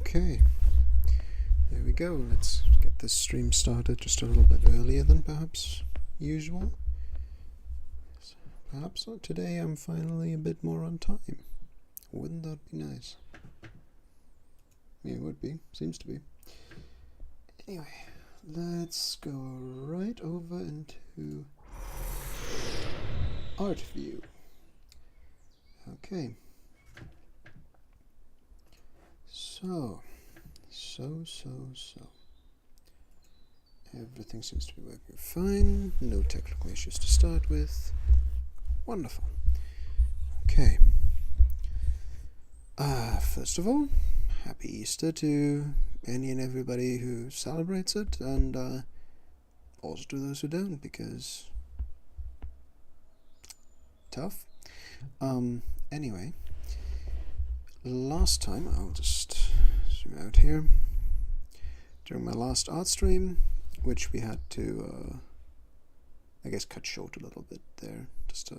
Okay, there we go. Let's get this stream started just a little bit earlier than perhaps usual. Perhaps today I'm finally a bit more on time. Wouldn't that be nice? Yeah, it would be. Seems to be. Anyway, let's go right over into Art View. Okay. So. Everything seems to be working fine. No technical issues to start with. Wonderful. Okay. First of all, happy Easter to any and everybody who celebrates it, and also to those who don't, because tough. Anyway, last time, I'll just zoom out here. During my last art stream, which we had to, I guess, cut short a little bit there, just to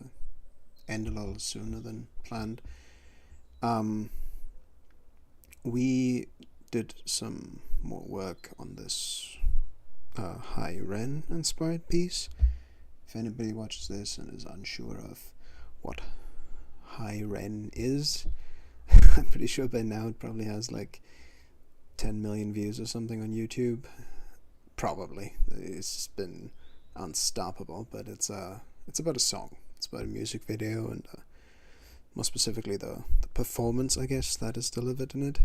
end a little sooner than planned. We did some more work on this Aeron inspired piece. If anybody watches this and is unsure of what Aeron is, I'm pretty sure by now it probably has like 10 million views or something on YouTube. Probably. It's been unstoppable, but it's about a song. It's about a music video, and more specifically the performance, I guess, that is delivered in it,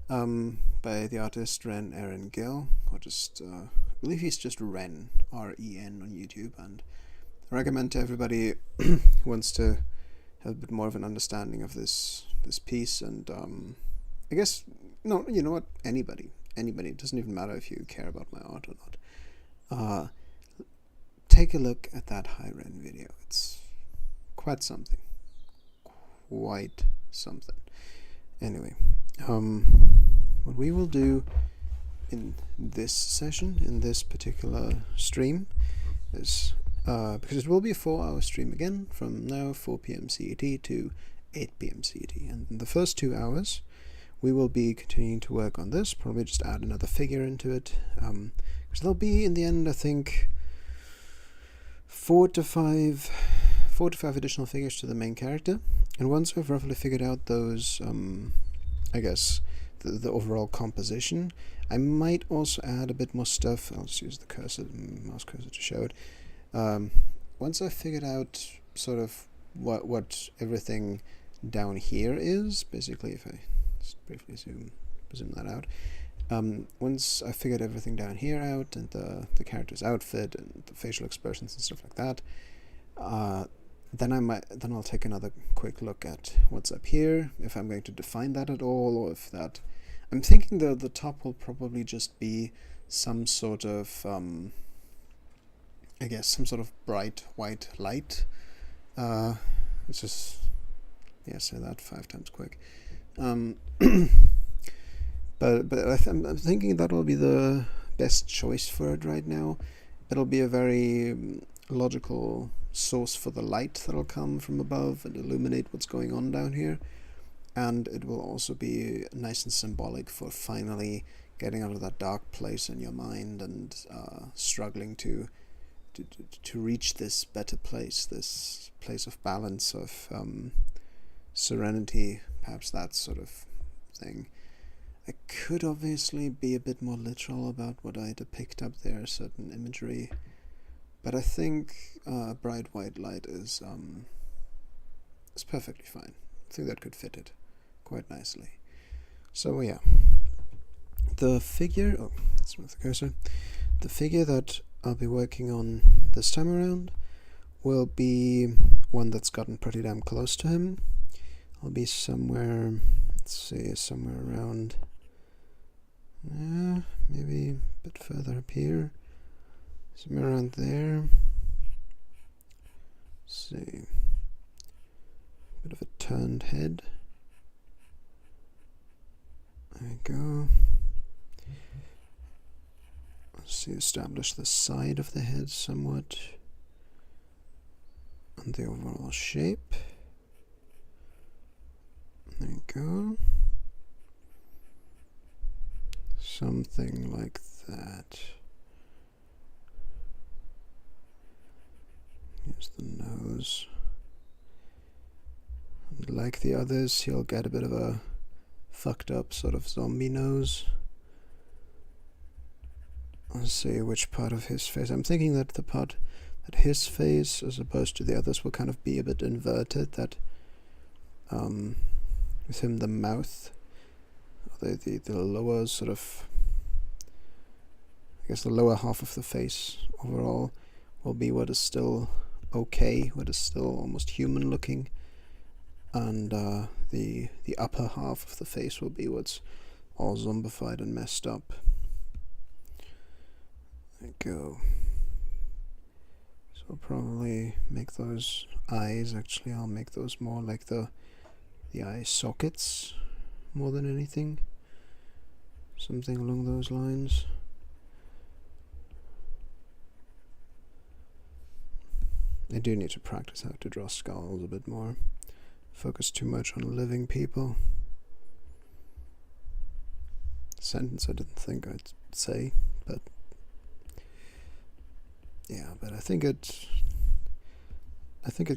by the artist Aeron Gill, or just I believe he's just Ren, R-E-N on YouTube, and I recommend to everybody who wants to have a bit more of an understanding of this piece, and I guess, no, you know what, anybody, it doesn't even matter if you care about my art or not, take a look at that Aeron video. It's quite something. Anyway, what we will do in this session, in this particular stream, is, because it will be a 4-hour stream again, from now 4 p.m. CET to 8 p.m. CET, and in the first 2 hours we will be continuing to work on this, probably just add another figure into it, because there'll be, in the end, I think, 4 to 5 additional figures to the main character, and once we've roughly figured out those, I guess, the overall composition, I might also add a bit more stuff. I'll just use the mouse cursor to show it. Once I've figured out sort of what everything down here is, basically, if I just briefly zoom that out, once I figured everything down here out, and the character's outfit and the facial expressions and stuff like that, then I'll take another quick look at what's up here, if I'm going to define that at all, or if that, I'm thinking the top will probably just be some sort of, I guess, some sort of bright white light. Let's just, say that 5 times quick. But I'm thinking that will be the best choice for it right now. It'll be a very logical source for the light that'll come from above and illuminate what's going on down here, and it will also be nice and symbolic for finally getting out of that dark place in your mind and struggling to reach this better place, this place of balance, of serenity, perhaps that sort of thing. I could obviously be a bit more literal about what I depict up there, certain imagery, but I think bright white light is perfectly fine. I think that could fit it quite nicely. So yeah, the figure, let's move the cursor. The figure that I'll be working on this time around will be one that's gotten pretty damn close to him. I'll be somewhere, let's see, somewhere around, maybe a bit further up here. Somewhere around there. Let's see. Bit of a turned head. There we go. Let's see, establish the side of the head somewhat, and the overall shape. There we go. Something like that. Here's the nose. And like the others, he'll get a bit of a fucked up sort of zombie nose. Let's see which part of his face. I'm thinking that the part that his face, as opposed to the others, will kind of be a bit inverted. That with him, the mouth, the lower sort of, I guess the lower half of the face overall will be what is still okay, what is still almost human looking, and the upper half of the face will be what's all zombified and messed up. There we go. So I'll probably make those eyes, actually I'll make those more like the eye sockets more than anything. Something along those lines. I do need to practice how to draw skulls a bit more. Focus too much on living people. Sentence I didn't think I'd say, but yeah, but I think it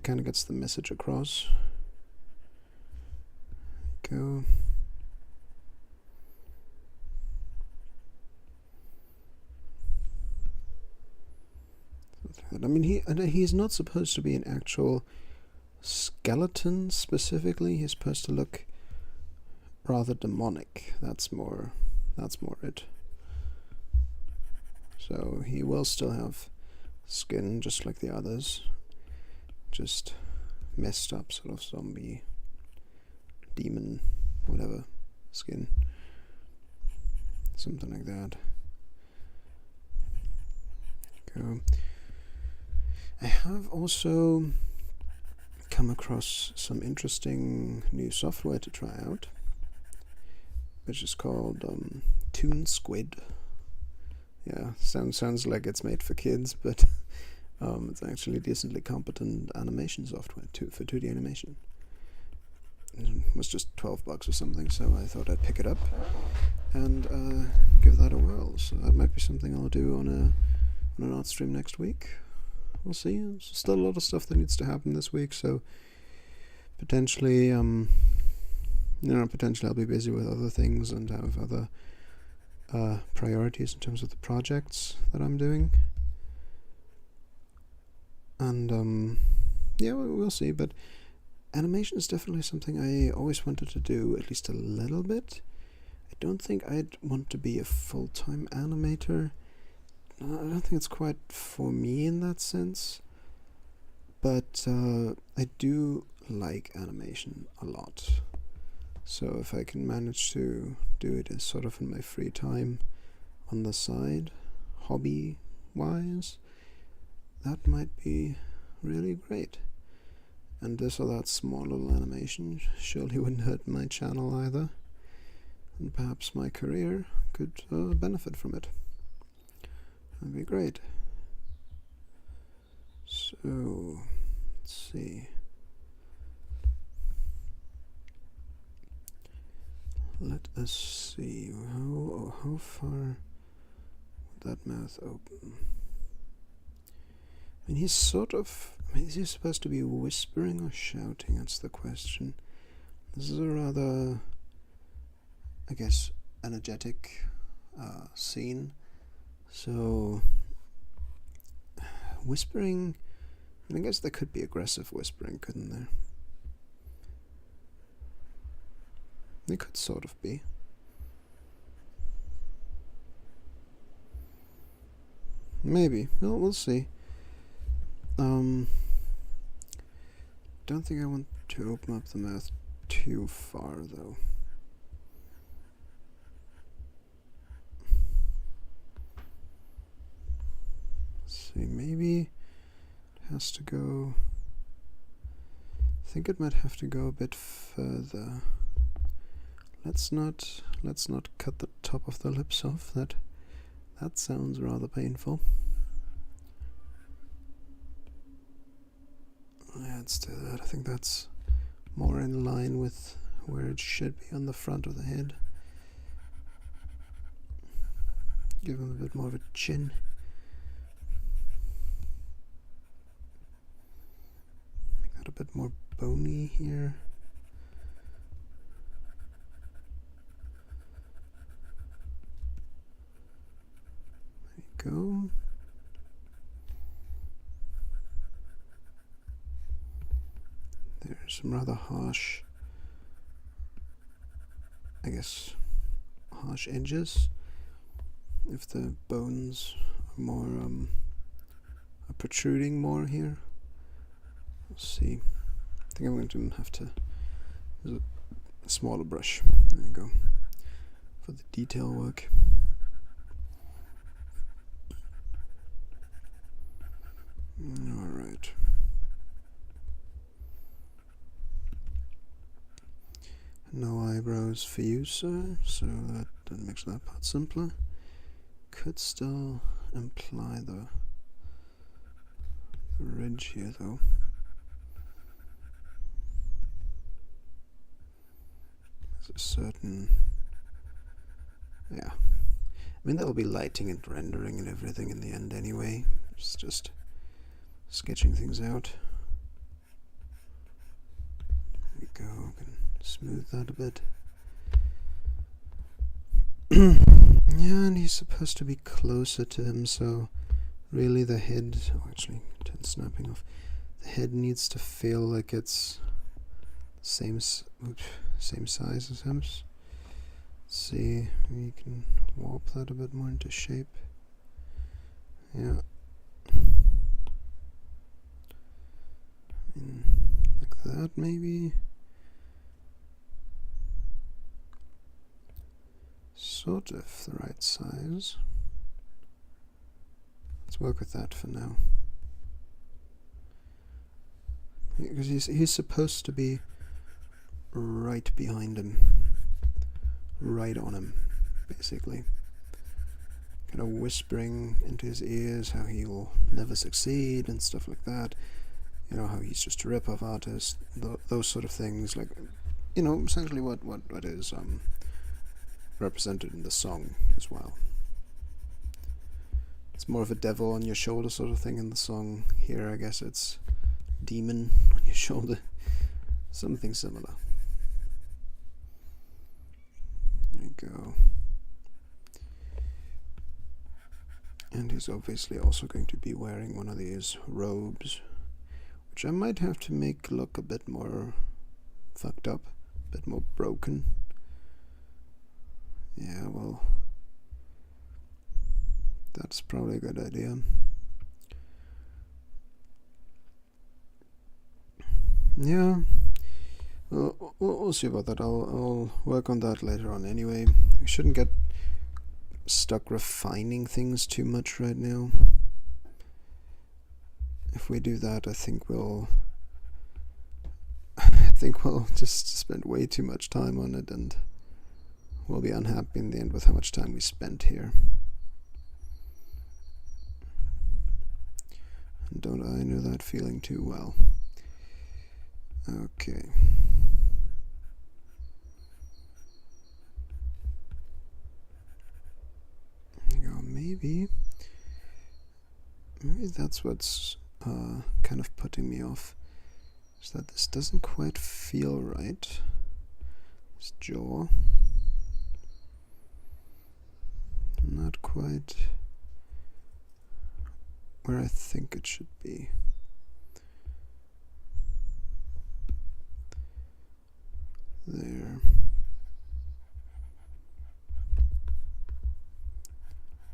kind of gets the message across. Go. I mean, he's not supposed to be an actual skeleton specifically. He's supposed to look rather demonic. That's more it. So he will still have skin just like the others, just messed up sort of zombie, demon, whatever skin, something like that. Go. I have also come across some interesting new software to try out, which is called Toon Squid. Yeah, sounds like it's made for kids, but it's actually decently competent animation software for 2D animation. It was just $12 or something, so I thought I'd pick it up and give that a whirl. So that might be something I'll do on an art stream next week. We'll see. There's still a lot of stuff that needs to happen this week, so potentially, potentially I'll be busy with other things and have other priorities in terms of the projects that I'm doing. And yeah, we'll see. But animation is definitely something I always wanted to do at least a little bit. I don't think I'd want to be a full-time animator. I don't think it's quite for me in that sense, but I do like animation a lot. So if I can manage to do it as sort of in my free time on the side, hobby-wise, that might be really great. And this or that small little animation surely wouldn't hurt my channel either, and perhaps my career could benefit from it. That'd be great. So, let's see. Let us see. How far would that mouth open? I mean, he's sort of... is he supposed to be whispering or shouting? That's the question. This is a rather, I guess, energetic scene. So, whispering, I guess there could be aggressive whispering, couldn't there? There could sort of be. Maybe. Well, we'll see. Don't think I want to open up the mouth too far, though. See, maybe it has to go. I think it might have to go a bit further. Let's not cut the top of the lips off. That sounds rather painful. Let's do that. I think that's more in line with where it should be on the front of the head. Give him a bit more of a chin. Make that a bit more bony here. There you go. There's some rather harsh, I guess, harsh edges. If the bones are more are protruding more here. We'll see. I think I'm going to have to use a smaller brush. There we go. For the detail work. Alright. No eyebrows for you, sir, so that makes that part simpler. Could still imply the ridge here, though. There's a certain... yeah. I mean, there'll be lighting and rendering and everything in the end anyway. It's just sketching things out. There we go. Can smooth that a bit. Yeah, and he's supposed to be closer to him, so really the head... oh, actually, turn snapping off. The head needs to feel like it's same size as him. Let's see, we can warp that a bit more into shape. Yeah. Like that, maybe. Sort of the right size. Let's work with that for now. Because he's supposed to be right behind him. Right on him, basically. Kind of whispering into his ears how he will never succeed and stuff like that. You know, how he's just a rip-off artist. Those sort of things. Like, you know, essentially what is represented in the song as well. It's more of a devil on your shoulder sort of thing in the song. Here I guess it's demon on your shoulder. Something similar. There you go. And he's obviously also going to be wearing one of these robes, which I might have to make look a bit more fucked up, a bit more broken. Yeah, well, that's probably a good idea. Yeah, we'll see about that. I'll work on that later on anyway. We shouldn't get stuck refining things too much right now. If we do that, I think we'll just spend way too much time on it, and we'll be unhappy in the end with how much time we spent here. And don't I know that feeling too well. Okay. There you go. Maybe that's what's kind of putting me off, is that this doesn't quite feel right. This jaw. Not quite where I think it should be. There.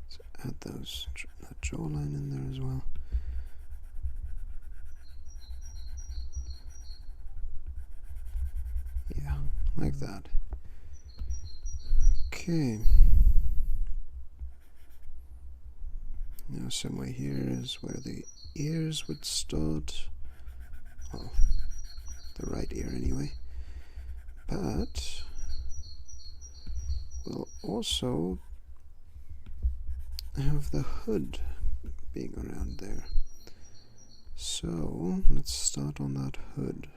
So add that jawline in there as well. Yeah, like that. Okay. Now somewhere here is where the ears would start. Well, the right ear anyway. But we'll also have the hood being around there. So let's start on that hood.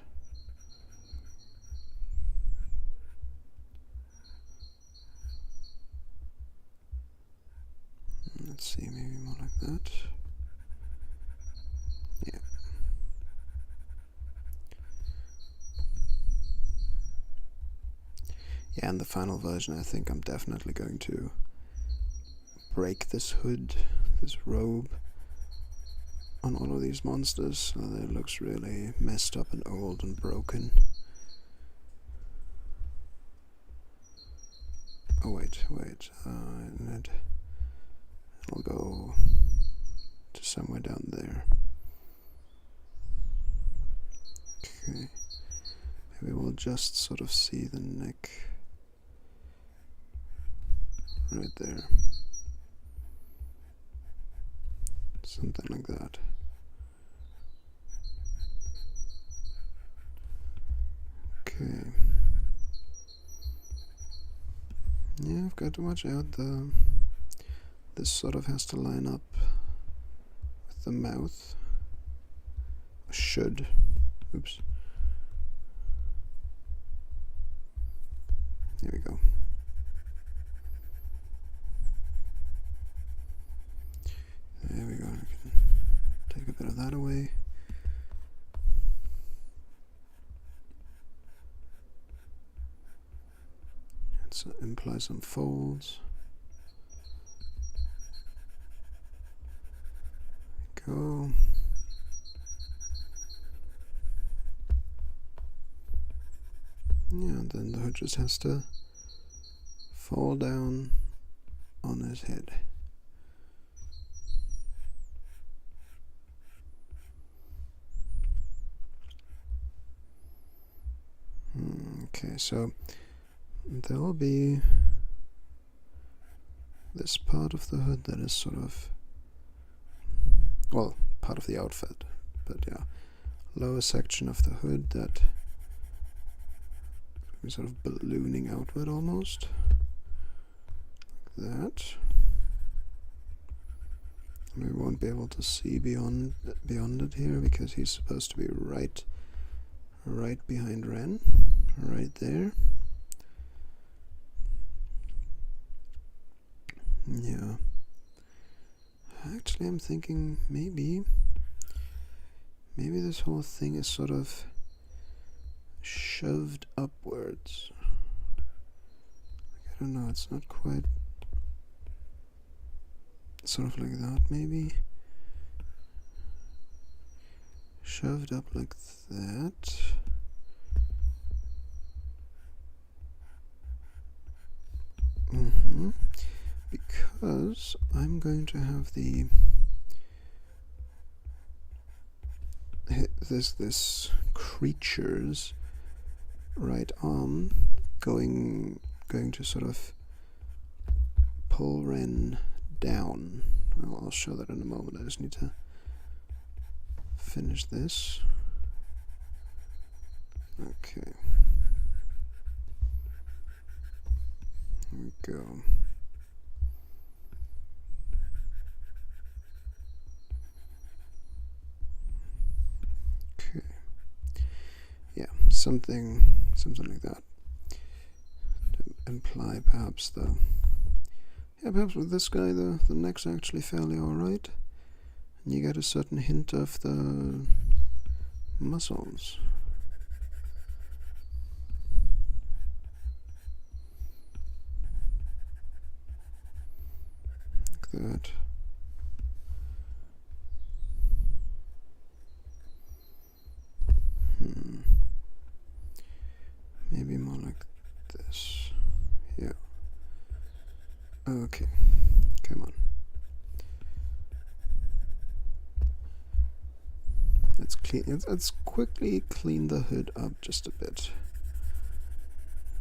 Let's see, maybe more like that. Yeah. Yeah, in the final version I think I'm definitely going to break this hood, this robe, on all of these monsters so that it looks really messed up and old and broken. Oh wait, I'll go to somewhere down there. Okay, maybe we'll just sort of see the neck right there. Something like that. Okay. Yeah, I've got to watch out. This sort of has to line up with the mouth. Should. Oops. There we go. There we go. I can take a bit of that away. Let's imply some folds. There we go. Yeah, and then the hood just has to fall down on his head. Okay, so there will be this part of the hood that is sort of, well, part of the outfit, but yeah, lower section of the hood that is sort of ballooning outward almost, like that. And we won't be able to see beyond it here because he's supposed to be right behind Ren, right there. Yeah. Actually, I'm thinking maybe this whole thing is sort of shoved upwards. I don't know, it's not quite sort of like that, maybe. Shoved up like that. Because I'm going to have this creature's right arm going to sort of pull Ren down. Well, I'll show that in a moment. I just need to finish this. Okay. Here we go. Okay. Yeah, something like that. To imply perhaps perhaps with this guy the neck's actually fairly alright. And you get a certain hint of the muscles. Like that. Maybe more like this. Yeah. Okay. Come on. Let's quickly clean the hood up just a bit.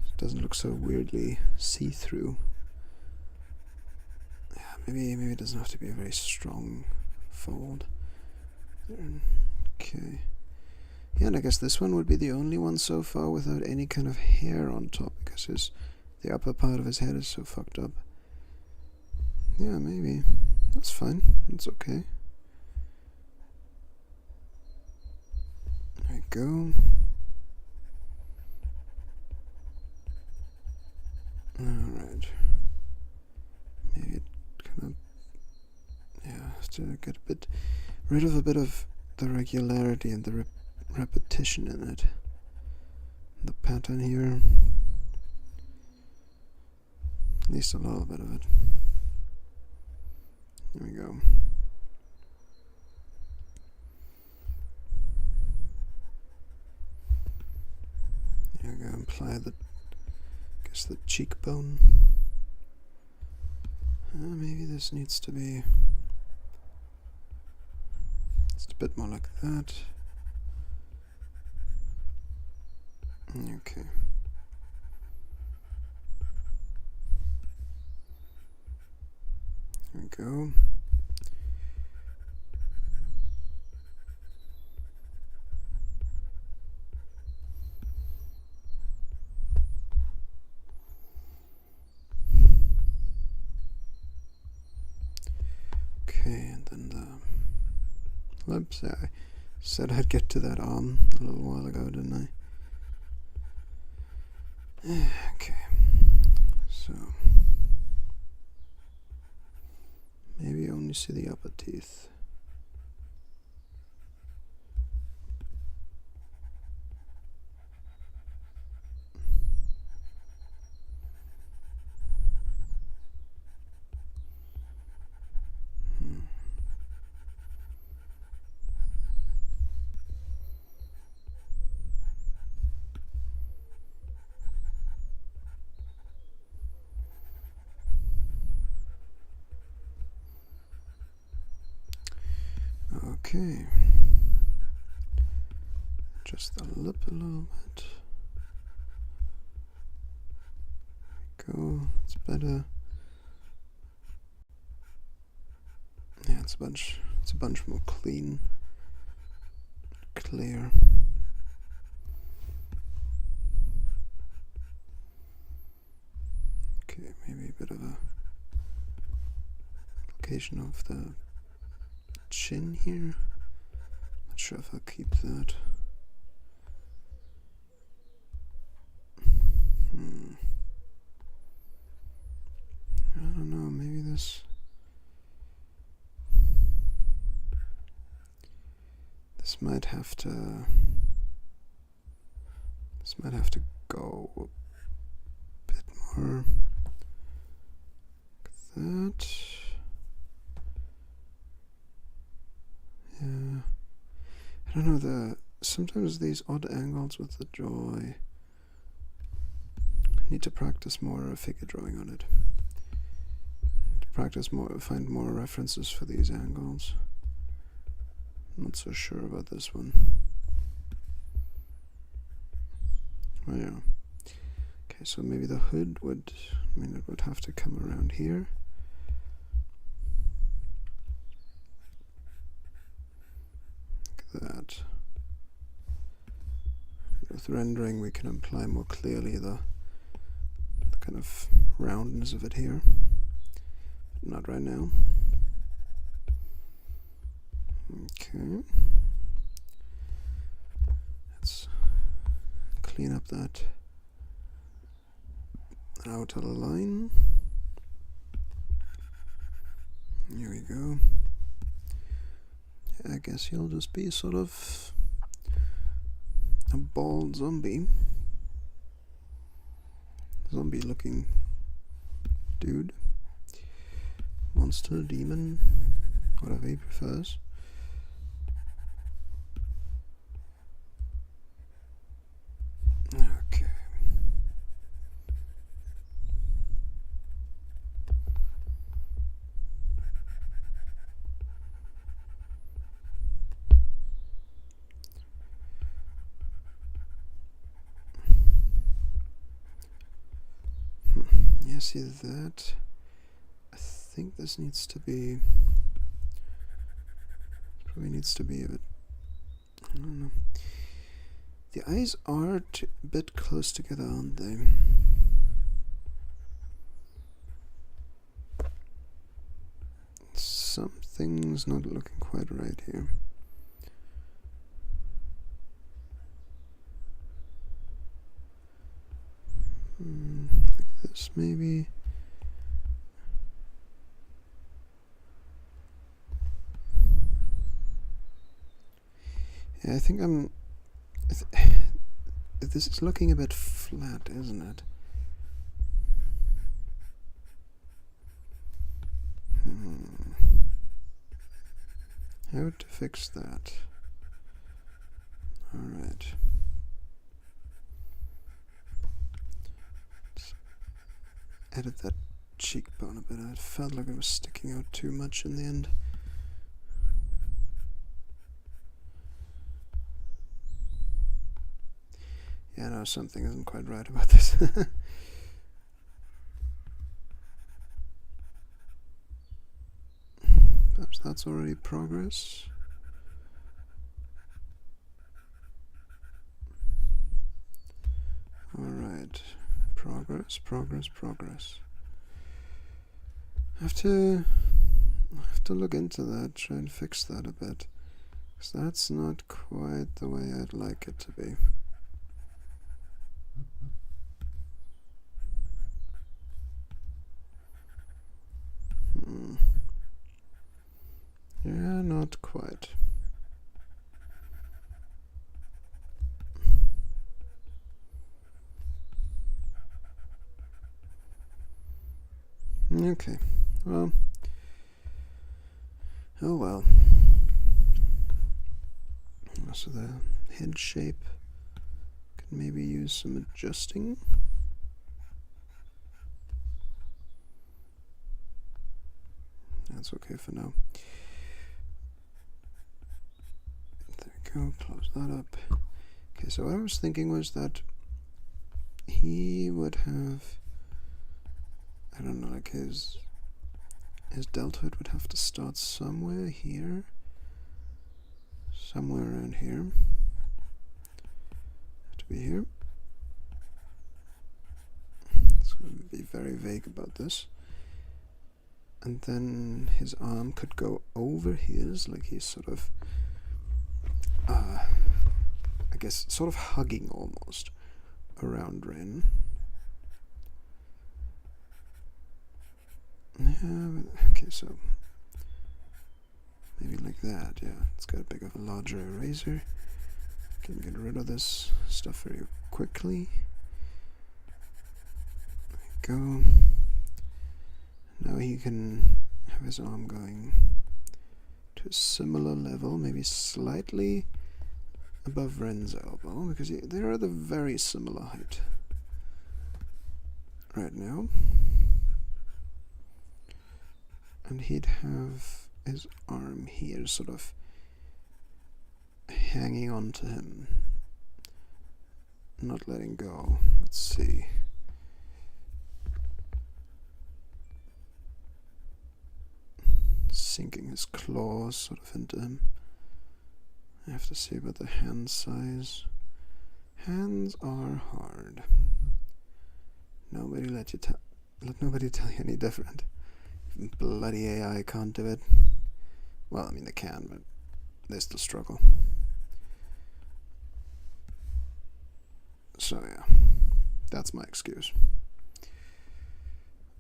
It doesn't look so weirdly see-through. Yeah, maybe it doesn't have to be a very strong fold. Okay. Yeah, and I guess this one would be the only one so far without any kind of hair on top, because the upper part of his head is so fucked up. Yeah, maybe. That's fine. That's okay. There we go. Alright. Maybe it kind of have to get rid of a bit of the regularity and the repetition in it. The pattern here, at least a little bit of it. There we go. There we go. Apply the, I guess, the cheekbone. Maybe this needs to be just a bit more like that. Okay. There we go. Okay, and then the lips. Yeah, I said I'd get to that arm a little while ago, didn't I? Okay, so maybe only see the upper teeth. Okay, just the lip a little bit. There we go, it's better. Yeah, it's a bunch more clean, clear. Okay, maybe a bit of a location of the chin here. Not sure if I'll keep that. I don't know, maybe this might have to go a bit more like that. Yeah, I don't know, sometimes these odd angles with the jaw, I need to practice more figure drawing on it. To practice more, find more references for these angles. Not so sure about this one. Oh yeah. Okay, so maybe the hood would, it would have to come around here. That. With rendering we can apply more clearly the kind of roundness of it here, but not right now. Okay, let's clean up that outer line. Here we go. I guess he'll just be sort of a bald zombie looking dude, monster, demon, whatever he prefers. Okay. Yeah, see that? I think this needs to be, probably needs to be a bit, I don't know. The eyes are a bit close together, aren't they? Something's not looking quite right here. Like this, maybe. Yeah, I think I'm... this is looking a bit flat, isn't it? How to fix that? Alright. Edit that cheekbone a bit. It felt like it was sticking out too much in the end. Yeah, no, something isn't quite right about this. Perhaps that's already progress. Alright. Progress, progress, progress. I have to look into that, try and fix that a bit. Because that's not quite the way I'd like it to be. Yeah, not quite. Okay, well, oh well. So the head shape could maybe use some adjusting. That's okay for now. There we go, close that up. Okay, so what I was thinking was that he would have, I don't know, like his deltoid would have to start somewhere here. Somewhere around here. Have to be here. So be very vague about this. And then his arm could go over his, like he's sort of, I guess, sort of hugging almost around Ren. Yeah, okay, so maybe like that, yeah. It's got a bit of a larger eraser. Can get rid of this stuff very quickly. There we go. Now he can have his arm going to a similar level, maybe slightly above Ren's elbow, because they're at a very similar height right now. And he'd have his arm here sort of hanging on to him, not letting go. Let's see. Sinking his claws sort of into him. I have to see about the hand size. Hands are hard. Nobody let nobody tell you any different. Even bloody AI can't do it. Well, I mean they can, but they still struggle. So yeah, that's my excuse.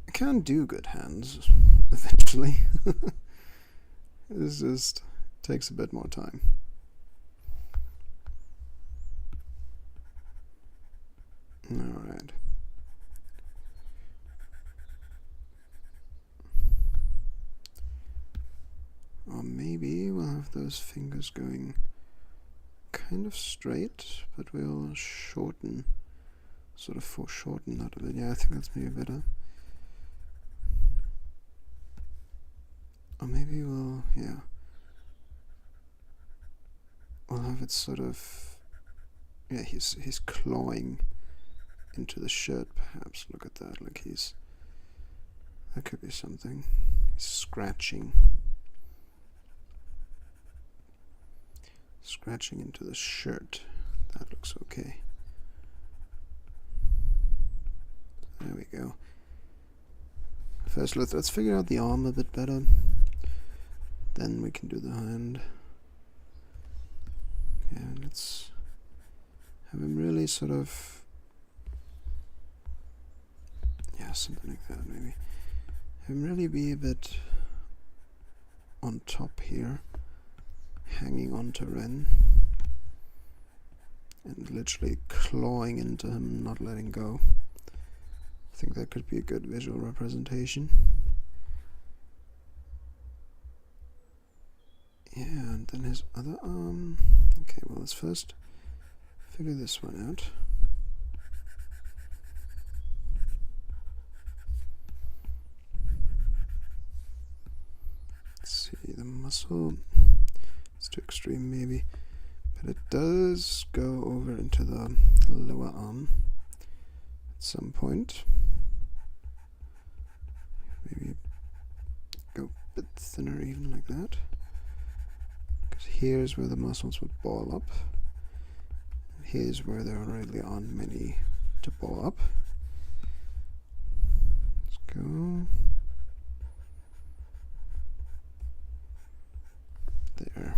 I can do good hands eventually. It just takes a bit more time. Alright. Or maybe we'll have those fingers going kind of straight, but we'll shorten, sort of foreshorten that a bit. Yeah, I think that's maybe better. Or maybe we'll, yeah, we'll have it sort of, yeah, he's clawing into the shirt perhaps. Look at that, like that could be something. He's scratching into the shirt. That looks okay. There we go. First, let's figure out the arm a bit better. Then we can do the hand. Yeah, let's have him really sort of, yeah, something like that maybe. Have him really be a bit on top here, hanging on to Ren. and literally clawing into him, not letting go. I think that could be a good visual representation. Yeah, and then his other arm. Okay, well, let's first figure this one out. Let's see, the muscle. It's too extreme, maybe. But it does go over into the lower arm at some point. Maybe go a bit thinner, even like that. Because here's where the muscles would ball up. And here's where there really aren't many to ball up. Let's go. There.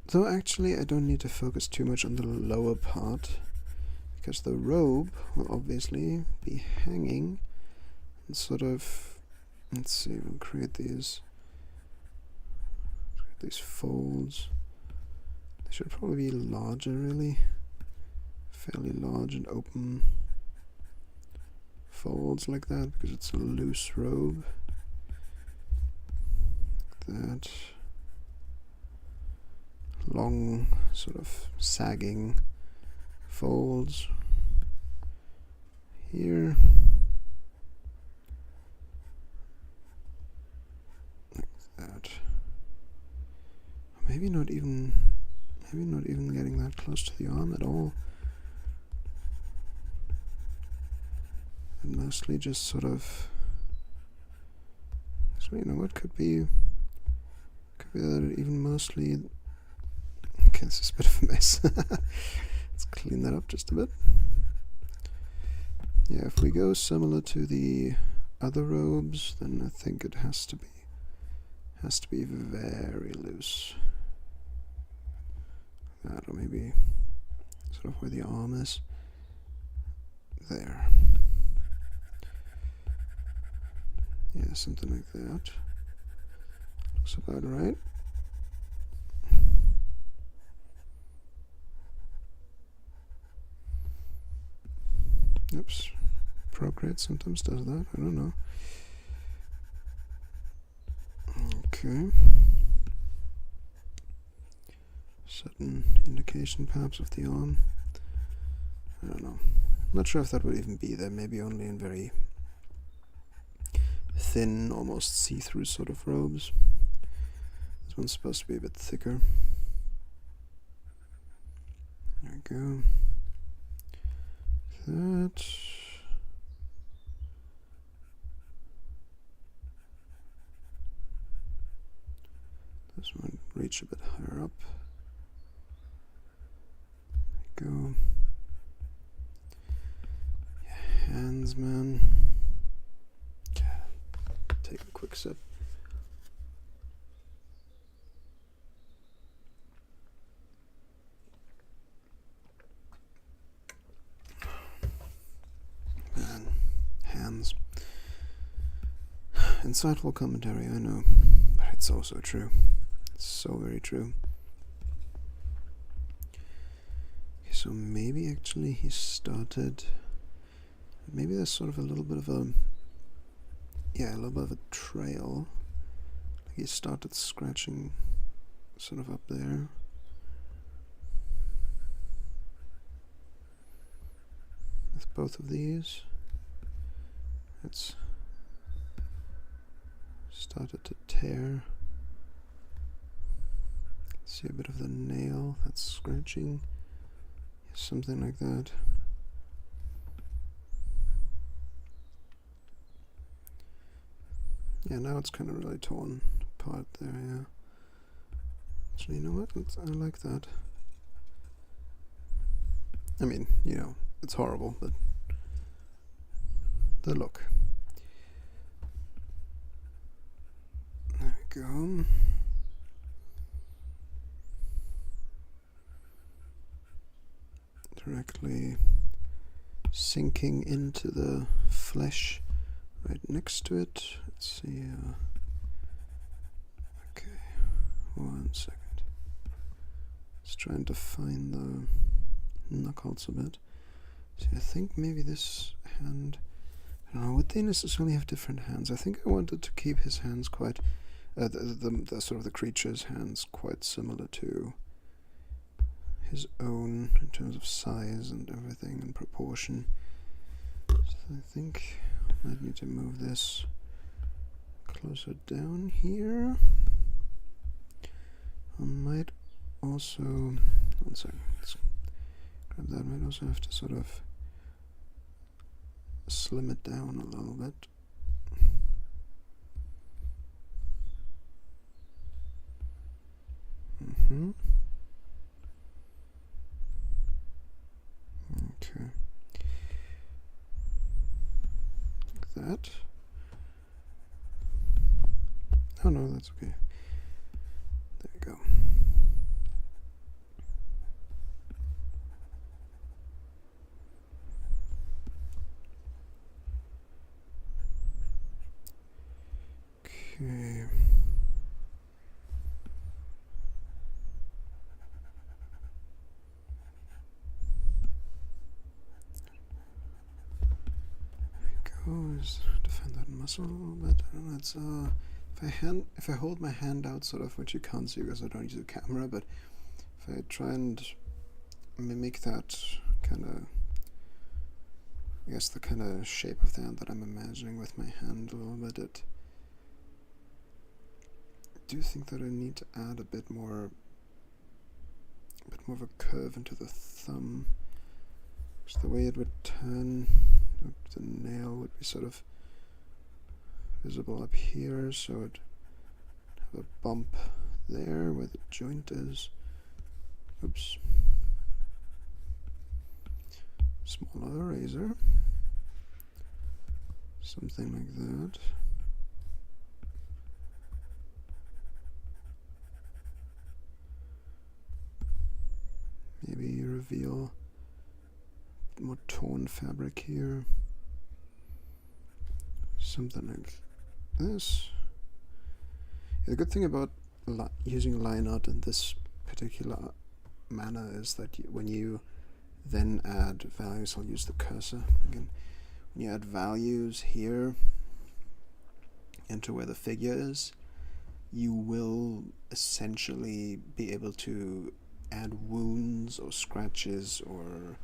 Though actually I don't need to focus too much on the lower part, because the robe will obviously be hanging and sort of, let's see, we'll create these folds. They should probably be larger, really, fairly large and open folds like that, because it's a loose robe. Like that. Long, sort of sagging folds here. Like that. Maybe not even getting that close to the arm at all. And mostly just sort of, so you know what, could be that even mostly. Okay, this is a bit of a mess. Let's clean that up just a bit. Yeah, if we go similar to the other robes, then I think it has to be very loose. That, or maybe sort of where the arm is. There. Yeah, something like that. Looks about right. Oops. Procreate sometimes does that. I don't know. Okay. Certain indication perhaps of the arm. I don't know. Not sure if that would even be there. Maybe only in very thin, almost see-through sort of robes. This one's supposed to be a bit thicker. There we go. That. This one reach a bit higher up. There we go. Yeah, hands, man. Take a quick sip. Man, hands. Insightful commentary, I know, but it's also true. It's so very true. Okay, so maybe actually he started. Maybe there's sort of a little bit of a. Yeah, a little bit of a trail. Like he started scratching sort of up there. With both of these. It's started to tear. See a bit of the nail that's scratching. Something like that. Yeah, now it's kind of really torn apart there, yeah. So you know what? I like that. I mean, you know, it's horrible, but the look. There we go. Directly sinking into the flesh right next to it. Let's see. Okay, 1 second. Just trying to find the knuckles a bit. See, I think maybe this hand, I don't know, would they necessarily have different hands? I think I wanted to keep his hands quite, the sort of the creature's hands quite similar to his own in terms of size and everything and proportion. So I think I might need to move this closer down here. I might also, 1 second, let's grab that. I might also have to sort of slim it down a little bit. Okay. Like that. Oh no, that's okay. There we go. Okay. Goes defend that muscle a little bit. I don't know, it's if I hold my hand out sort of, which you can't see because I don't use the camera, but if I try and mimic that kind of, I guess the kind of shape of the hand that I'm imagining with my hand a little bit, I do think that I need to add a bit more of a curve into the thumb. Just the way it would turn, the nail would be sort of visible up here, so it'd have a bump there where the joint is. Oops. Smaller razor. Something like that. Maybe reveal more torn fabric here. Something like this. Yeah, the good thing about using line art in this particular manner is that when you then add values, I'll use the cursor again. When you add values here into where the figure is, you will essentially be able to add wounds or scratches or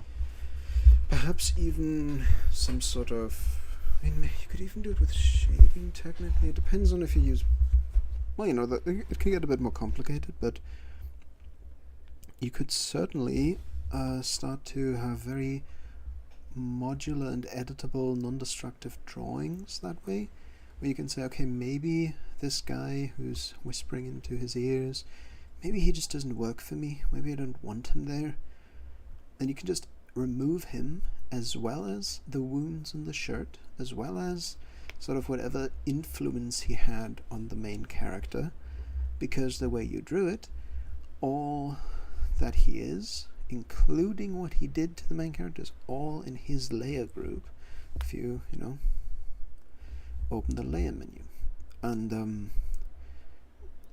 perhaps even some sort of, I mean, you could even do it with shading technically. It depends on if you use, well, you know, it can get a bit more complicated, but you could certainly start to have very modular and editable non-destructive drawings that way, where you can say, okay, maybe this guy who's whispering into his ears, maybe he just doesn't work for me, maybe I don't want him there, and you can just remove him, as well as the wounds on the shirt, as well as sort of whatever influence he had on the main character, because the way you drew it, all that he is, including what he did to the main character, is all in his layer group. If you know, open the layer menu, and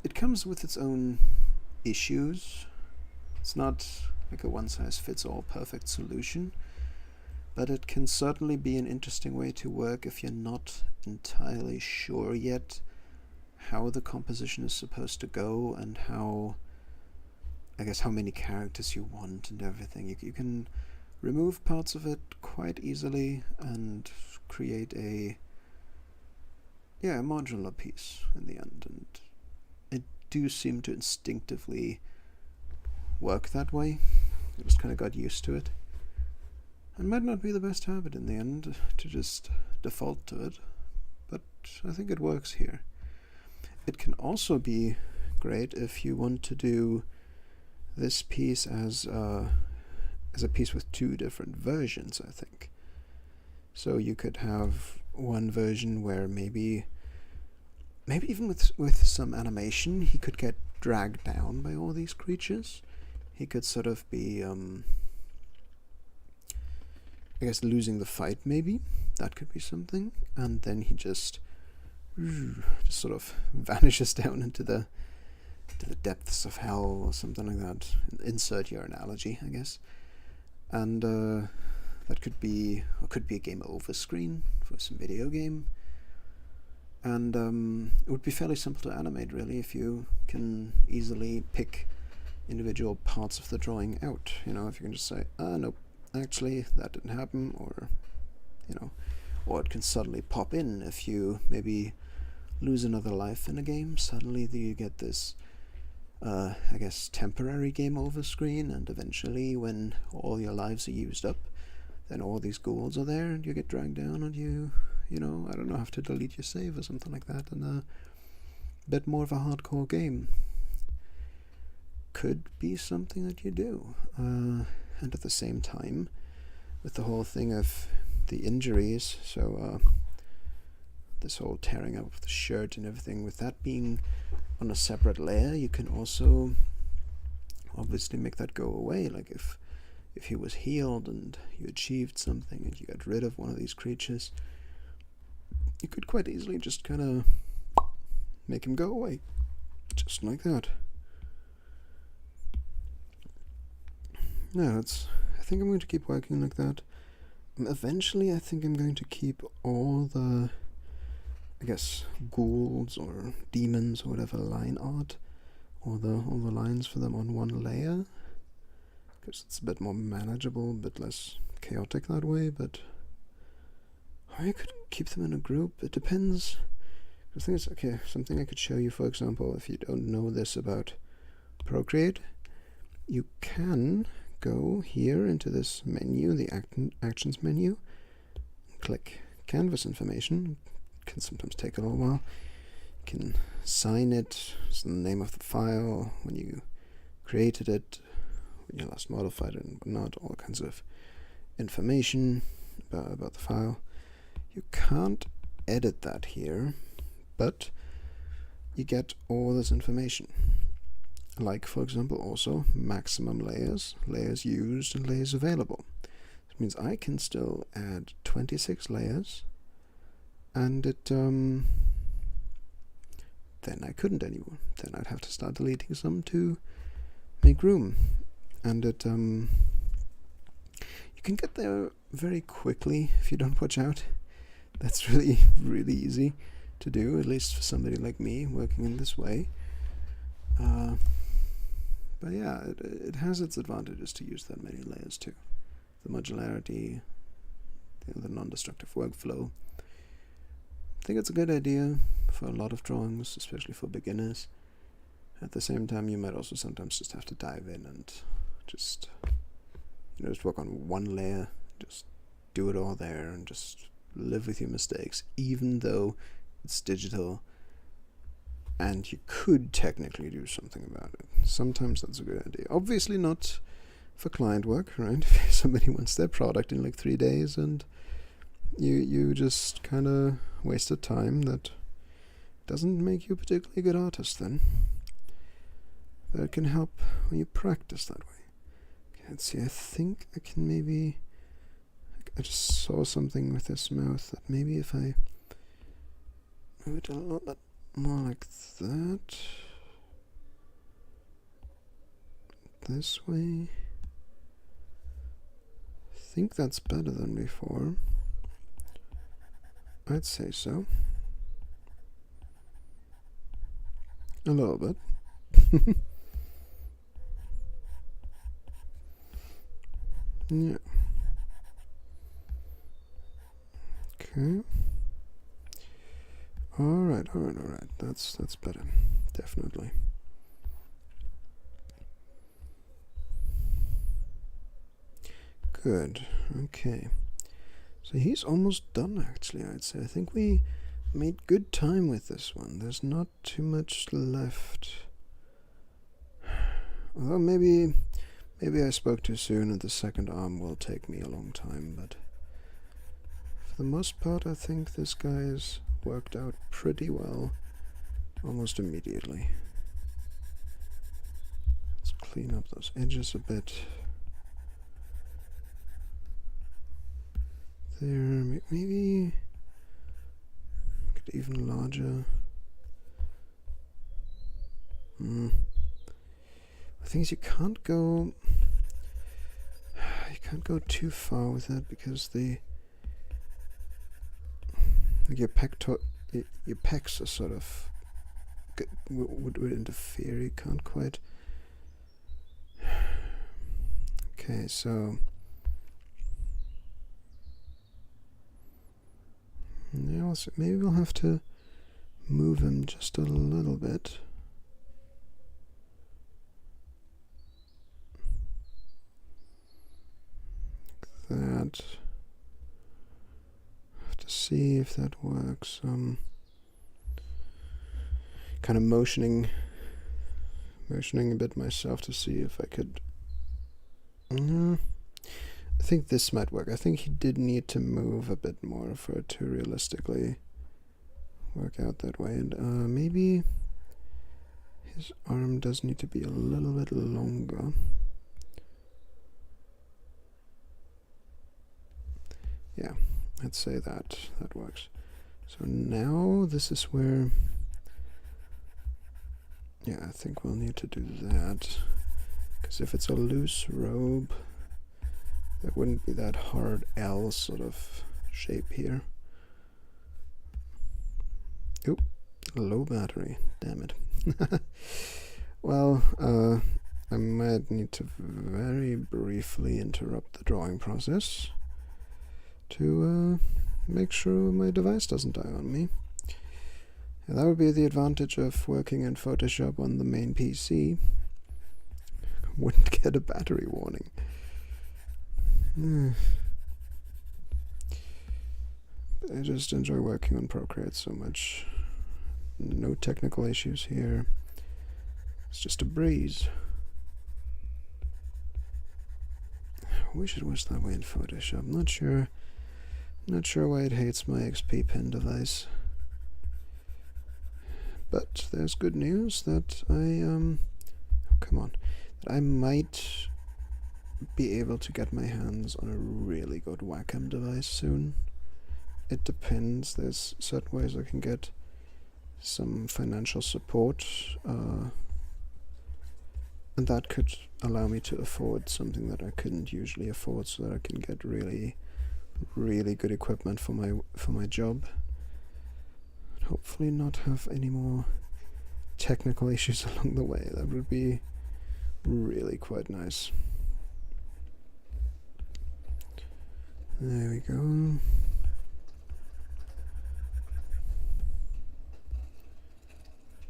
it comes with its own issues. It's not like a one-size-fits-all perfect solution, but it can certainly be an interesting way to work if you're not entirely sure yet how the composition is supposed to go and how, I guess, how many characters you want and everything. You can remove parts of it quite easily and create a modular piece in the end, and it do seem to instinctively work that way. I just kind of got used to it. It might not be the best habit in the end to just default to it, but I think it works here. It can also be great if you want to do this piece as a piece with two different versions, I think. So you could have one version where maybe even with some animation he could get dragged down by all these creatures. He could sort of be I guess losing the fight, maybe. That could be something. And then he just sort of vanishes down into the to the depths of hell or something like that. Insert your analogy, I guess. And that could be a game over screen for some video game. And it would be fairly simple to animate, really, if you can easily pick individual parts of the drawing out. You know, if you can just say, nope, actually that didn't happen, or you know, or it can suddenly pop in if you maybe lose another life in a game. Suddenly you get this I guess temporary game over screen, and eventually when all your lives are used up, then all these ghouls are there and you get dragged down, and you know, I don't know, have to delete your save or something like that, and a bit more of a hardcore game could be something that you do. And at the same time, with the whole thing of the injuries, so this whole tearing up of the shirt and everything, with that being on a separate layer, you can also obviously make that go away. Like if he was healed and you achieved something and you got rid of one of these creatures, you could quite easily just kind of make him go away, just like that. No, I think I'm going to keep working like that. Eventually I think I'm going to keep all the, I guess, ghouls or demons or whatever line art, all the lines for them on one layer, because it's a bit more manageable, a bit less chaotic that way. But I could keep them in a group. It depends. The thing is, okay, something I could show you, for example, if you don't know this about Procreate, you can go here into this menu, the actions menu, click canvas information. It can sometimes take a little while. You can sign it, it's the name of the file, when you created it, when you last modified it and whatnot, all kinds of information about the file. You can't edit that here, but you get all this information. Like, for example, also maximum layers, layers used, and layers available. This means I can still add 26 layers, and it then I couldn't anymore. Then I'd have to start deleting some to make room. And it you can get there very quickly if you don't watch out. That's really, really easy to do, at least for somebody like me working in this way. But yeah, it has its advantages to use that many layers too. The modularity, the non-destructive workflow. I think it's a good idea for a lot of drawings, especially for beginners. At the same time, you might also sometimes just have to dive in and just work on one layer, just do it all there, and just live with your mistakes, even though it's digital and you could technically do something about it. Sometimes that's a good idea. Obviously not for client work, right? If somebody wants their product in like 3 days and you just kind of wasted time, that doesn't make you a particularly good artist then. But it can help when you practice that way. Okay, let's see, I think I can maybe... I just saw something with this mouth that maybe if I move it a little bit more like that, this way, I think that's better than before. I'd say so. A little bit. Yeah. Okay. Alright. That's better. Definitely. Good. Okay. So he's almost done, actually, I'd say. I think we made good time with this one. There's not too much left. Although maybe I spoke too soon and the second arm will take me a long time, but for the most part I think this guy's worked out pretty well almost immediately. Let's clean up those edges a bit. There, maybe make it even larger. The thing is, you can't go too far with that because your pecs are sort of would interfere. You can't quite. Okay, so now maybe we'll have to move him just a little bit. Like that. Have to see if that works. Kind of motioning a bit myself to see if I could. I think this might work. I think he did need to move a bit more for it to realistically work out that way. And maybe his arm does need to be a little bit longer. Yeah, I'd say that works. So now this is where, yeah, I think we'll need to do that. Because if it's a loose robe, there wouldn't be that hard L sort of shape here. Oop, low battery, damn it. Well, I might need to very briefly interrupt the drawing process to make sure my device doesn't die on me. And that would be the advantage of working in Photoshop on the main PC. Wouldn't get a battery warning. I just enjoy working on Procreate so much. No technical issues here. It's just a breeze. I wish it was that way in Photoshop. Not sure why it hates my XP pen device. But there's good news that I might be able to get my hands on a really good Wacom device soon. It depends. There's certain ways I can get some financial support, and that could allow me to afford something that I couldn't usually afford, so that I can get really good equipment for my job. Hopefully not have any more technical issues along the way. That would be really quite nice. There we go.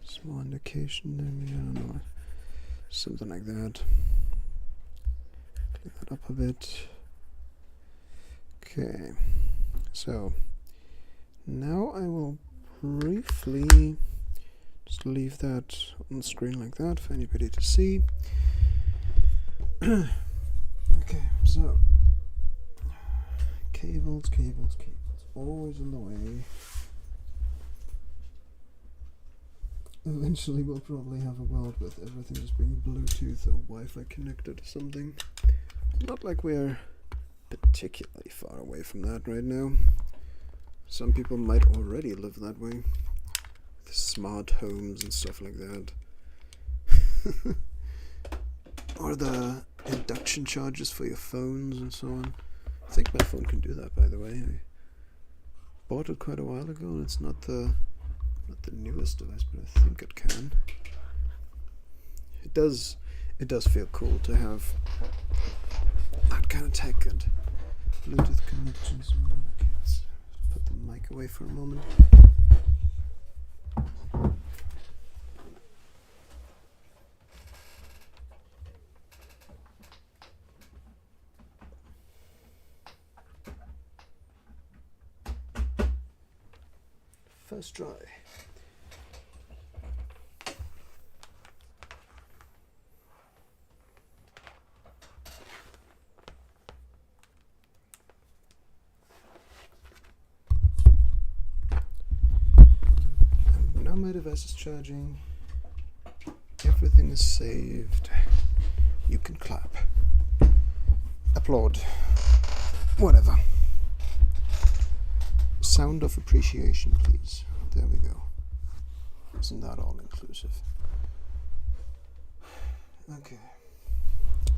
Small indication, maybe, I don't know, something like that. Clean that up a bit. Okay, so now I will briefly just leave that on the screen like that for anybody to see. Okay, so cables, always in the way. Eventually we'll probably have a world with everything just being Bluetooth or Wi-Fi connected or something. Not like we're particularly far away from that right now. Some people might already live that way, with smart homes and stuff like that. Or the induction charges for your phones and so on. I think my phone can do that, by the way. I bought it quite a while ago, and it's not the newest device, but I think it can. It does feel cool to have that kind of tech and Bluetooth connections. Okay, let's put the mic away for a moment. First try. And now my device is charging. Everything is saved. You can clap. Applaud. Whatever. Sound of appreciation, please. There we go. Isn't that all inclusive? Okay.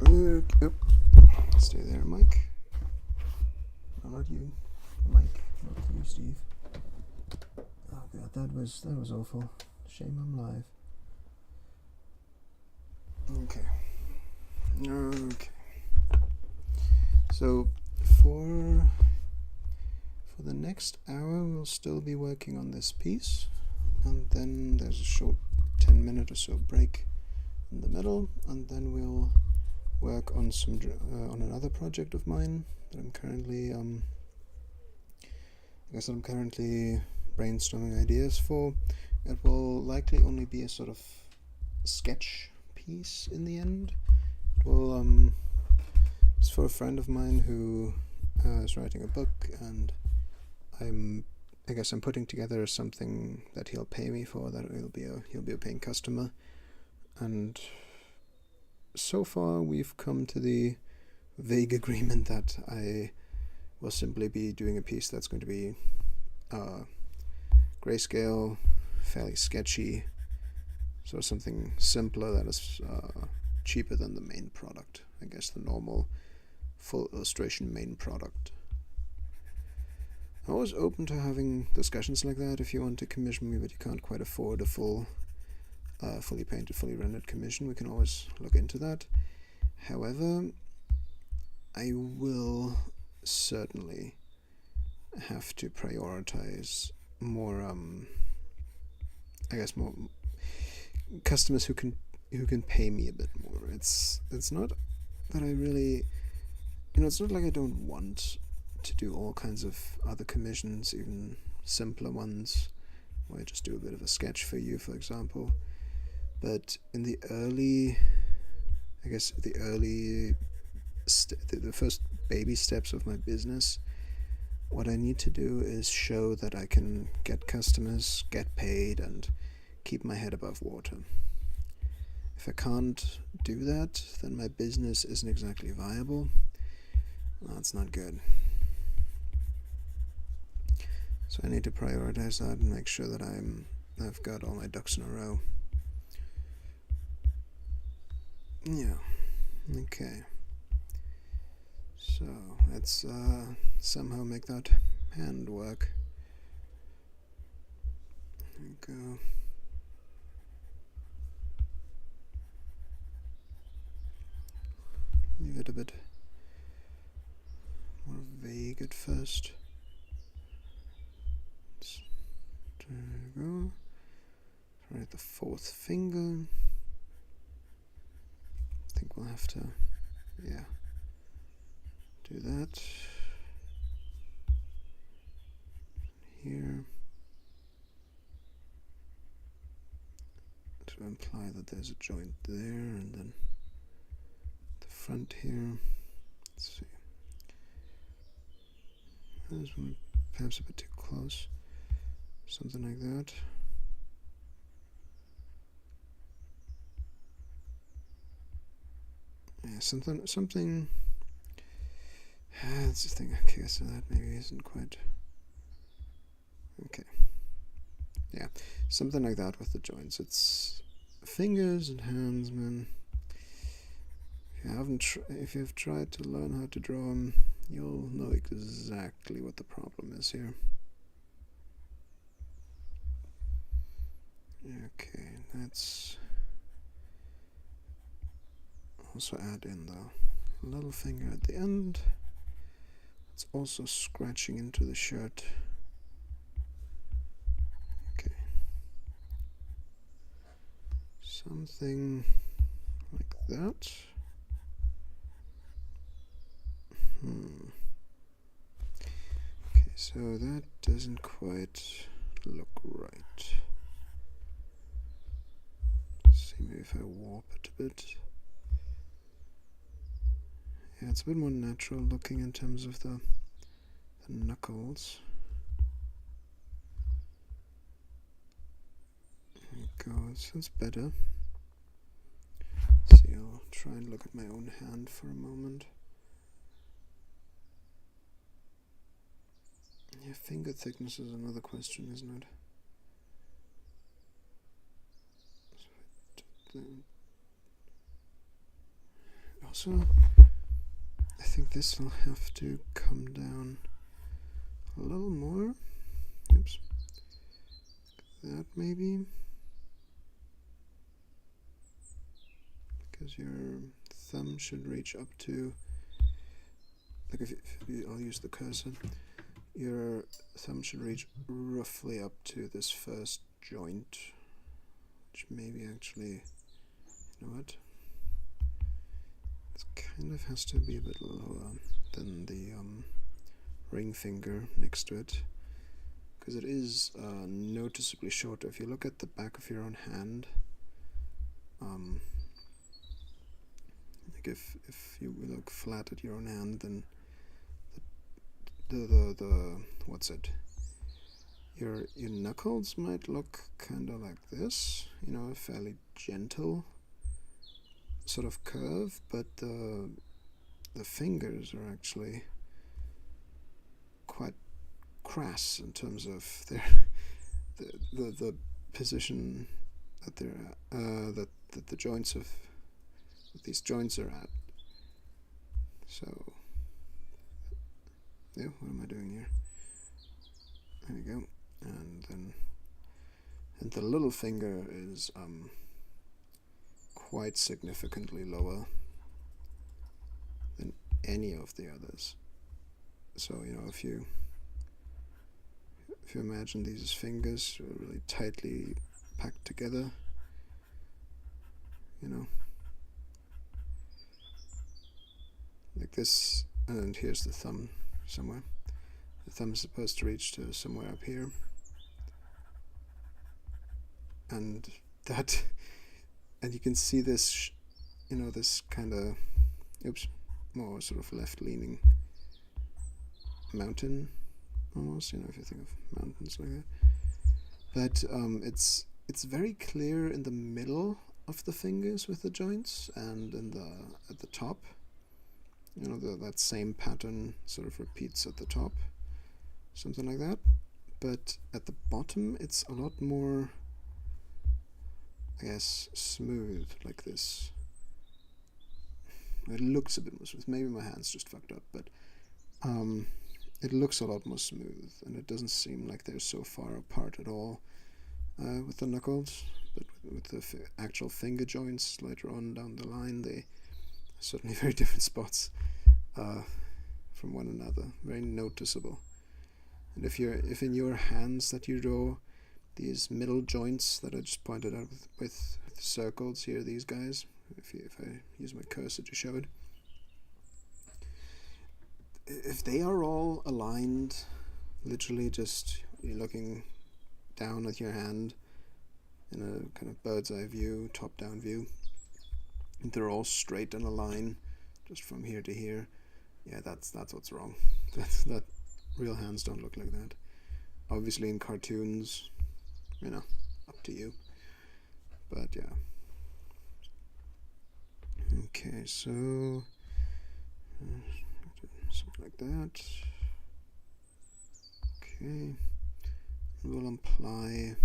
Oop. Stay there, Mike. No, not you, Mike. Not you, Steve. Oh god, that was awful. Shame I'm live. Okay. So for the next hour, we'll still be working on this piece, and then there's a short 10-minute or so break in the middle, and then we'll work on on another project of mine that I'm currently brainstorming ideas for. It will likely only be a sort of sketch piece in the end. It will it's for a friend of mine who is writing a book, and I guess I'm putting together something that he'll pay me for, that he'll be a paying customer. And so far we've come to the vague agreement that I will simply be doing a piece that's going to be grayscale, fairly sketchy, so something simpler that is cheaper than the main product. I guess the normal full illustration main product. I'm always open to having discussions like that if you want to commission me, but you can't quite afford a full fully painted, fully rendered commission. We can always look into that. However, I will certainly have to prioritize more more customers who can pay me a bit more. It's not that I really, it's not like I don't want to do all kinds of other commissions, even simpler ones, where I just do a bit of a sketch for you, for example. But in the early, the first baby steps of my business, what I need to do is show that I can get customers, get paid, and keep my head above water. If I can't do that, then my business isn't exactly viable. That's not good. So I need to prioritize that and make sure that I've got all my ducks in a row. Yeah. Okay. So let's somehow make that hand work. There we go. Leave it a bit more vague at first. There we go. Try the fourth finger. I think we'll have to, do that. Here. To imply that there's a joint there, and then the front here. Let's see. This one perhaps a bit too close. Something like that. Yeah, something. That's the thing. Okay, so that maybe isn't quite. Okay. Yeah, something like that with the joints. It's fingers and hands, man. If you've tried to learn how to draw them, you'll know exactly what the problem is here. Okay, let's also add in the little finger at the end. It's also scratching into the shirt. Okay. Something like that. Okay, so that doesn't quite look right. Let's see, maybe if I warp it a bit. Yeah, it's a bit more natural looking in terms of the knuckles. There we go, it's better. See, I'll try and look at my own hand for a moment. Yeah, finger thickness is another question, isn't it? So also, I think this will have to come down a little more. Oops. That maybe. Because your thumb should reach up to, like if I'll use the cursor, your thumb should reach roughly up to this first joint, which maybe actually, you know what, it kind of has to be a bit lower than the ring finger next to it, because it is noticeably shorter. If you look at the back of your own hand, like if you look flat at your own hand, then the what's it? Your knuckles might look kind of like this, you know, a fairly gentle sort of curve, but the fingers are actually quite crass in terms of their the position that they're that the joints of these joints are at. So yeah, what am I doing here? There we go. And the little finger is quite significantly lower than any of the others. So, you know, if you imagine these as fingers really tightly packed together, you know, like this, and here's the thumb somewhere. The thumb is supposed to reach to somewhere up here, and that, and you can see this, you know, this kind of, oops, more sort of left-leaning mountain, almost, you know, if you think of mountains like that. But it's very clear in the middle of the fingers with the joints, and in at the top, you know, that same pattern sort of repeats at the top, something like that. But at the bottom, it's a lot more, I guess, smooth, like this. It looks a bit more smooth. Maybe my hand's just fucked up, but it looks a lot more smooth, and it doesn't seem like they're so far apart at all with the knuckles. But with the actual finger joints later on down the line, they are certainly very different spots from one another. Very noticeable. And if in your hands that you draw these middle joints that I just pointed out with circles here, these guys, if I use my cursor to show it, if they are all aligned, literally just you're looking down at your hand in a kind of bird's eye view, top down view, and they're all straight in a line just from here to here, yeah, that's what's wrong. That real hands don't look like that. Obviously in cartoons, you know, up to you, but yeah. Okay, so something like that. Okay, we'll apply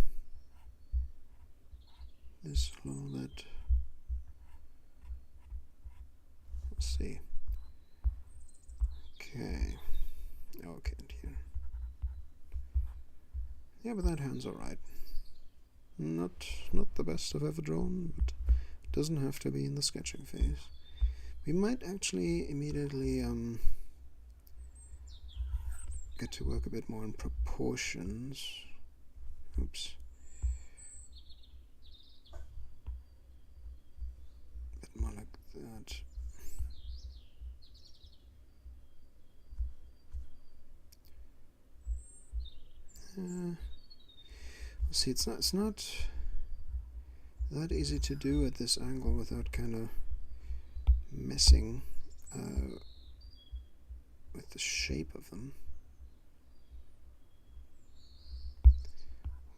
this a little bit. Let's see. Okay, and here. Yeah, but that hand's alright. Not the best I've ever drawn, but it doesn't have to be in the sketching phase. We might actually immediately get to work a bit more in proportions. Oops. A bit more like that. See, it's not that easy to do at this angle without kind of messing with the shape of them.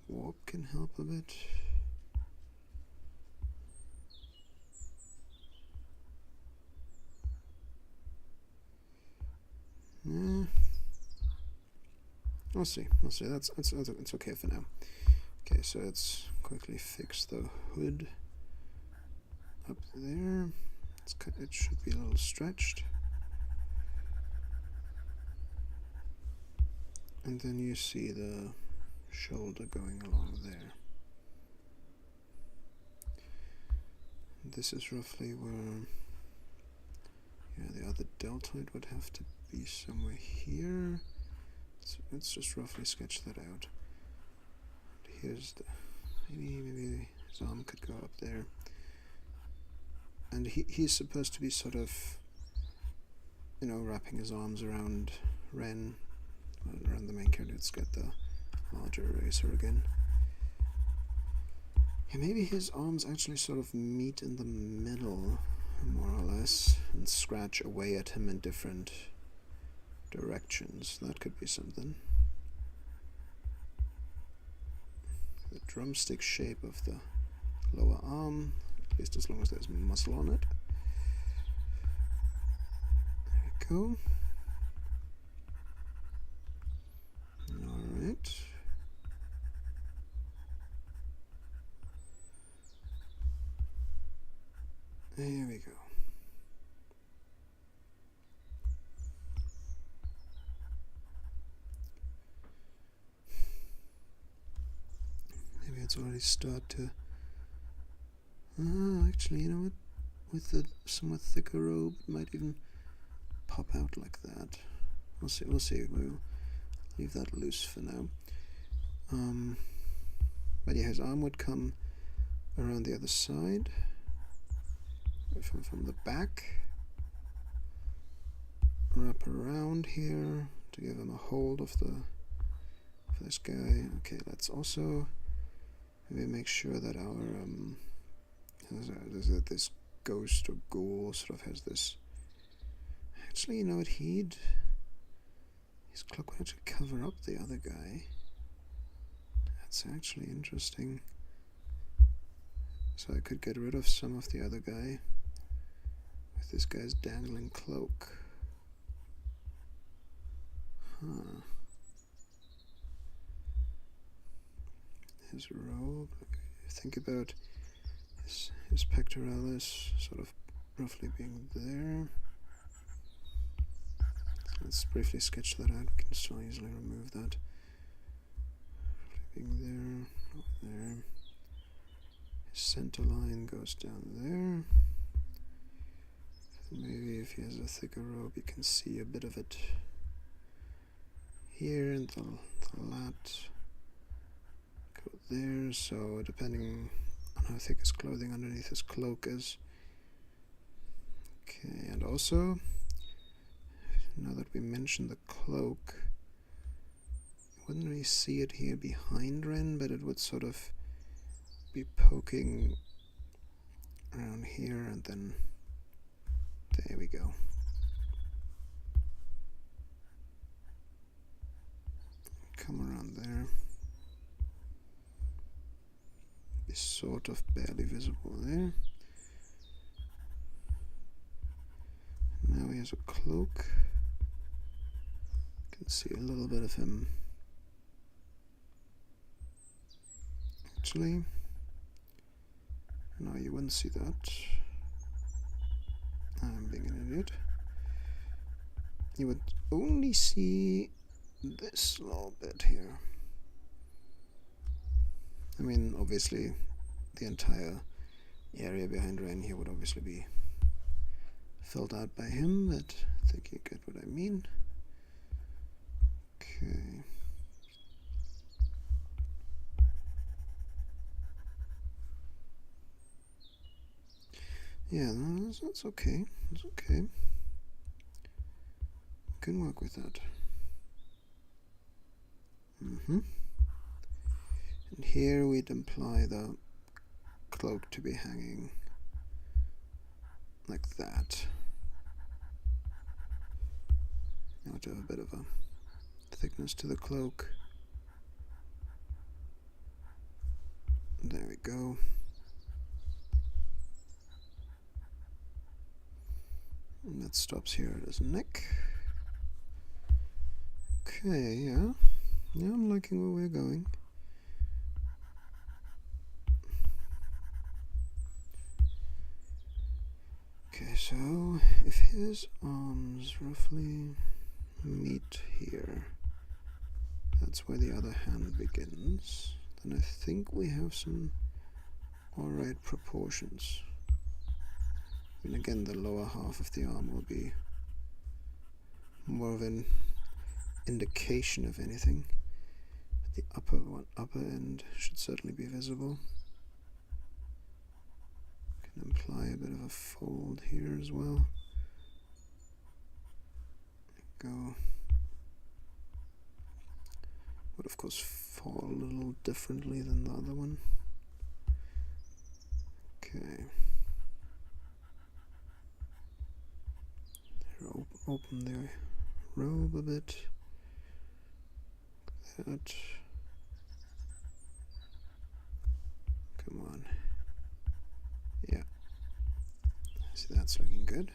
Warp can help a bit. Yeah. I'll see. That's it's okay for now. Okay, so let's quickly fix the hood up there. it should be a little stretched. And then you see the shoulder going along there. This is roughly where, yeah, the other deltoid would have to be somewhere here. So let's just roughly sketch that out. Here's the, maybe his arm could go up there. And he's supposed to be sort of, you know, wrapping his arms around Ren, around the main character. Let's get the larger eraser again. Yeah, maybe his arms actually sort of meet in the middle, more or less, and scratch away at him in different directions. That could be something. The drumstick shape of the lower arm, at least as long as there's muscle on it. There we go. Alright. There we go. Maybe it's already started to... actually, you know what? With the somewhat thicker robe, it might even pop out like that. We'll see. We'll see. We'll leave that loose for now. But yeah, his arm would come around the other side. From the back, wrap around here to give him a hold of for this guy. Okay, let's also maybe make sure that our this ghost or ghoul sort of has this. Actually, you know what? His cloak would actually cover up the other guy. That's actually interesting. So I could get rid of some of the other guy with this guy's dangling cloak. Huh. His robe. Think about his pectoralis sort of roughly being there. Let's briefly sketch that out. We can still easily remove that. Roughly being there. His center line goes down there. Maybe if he has a thicker robe, you can see a bit of it here, and the lat go there. So depending on how thick his clothing underneath his cloak is. Okay, and also, now that we mentioned the cloak, you wouldn't really see it here behind Ren, but it would sort of be poking around here, and then there we go. Come around there. Be sort of barely visible there. Now he has a cloak. You can see a little bit of him. Actually, no, you wouldn't see that. I'm being an idiot. You would only see this little bit here. I mean, obviously, the entire area behind Ren here would obviously be filled out by him, but I think you get what I mean. Okay. Yeah, no, that's okay. It's okay. We can work with that. And here we'd imply the cloak to be hanging like that. Now to have a bit of a thickness to the cloak. There we go. And that stops here at his neck. Okay, yeah. Yeah, I'm liking where we're going. Okay, so if his arms roughly meet here, that's where the other hand begins, then I think we have some alright proportions. And again, the lower half of the arm will be more of an indication of anything. The upper end should certainly be visible. Can imply a bit of a fold here as well. Go. Would of course fall a little differently than the other one. Okay. Open the robe a bit. That. Come on. Yeah. See, that's looking good.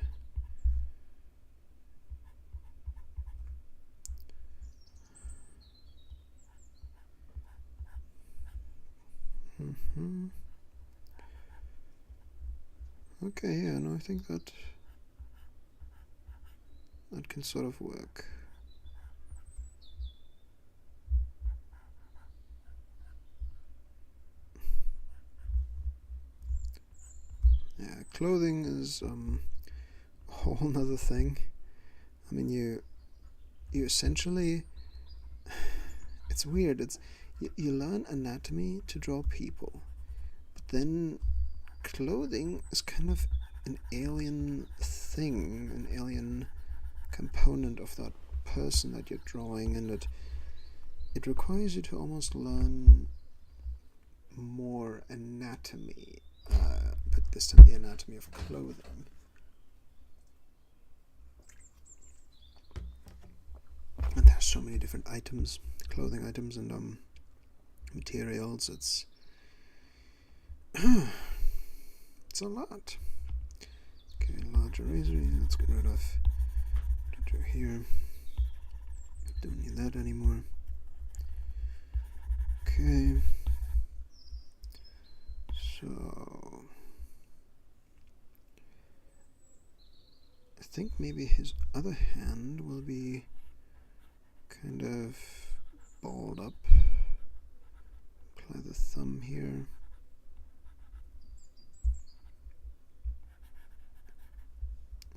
Okay, yeah, no, I think that can sort of work. Yeah, clothing is a whole nother thing. I mean, you essentially, it's weird. You learn anatomy to draw people, but then clothing is kind of an alien thing, an alien component of that person that you're drawing, and it requires you to almost learn more anatomy, but this time the anatomy of clothing. And there's so many different items, clothing items and materials. It's it's a lot. Okay, large eraser. Let's get rid of here. Don't need that anymore. Okay. So I think maybe his other hand will be kind of balled up. Apply the thumb here.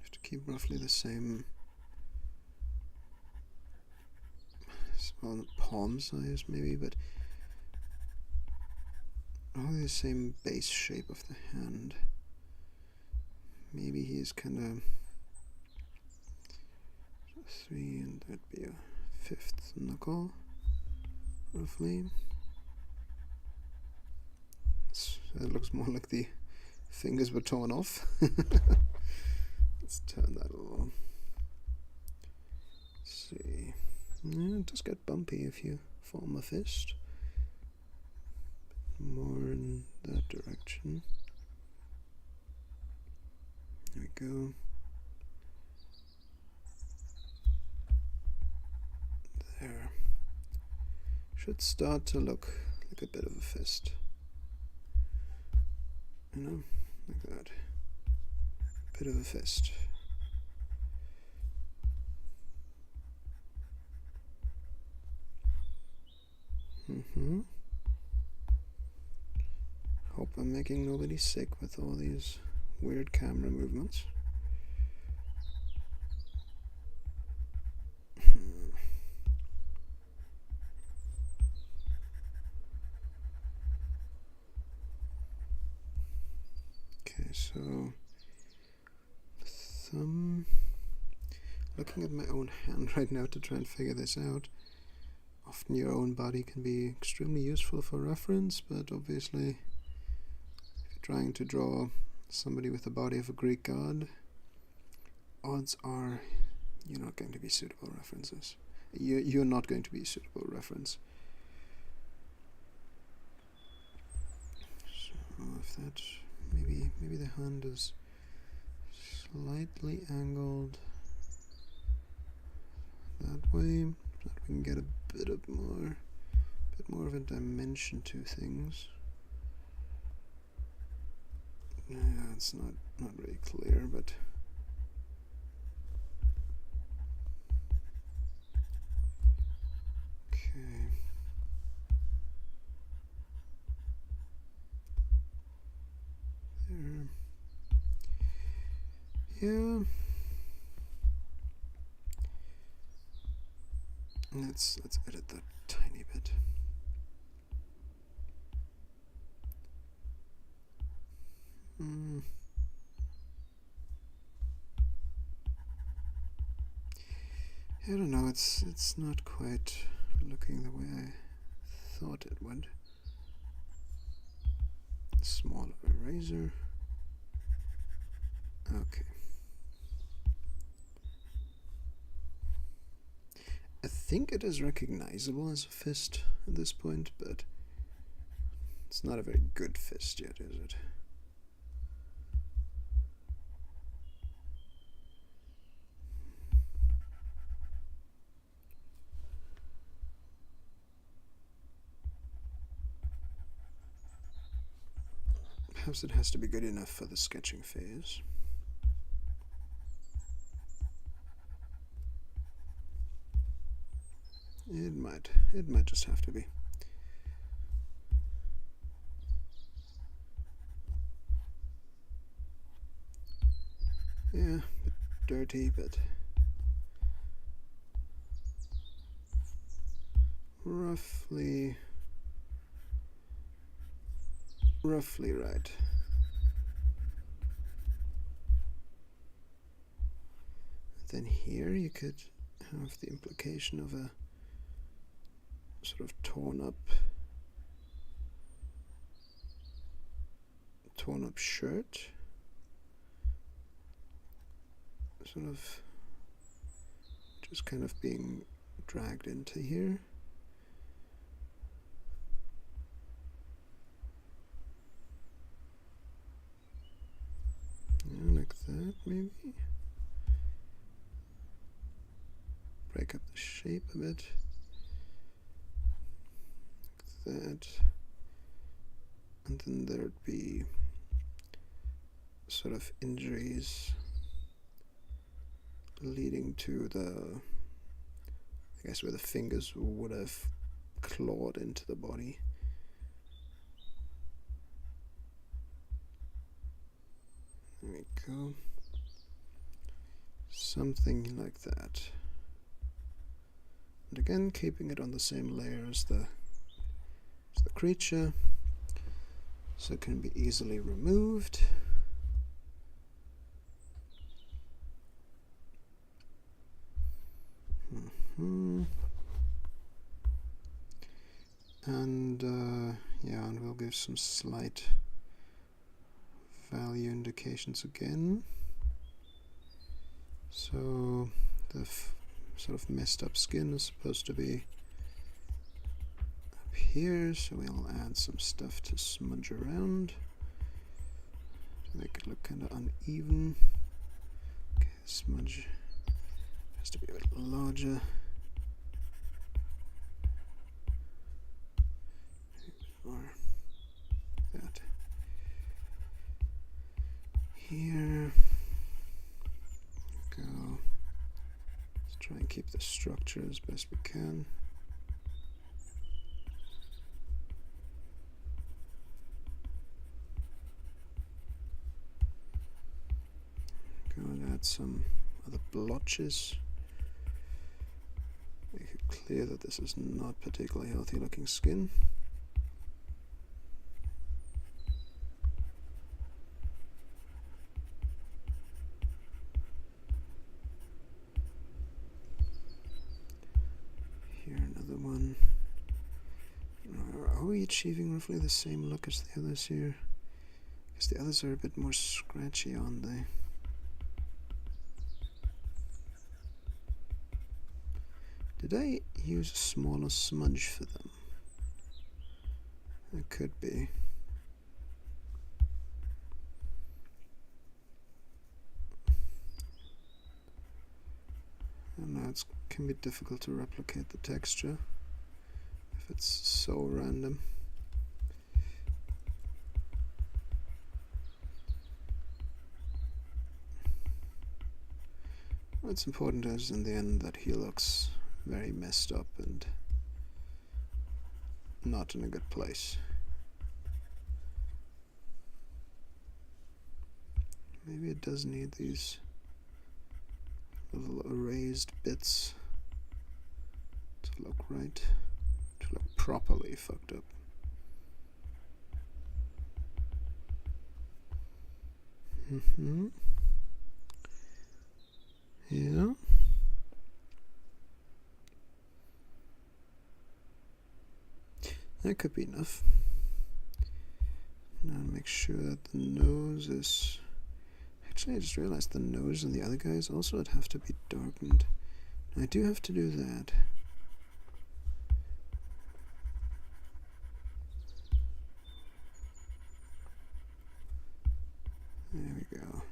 Have to keep roughly the same palm size maybe, but all the same base shape of the hand. Maybe he's kind of 3, and that'd be a 5th knuckle, roughly. That looks more like the fingers were torn off. Let's turn that a little. Let's see. Yeah, it does get bumpy if you form a fist. More in that direction. There we go. There. Should start to look like a bit of a fist. You know, like that. Bit of a fist. Hope I'm making nobody sick with all these weird camera movements. Okay, so thumb. Looking at my own hand right now to try and figure this out. Often your own body can be extremely useful for reference, but obviously if you're trying to draw somebody with the body of a Greek god, odds are you're not going to be suitable references. You're not going to be a suitable reference. So if that, maybe the hand is slightly angled that way, so that we can get a bit more of a dimension to things. Yeah, it's not really clear, but okay. There. Yeah. Let's edit that tiny bit. I don't know, it's not quite looking the way I thought it would. Smaller eraser. Okay. I think it is recognizable as a fist at this point, but it's not a very good fist yet, is it? Perhaps it has to be good enough for the sketching phase. It might just have to be. Yeah, a bit dirty, but roughly right. Then here you could have the implication of a sort of torn up shirt, sort of just kind of being dragged into here. Yeah, like that maybe. Break up the shape a bit. Like that. And then there'd be sort of injuries leading to the, I guess, where the fingers would have clawed into the body. There we go. Something like that. And again, keeping it on the same layer as the creature, so it can be easily removed. And yeah, and we'll give some slight value indications again. So the sort of messed up skin is supposed to be up here, so we'll add some stuff to smudge around to make it look kind of uneven. Okay, the smudge has to be a bit larger. Or that. Here. Go. Let's try and keep the structure as best we can. Go and add some other blotches. Make it clear that this is not particularly healthy looking skin. Are we achieving roughly the same look as the others here? Because the others are a bit more scratchy, aren't they? Did I use a smaller smudge for them? It could be. I know it can be difficult to replicate the texture if it's so random. What's important is in the end that he looks very messed up and not in a good place. Maybe it does need these little erased bits to look right, to look properly fucked up. Yeah. That could be enough. Now make sure that the nose is... Actually, I just realized the nose and the other guys also would have to be darkened. I do have to do that. There we go.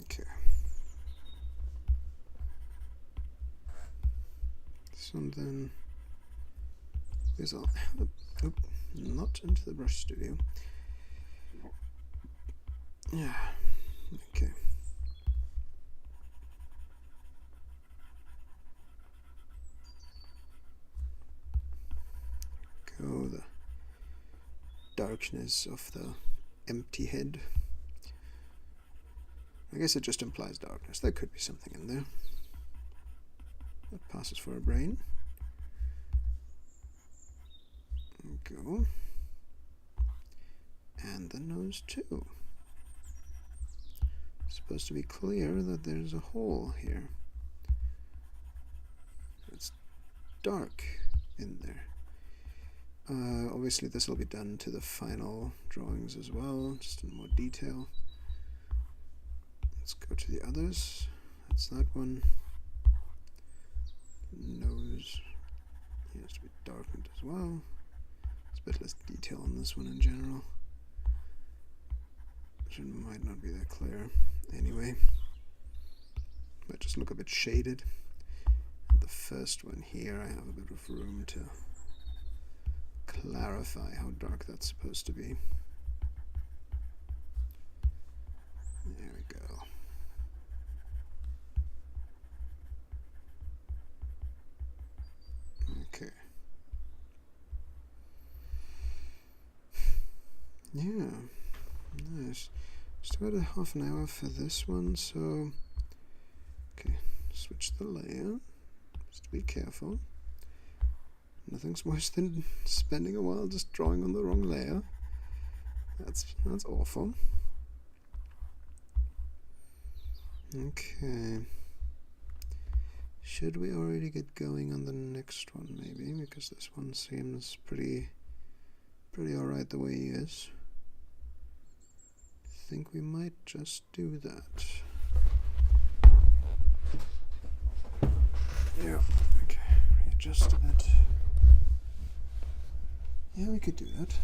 Okay. So then... There's all... Oop, not into the brush studio. Yeah, okay. Go the darkness of the empty head. I guess it just implies darkness. There could be something in there. That passes for a brain. Go. And the nose too. It's supposed to be clear that there's a hole here. It's dark in there. Obviously this will be done to the final drawings as well, just in more detail. Let's go to the others. That's that one. Nose has to be darkened as well. There's a bit less detail on this one in general. It might not be that clear anyway. Might just look a bit shaded. The first one here, I have a bit of room to clarify how dark that's supposed to be. There we go. Okay. Yeah, nice. Just about a half an hour for this one, so okay, switch the layer. Just be careful. Nothing's worse than spending a while just drawing on the wrong layer. That's awful. Okay. Should we already get going on the next one maybe? Because this one seems pretty alright the way he is. I think we might just do that. Yeah, okay. Readjust a bit. Yeah, we could do that.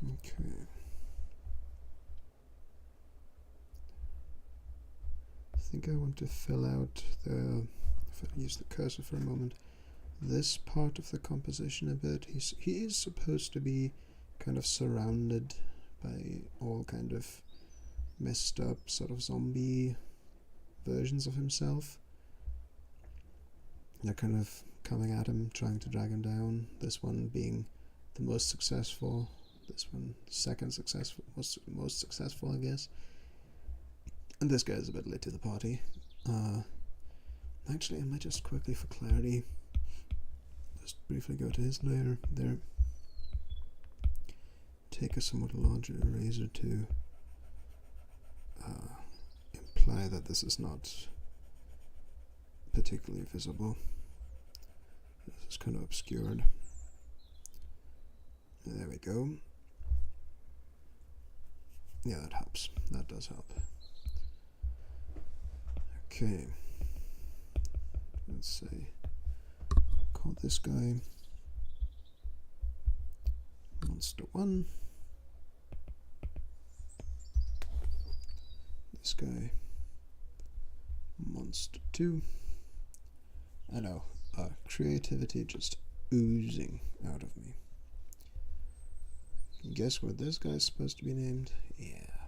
Okay. I think I want to fill out the, if I use the cursor for a moment, this part of the composition a bit. He is supposed to be kind of surrounded by all kind of messed up sort of zombie versions of himself. They're kind of coming at him, trying to drag him down. This one being the most successful. This one second successful, most successful, I guess. And this guy is a bit late to the party. Actually, I might just quickly, for clarity, just briefly go to his layer there. Take a somewhat larger eraser to imply that this is not particularly visible. This is kind of obscured. There we go. Yeah, that helps. That does help. Okay. Let's say, call this guy Monster 1. This guy Monster 2. I know, creativity just oozing out of me. Guess what this guy's supposed to be named? Yeah.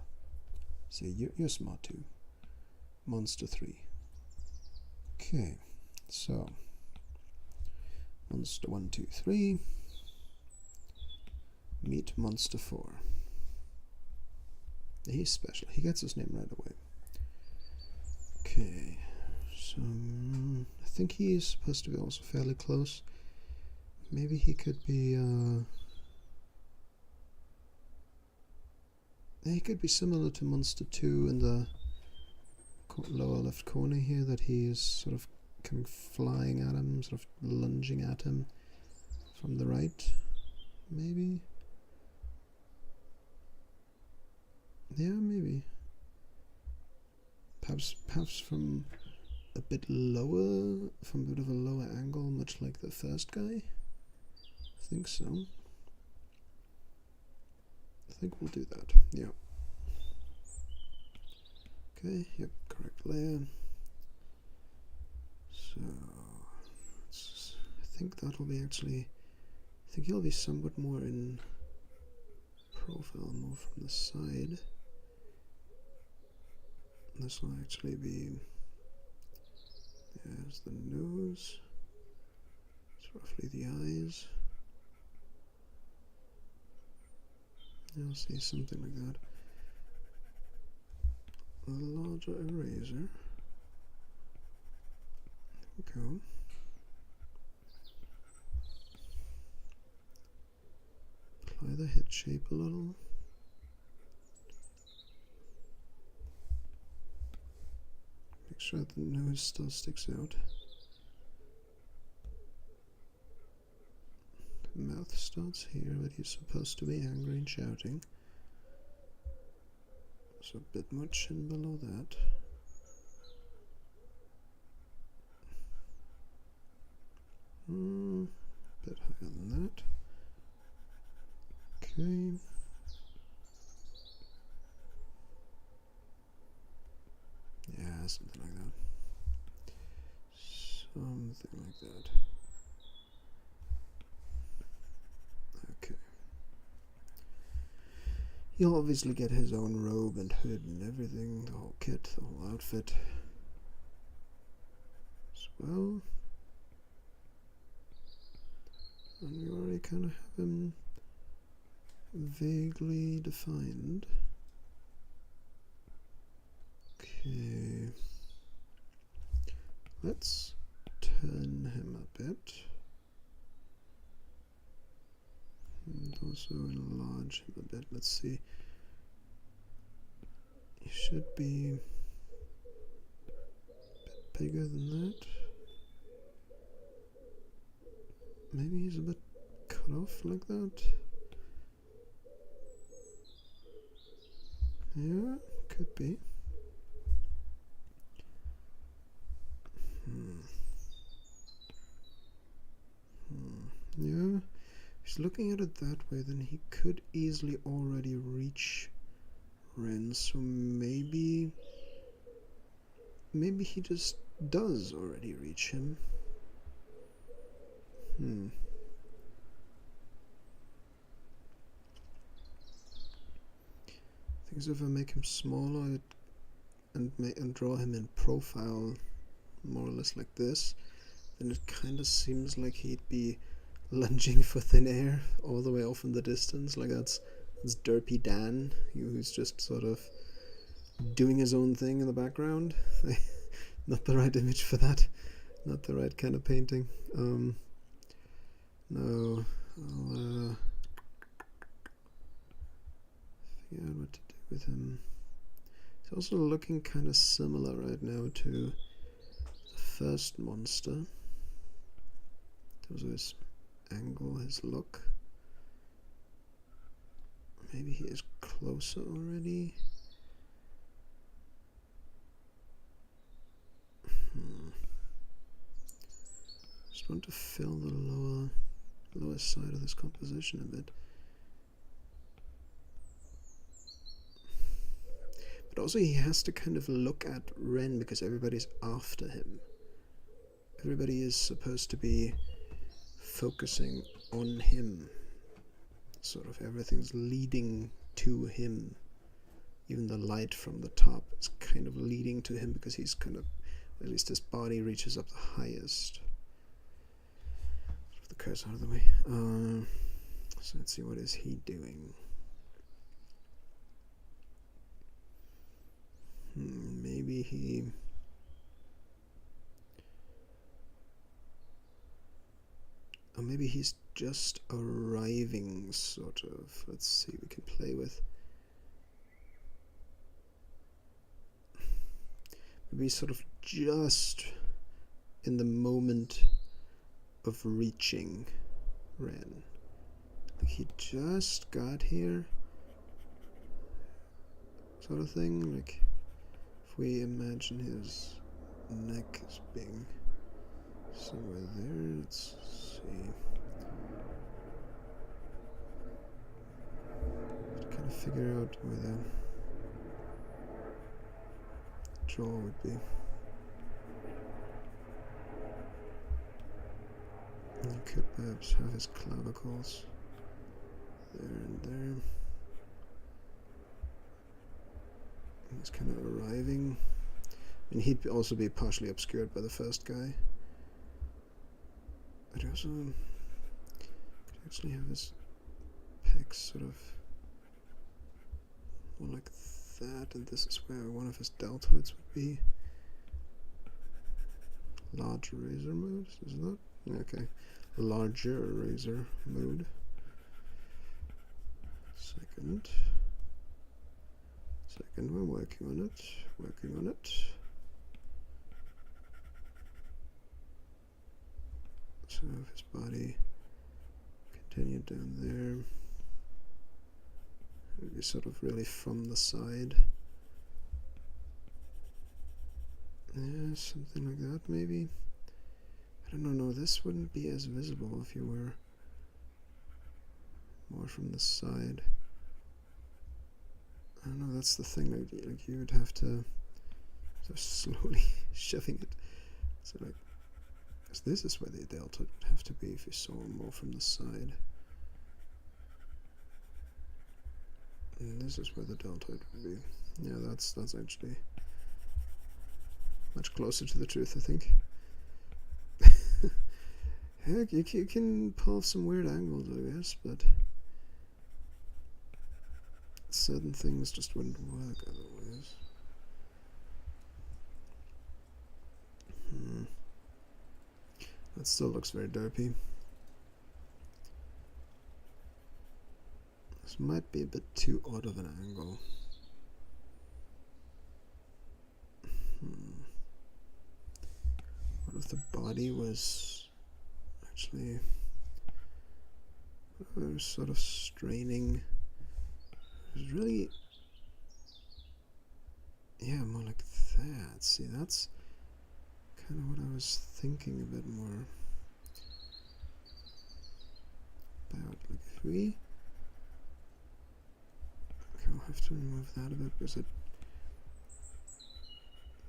See, you're smart too. monster 3. Okay, so monster 1, 2, 3. Meet monster 4. He's special. He gets his name right away. Okay, so I think he is supposed to be also fairly close. Maybe he could be he could be similar to monster 2 in the lower left corner here, that he is sort of coming flying at him, sort of lunging at him from the right, maybe. Yeah, maybe. Perhaps from a bit lower, from a bit of a lower angle, much like the first guy. I think so. I think we'll do that. Yeah. Okay, yep, correct layer. So, I think that'll be actually, I think he'll be somewhat more in profile, more from the side. This will actually be, there's the nose, it's roughly the eyes. You'll see something like that. A larger eraser. There we go. Apply the head shape a little. Make sure that the nose still sticks out. The mouth starts here, but he's supposed to be angry and shouting. So a bit more chin below that. A bit higher than that. Okay. Yeah, something like that. Something like that. Okay. He'll obviously get his own robe and hood and everything, the whole kit, the whole outfit as well. And we already kind of have him vaguely defined. Okay. Let's turn him a bit. And also enlarge him a bit. Let's see. He should be a bit bigger than that. Maybe he's a bit cut off like that. Yeah, could be. Yeah, if he's looking at it that way, then he could easily already reach Ren, so maybe he just does already reach him. I think if I make him smaller and draw him in profile more or less like this, then it kind of seems like he'd be lunging for thin air all the way off in the distance. Like that's Derpy Dan, who's just sort of doing his own thing in the background. Not the right image for that. Not the right kind of painting. No, I'll figure out what to do with him. He's also looking kind of similar right now to the first monster. In terms of his angle, his look. Maybe he is closer already. Just want to fill the lower side of this composition a bit. But also he has to kind of look at Ren because everybody's after him. Everybody is supposed to be focusing on him. Sort of everything's leading to him even the light from the top is kind of leading to him because he's kind of, at least his body reaches up the highest. Put the cursor out of the way. So let's see, what is he doing? Maybe he... Or maybe he's just arriving, sort of. Let's see, we can play with... Maybe sort of just in the moment of reaching Ren. Like he just got here, sort of thing. Like if we imagine his neck as being somewhere there, let's see. To kind of figure out where the jaw would be. You could perhaps have his clavicles there and there. And he's kind of arriving. And he'd also be partially obscured by the first guy. But also could actually have his pecs sort of more like that, and this is where one of his deltoids would be. Large razor mode, is that? Okay. Larger razor mode. Second, we're working on it. So if his body continued down there, it would be sort of really from the side. Yeah, something like that maybe. I don't know, no, this wouldn't be as visible if you were more from the side. I don't know, that's the thing, like you would have to sort of slowly shoving it. So like, because this is where the deltoid would have to be if you saw more from the side. And this is where the deltoid would be. Yeah, that's actually much closer to the truth, I think. Heck, you can pull off some weird angles, I guess, but certain things just wouldn't work otherwise. That still looks very derpy. This might be a bit too odd of an angle. What if the body was actually sort of straining? It was really, yeah, more like that. See, that's kind of what I was thinking a bit more about. Like if we, okay, I'll have to remove that a bit because it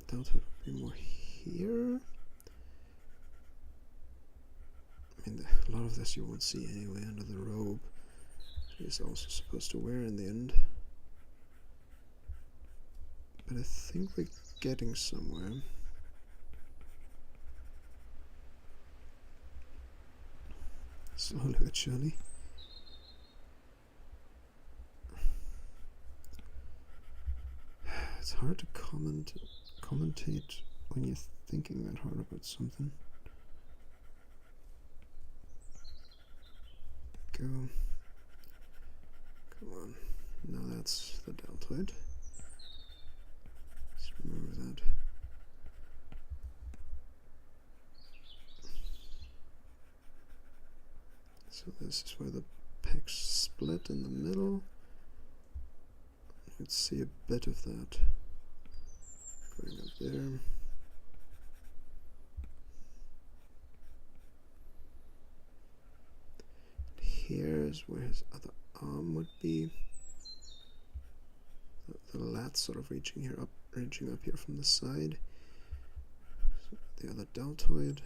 deltoid would be more here. I mean, a lot of this you won't see anyway under the robe. He's also supposed to wear in the end. But I think we're getting somewhere. Slowly but surely. It's hard to commentate when you're thinking that hard about something. Go. Come on. Now that's the deltoid. Let's remove that. So this is where the pecs split in the middle. Let's see a bit of that going up there. Here is where his other arm would be. The lat sort of reaching up here from the side. So the other deltoid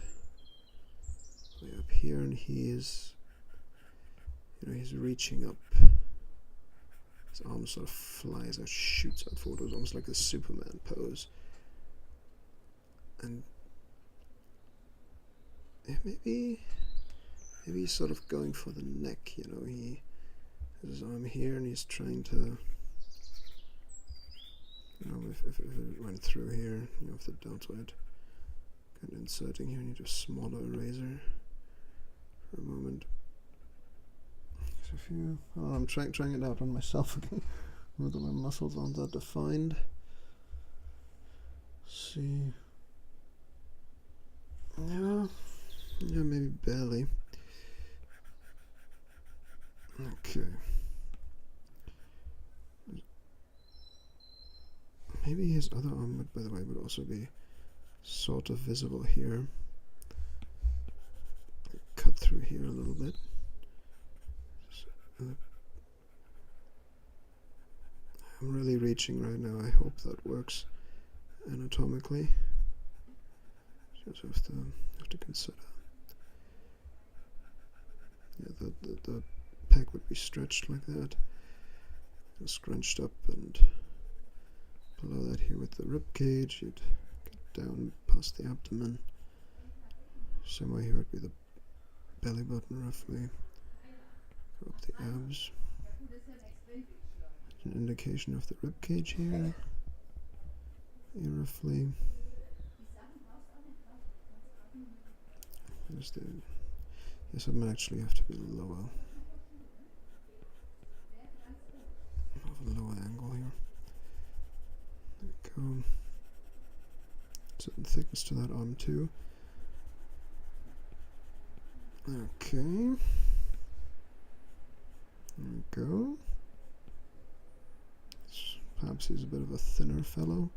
way up here, and he's reaching up His arm sort of flies out, shoots out forward. It was almost like a Superman pose. And yeah, maybe he's sort of going for the neck, you know. He has his arm here and he's trying to, you know, if it went through here, you know, if the deltoid kind of inserting here, and you just smaller eraser for a moment. So if you, oh, I'm trying it out on myself again, whether my muscles aren't that defined. Let's see. Yeah, maybe barely. Okay. Maybe his other arm, would, by the way, would also be sort of visible here. Cut through here a little bit. I'm really reaching right now. I hope that works anatomically. Just have to consider. Yeah, the pec would be stretched like that, and scrunched up, and below that here with the rib cage, you'd get down past the abdomen. Somewhere here would be the belly button, roughly. Go up the abs. An indication of the rib cage here. Here, roughly. There's the. Yes, I might actually have to be lower. Of a lower angle here. There we go. Certain thickness to that arm too. Okay. There we go. Perhaps he's a bit of a thinner fellow.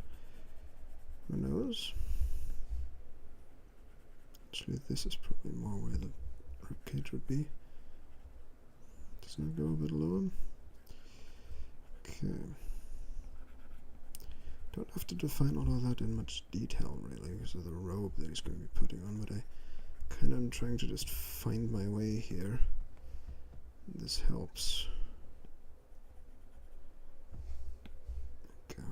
Who knows? Actually, this is probably more where the ribcage would be. Doesn't it go a bit lower? Okay. Don't have to define all of that in much detail, really, because of the robe that he's going to be putting on, but I kind of am trying to just find my way here. This helps. Go.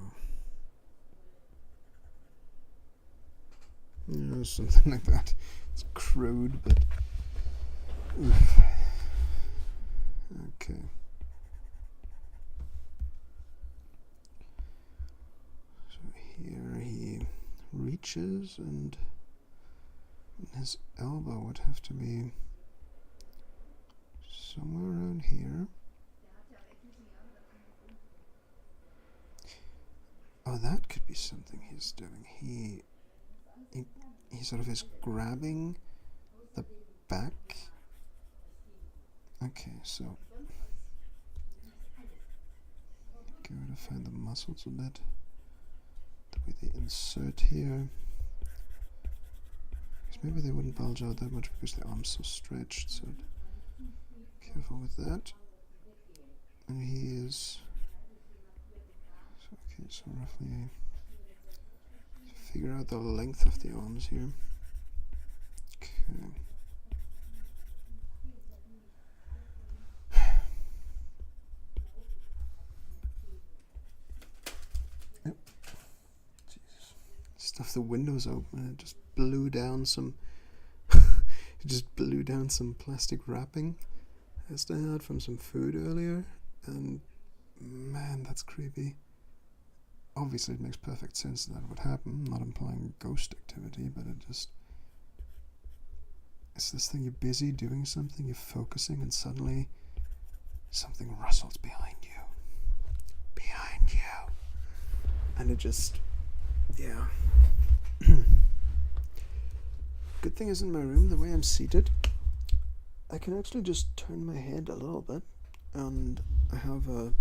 Yeah, something like that. It's crude, but oof. Okay. So here he reaches, and his elbow would have to be somewhere around here. Oh, that could be something he's doing. He sort of is grabbing the back. Okay, so go to find the muscles a bit. The way they insert here. Because maybe they wouldn't bulge out that much because the arm's so stretched, so careful with that. And he is okay, so roughly figure out the length of the arms here. Okay. Yep. Jesus. Stuff the windows open. It just blew down some. It just blew down some plastic wrapping I had from some food earlier, and man, that's creepy. Obviously, it makes perfect sense that would happen. I'm not implying ghost activity, but it's this thing. You're busy doing something, you're focusing, and suddenly something rustles behind you. And it just, yeah. Good thing is in my room, the way I'm seated, I can actually just turn my head a little bit, and I have a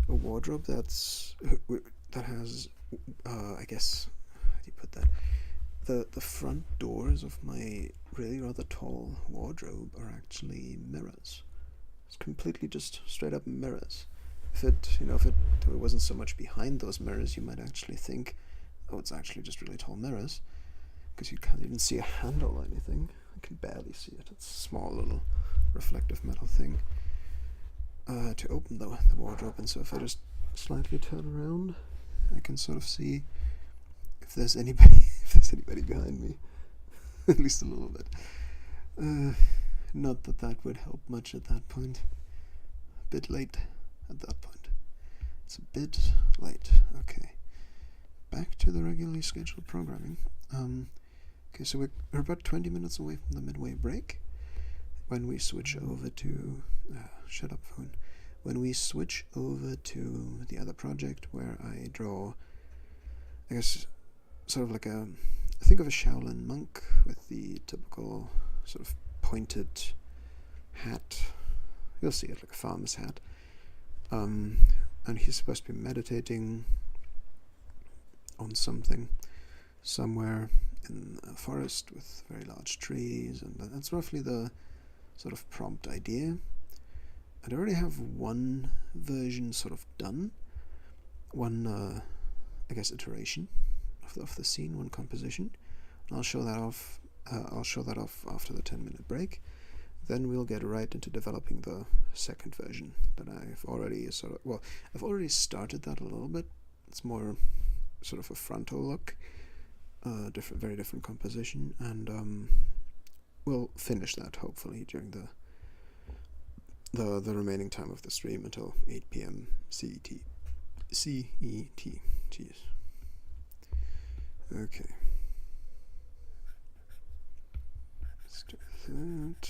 wardrobe that has, I guess, how do you put that? The front doors of my really rather tall wardrobe are actually mirrors. It's completely just straight up mirrors. If it wasn't so much behind those mirrors, you might actually think, oh, it's actually just really tall mirrors, because you can't even see a handle or anything. I can barely see it. It's a small little reflective metal thing. To to open the wardrobe, and so if I just slightly turn around, I can sort of see if there's anybody behind me. At least a little bit. Not that would help much at that point. A bit late at that point. It's a bit late. Okay. Back to the regularly scheduled programming. Okay, so we're about 20 minutes away from the midway break. When we switch over to... shut up, phone. When we switch over to the other project where I draw, I guess, sort of like think of a Shaolin monk with the typical sort of pointed hat. You'll see it like a farmer's hat. And he's supposed to be meditating on something somewhere in a forest with very large trees, and that's roughly the sort of prompt idea. I already have one version sort of done, one I guess iteration of the scene, one composition. And I'll show that off. I'll show that off after the 10-minute break. Then we'll get right into developing the second version that I've already I've already started that a little bit. It's more sort of a frontal look, very different composition, and we'll finish that hopefully during the remaining time of the stream until 8 p.m. CET. Jeez. Okay. Let's do that.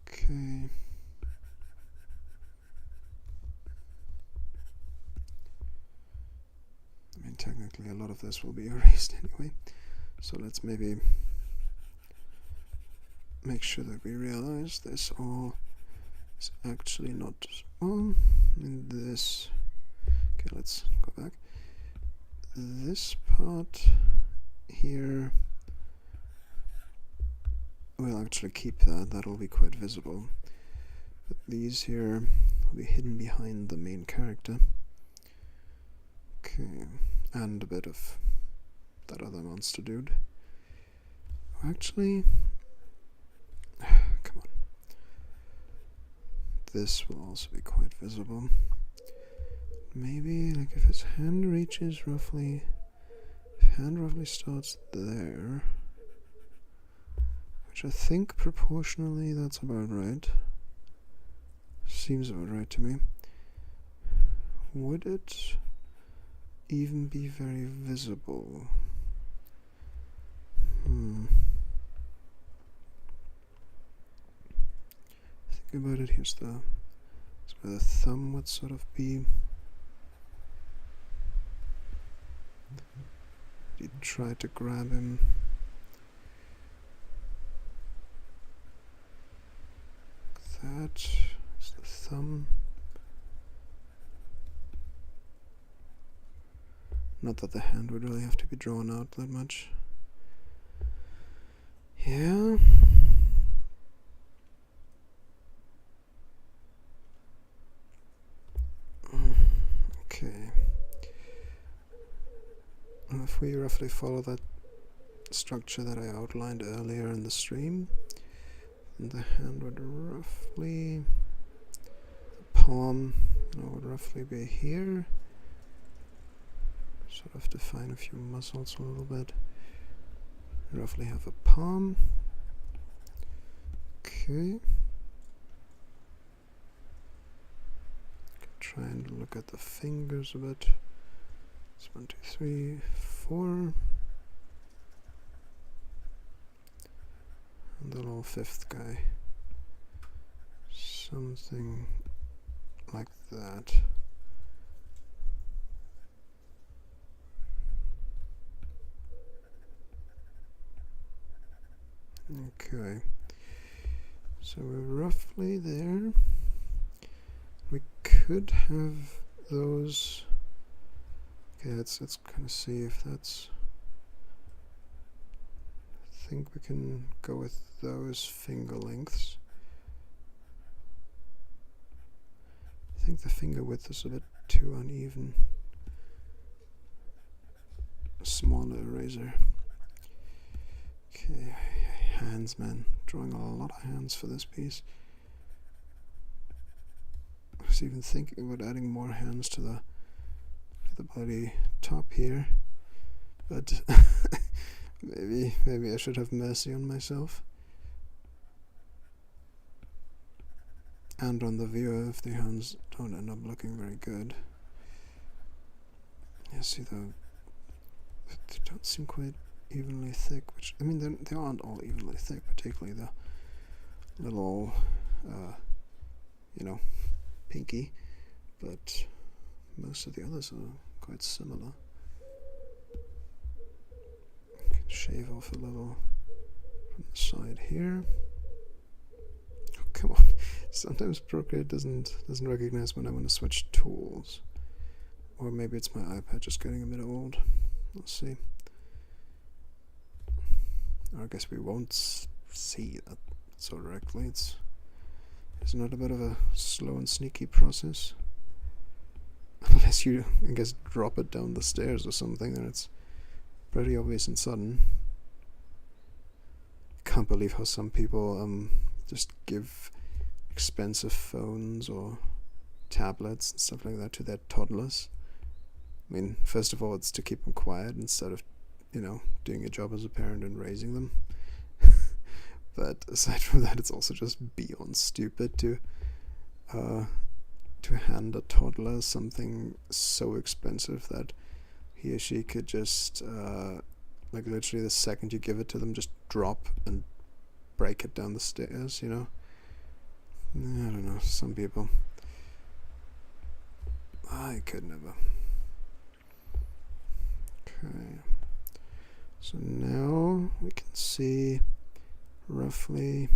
Okay. I mean, technically a lot of this will be erased anyway, so let's maybe make sure that we realize this all is actually not on in this. Okay, let's go back. This part here, we'll actually keep that. That'll be quite visible. But these here will be hidden behind the main character. Okay, and a bit of that other monster dude. Actually, come on. This will also be quite visible. Maybe, like, if his hand reaches roughly... If hand roughly starts there... Which I think proportionally that's about right. Seems about right to me. Would it even be very visible? Think about it, here's where the thumb would sort of be. He tried to grab him. Like that is the thumb. Not that the hand would really have to be drawn out that much. Yeah. Okay. If we roughly follow that structure that I outlined earlier in the stream, the hand would roughly, the palm would roughly be here. Sort of define a few muscles a little bit. Roughly have a palm. Okay. Try and look at the fingers a bit. It's 1, 2, 3, 4. And the little fifth guy. Something like that. Okay. So we're roughly there. We could have those. Okay, let's kind of see if that's. I think we can go with those finger lengths. I think the finger width is a bit too uneven. A smaller eraser. Okay, hands, man. Drawing a lot of hands for this piece. was even thinking about adding more hands to the bloody top here, but maybe I should have mercy on myself and on the viewer if the hands don't end up looking very good. Yeah, see, they don't seem quite evenly thick, which, I mean, they aren't all evenly thick, particularly the little, you know, pinky, but most of the others are quite similar. I can shave off a little from the side here. Oh, come on. Sometimes Procreate doesn't recognize when I want to switch tools. Or maybe it's my iPad just getting a bit old. Let's see. Or I guess we won't see that so directly. Isn't it a bit of a slow and sneaky process? Unless you, I guess, drop it down the stairs or something, then it's pretty obvious and sudden. Can't believe how some people just give expensive phones or tablets and stuff like that to their toddlers. I mean, first of all, it's to keep them quiet instead of, you know, doing your job as a parent and raising them. But aside from that, it's also just beyond stupid to hand a toddler something so expensive that he or she could just, like, literally the second you give it to them, just drop and break it down the stairs, you know? I don't know, some people. I could never. Okay. So now we can see roughly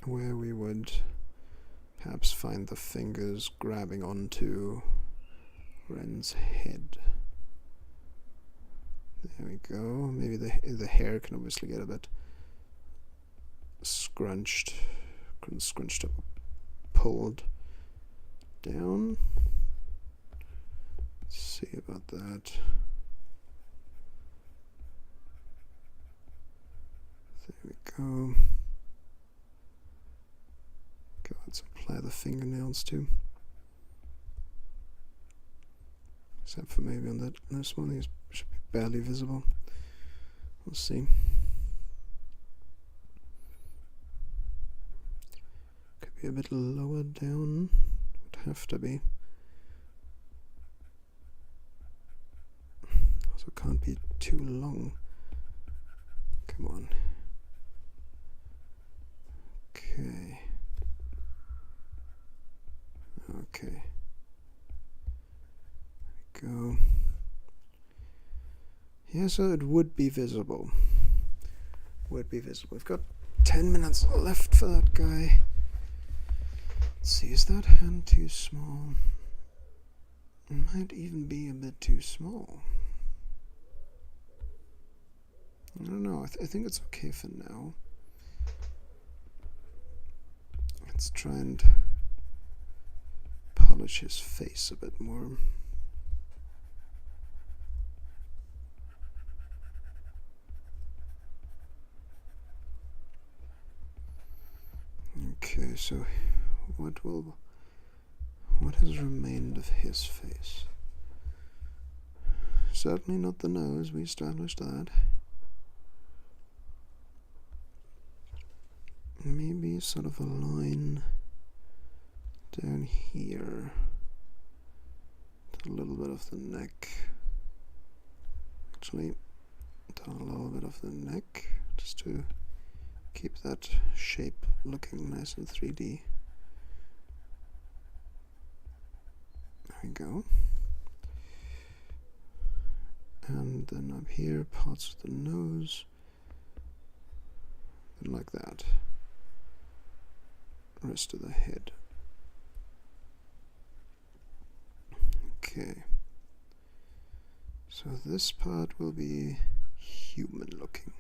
where we would perhaps find the fingers grabbing onto Ren's head. There we go. Maybe the hair can obviously get a bit scrunched up, pulled down. Let's see about that. There we go. Okay, let's apply the fingernails too. Except for maybe on that last one, these should be barely visible. We'll see. Could be a bit lower down. Would have to be. Also can't be too long. Come on. Okay. Okay. There we go. Yeah, so it would be visible. Would be visible. We've got 10 minutes left for that guy. Let's see, is that hand too small? It might even be a bit too small. I don't know. I think it's okay for now. Let's try and polish his face a bit more. Okay, so what has remained of his face? Certainly not the nose, we established that. Maybe sort of a line down here, a little bit of the neck. Actually, down a little bit of the neck, just to keep that shape looking nice and 3D. There we go. And then up here, parts of the nose, and like that. Rest of the head. Okay. So this part will be human looking.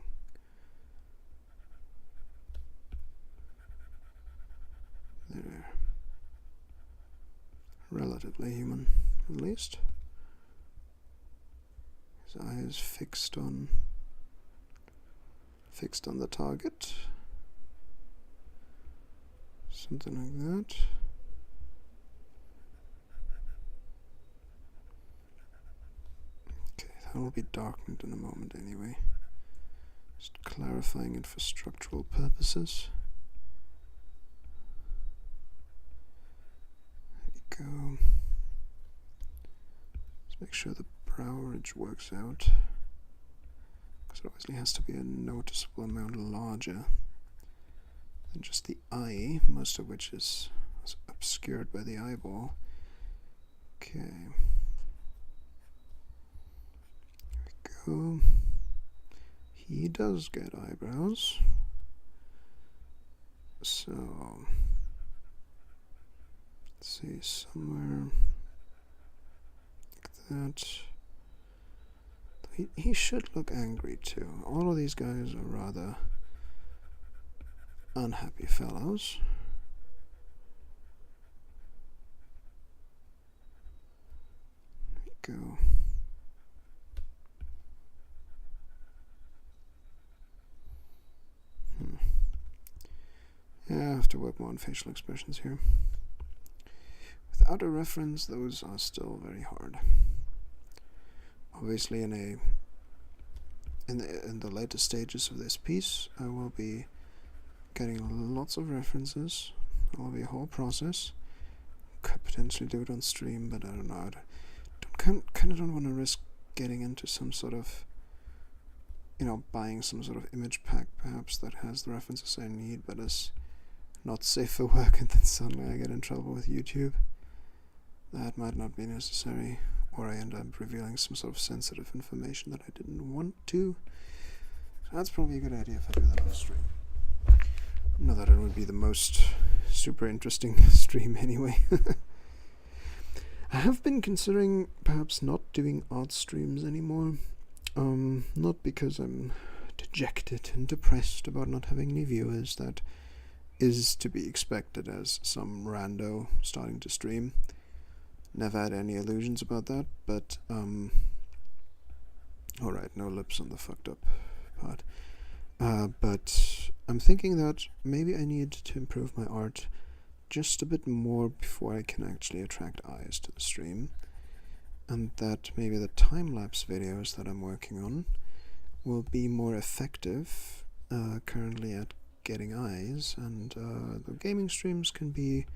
There. Relatively human, at least. His eyes fixed on the target. Something like that. That will be darkened in a moment anyway. Just clarifying it for structural purposes. There we go. Let's make sure the brow ridge works out, because it obviously has to be a noticeable amount larger than just the eye, most of which is obscured by the eyeball. Okay. There we go. He does get eyebrows. So, let's see, somewhere like that. He should look angry too. All of these guys are rather unhappy fellows. There we go. Yeah, I have to work more on facial expressions here. Without a reference, those are still very hard. Obviously, in the later stages of this piece, I will be getting lots of references. It will be a whole process. Could potentially do it on stream, but I don't know. Kind of don't want to risk getting into some sort of, buying some sort of image pack perhaps that has the references I need, but is not safe for work, and then suddenly I get in trouble with YouTube. That might not be necessary, or I end up revealing some sort of sensitive information that I didn't want to. So that's probably a good idea if I do that on a stream. Not that it would be the most super interesting stream anyway. I have been considering perhaps not doing art streams anymore. Not because I'm dejected and depressed about not having any viewers. That is to be expected as some rando starting to stream. Never had any illusions about that, but alright, no lips on the fucked up part. But I'm thinking that maybe I need to improve my art just a bit more before I can actually attract eyes to the stream, and that maybe the time-lapse videos that I'm working on will be more effective currently at getting eyes, and the gaming streams can be,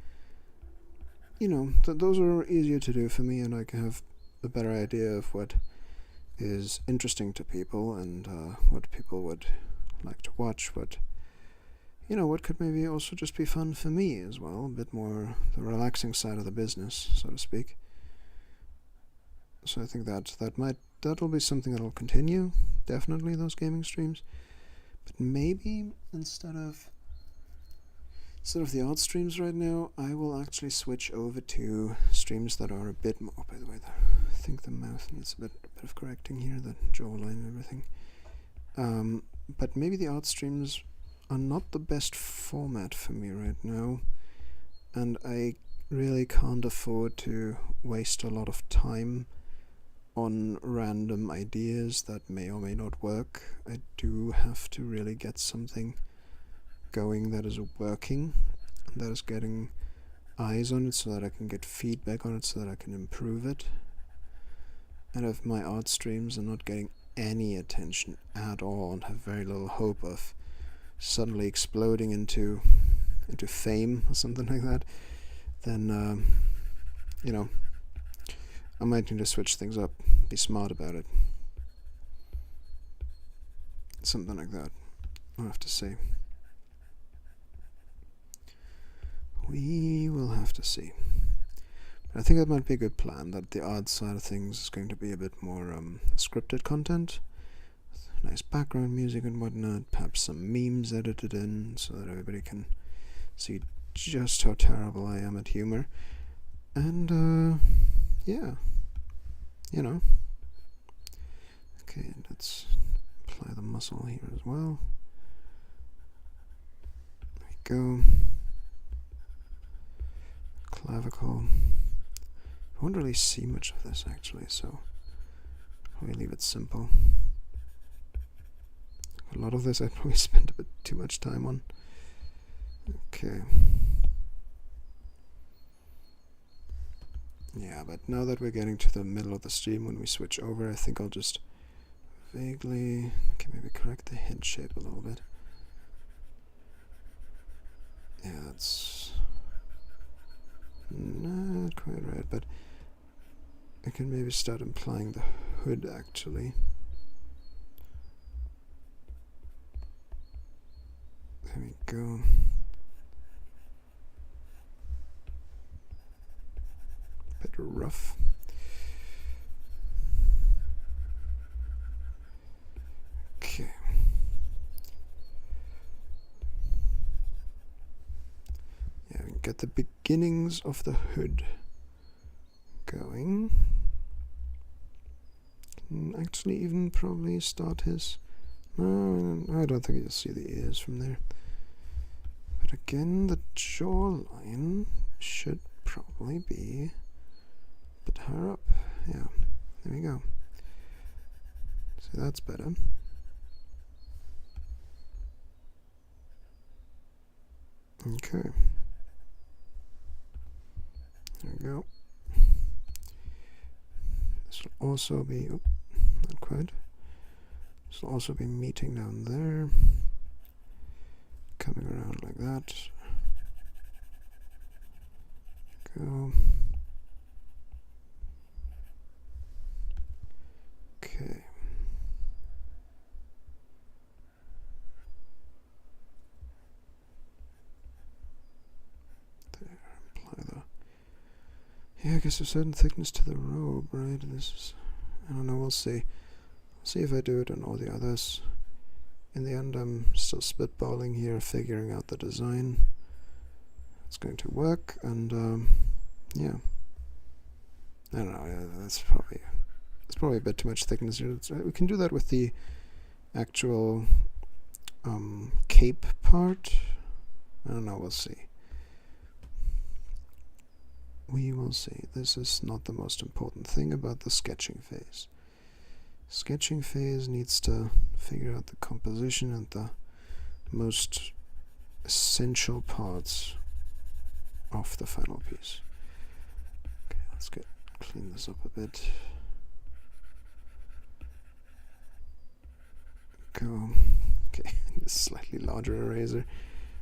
those are easier to do for me, and I can have a better idea of what is interesting to people and what people would like to watch, what could maybe also just be fun for me as well, a bit more the relaxing side of the business, so to speak. So I think that'll be something that'll continue, definitely, those gaming streams. But maybe instead of the art streams right now, I will actually switch over to streams that are a bit more. Oh, by the way, I think the mouth needs a bit of correcting here, the jawline and everything. But maybe the art streams are not the best format for me right now, and I really can't afford to waste a lot of time on random ideas that may or may not work. I do have to really get something going that is working, that is getting eyes on it, so that I can get feedback on it, so that I can improve it. And if my art streams are not getting any attention at all and have very little hope of suddenly exploding into fame or something like that, then I might need to switch things up, be smart about it, something like that. I'll have to see. We will have to see. But I think that might be a good plan, that the art side of things is going to be a bit more scripted content, with nice background music and whatnot, perhaps some memes edited in so that everybody can see just how terrible I am at humor. And yeah, okay, let's apply the muscle here as well. There we go. Clavicle. I won't really see much of this actually, so probably leave it simple. A lot of this I probably spent a bit too much time on. Okay. Yeah, but now that we're getting to the middle of the stream, when we switch over, I think I'll just vaguely. Okay, maybe correct the head shape a little bit. Yeah, that's not quite right, but I can maybe start implying the hood actually. There we go. Bit rough. Okay. Yeah, we can get the beginnings of the hood going. Can actually even probably start his... No, I don't think you'll see the ears from there. But again, the jawline should probably be a bit higher up. Yeah, there we go. So that's better. Okay. There we go. This will also be... Oh, not quite. This will also be meeting down there. Coming around like that. Go. Okay. There, apply the... Yeah, I guess a certain thickness to the robe, right? This is... I don't know, we'll see. See if I do it on all the others. In the end, I'm still spitballing here, figuring out the design. It's going to work, and yeah. I don't know. Yeah, that's probably a bit too much thickness here. We can do that with the actual cape part. I don't know. We'll see. We will see. This is not the most important thing about the sketching phase. Sketching phase needs to figure out the composition and the most essential parts of the final piece. Okay, let's clean this up a bit. Go. Okay, a slightly larger eraser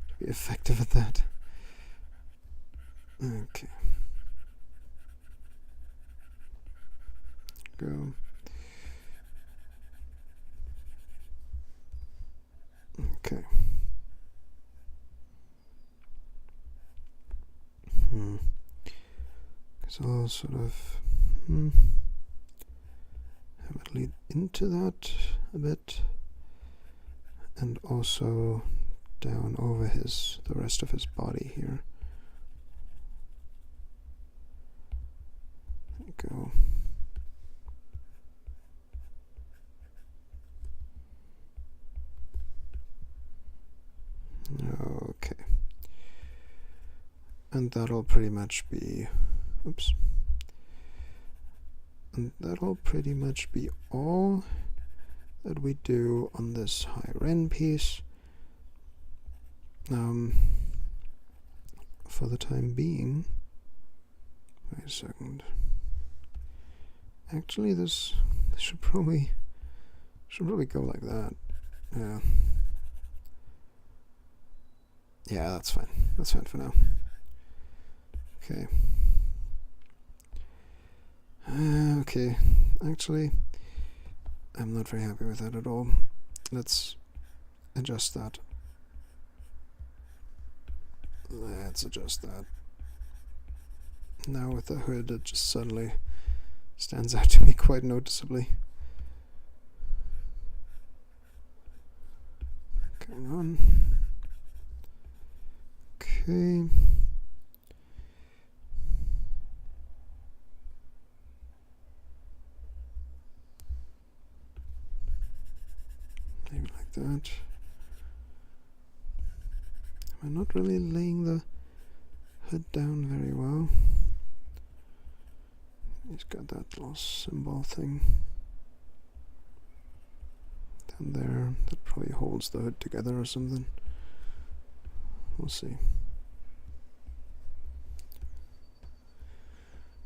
to be effective at that. Okay. Go. Okay. So I'll sort of have it lead into that a bit, and also down over the rest of his body here. There we go. Okay. And that'll pretty much be, oops. And that'll pretty much be all that we do on this high ren piece. For the time being. Wait a second. Actually, this should probably go like that. Yeah. Yeah, that's fine. That's fine for now. Okay. Okay. Actually, I'm not very happy with that at all. Let's adjust that. Let's adjust that. Now with the hood, it just suddenly stands out to me quite noticeably. Come on. Okay. Maybe like that. Am I not really laying the hood down very well? He's got that little symbol thing down there that probably holds the hood together or something. We'll see.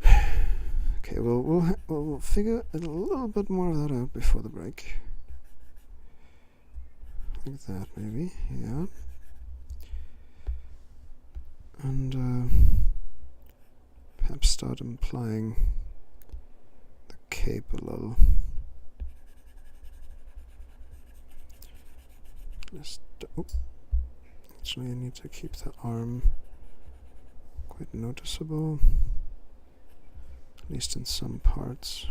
Okay, we'll figure a little bit more of that out before the break. Like that, maybe, yeah. And perhaps start implying the cape a little. Actually, I need to keep the arm quite noticeable, at least in some parts.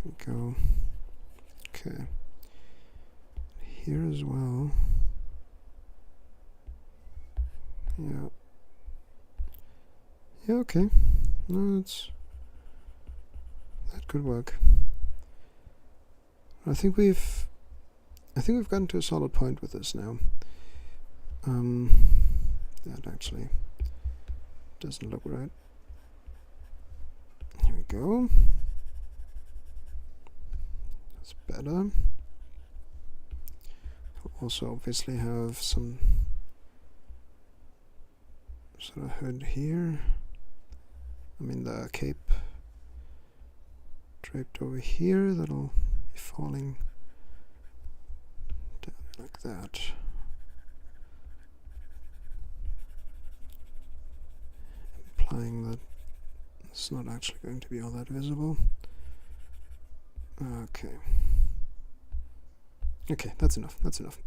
There we go. Okay. Here as well. Yeah. Yeah, okay. No, that could work. I think we've gotten to a solid point with this now. That actually doesn't look right. Here we go. That's better. We'll also obviously have some sort of hood here. I mean the cape draped over here, that'll be falling down like that. Implying that it's not actually going to be all that visible. Okay. Okay, that's enough. That's enough.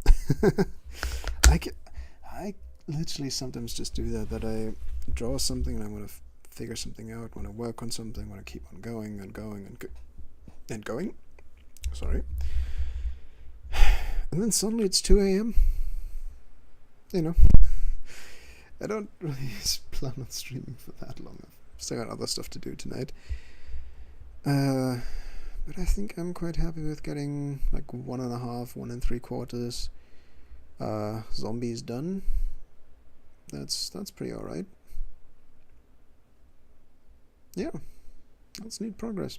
I literally sometimes just do that I draw something and I want to figure something out, want to work on something, want to keep on going and going and going. Sorry. And then suddenly it's 2 a.m. You know. I don't really plan on streaming for that long. I've still got other stuff to do tonight. But I think I'm quite happy with getting like 1.5, 1 3/4 zombies done. That's pretty alright. Yeah, that's neat progress.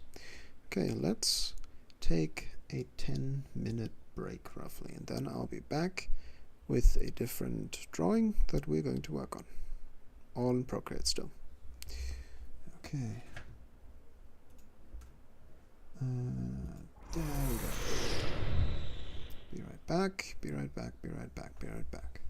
Okay, let's take a 10-minute break roughly, and then I'll be back with a different drawing that we're going to work on. All in Procreate still. Okay. There we go. Be right back, be right back, be right back, be right back.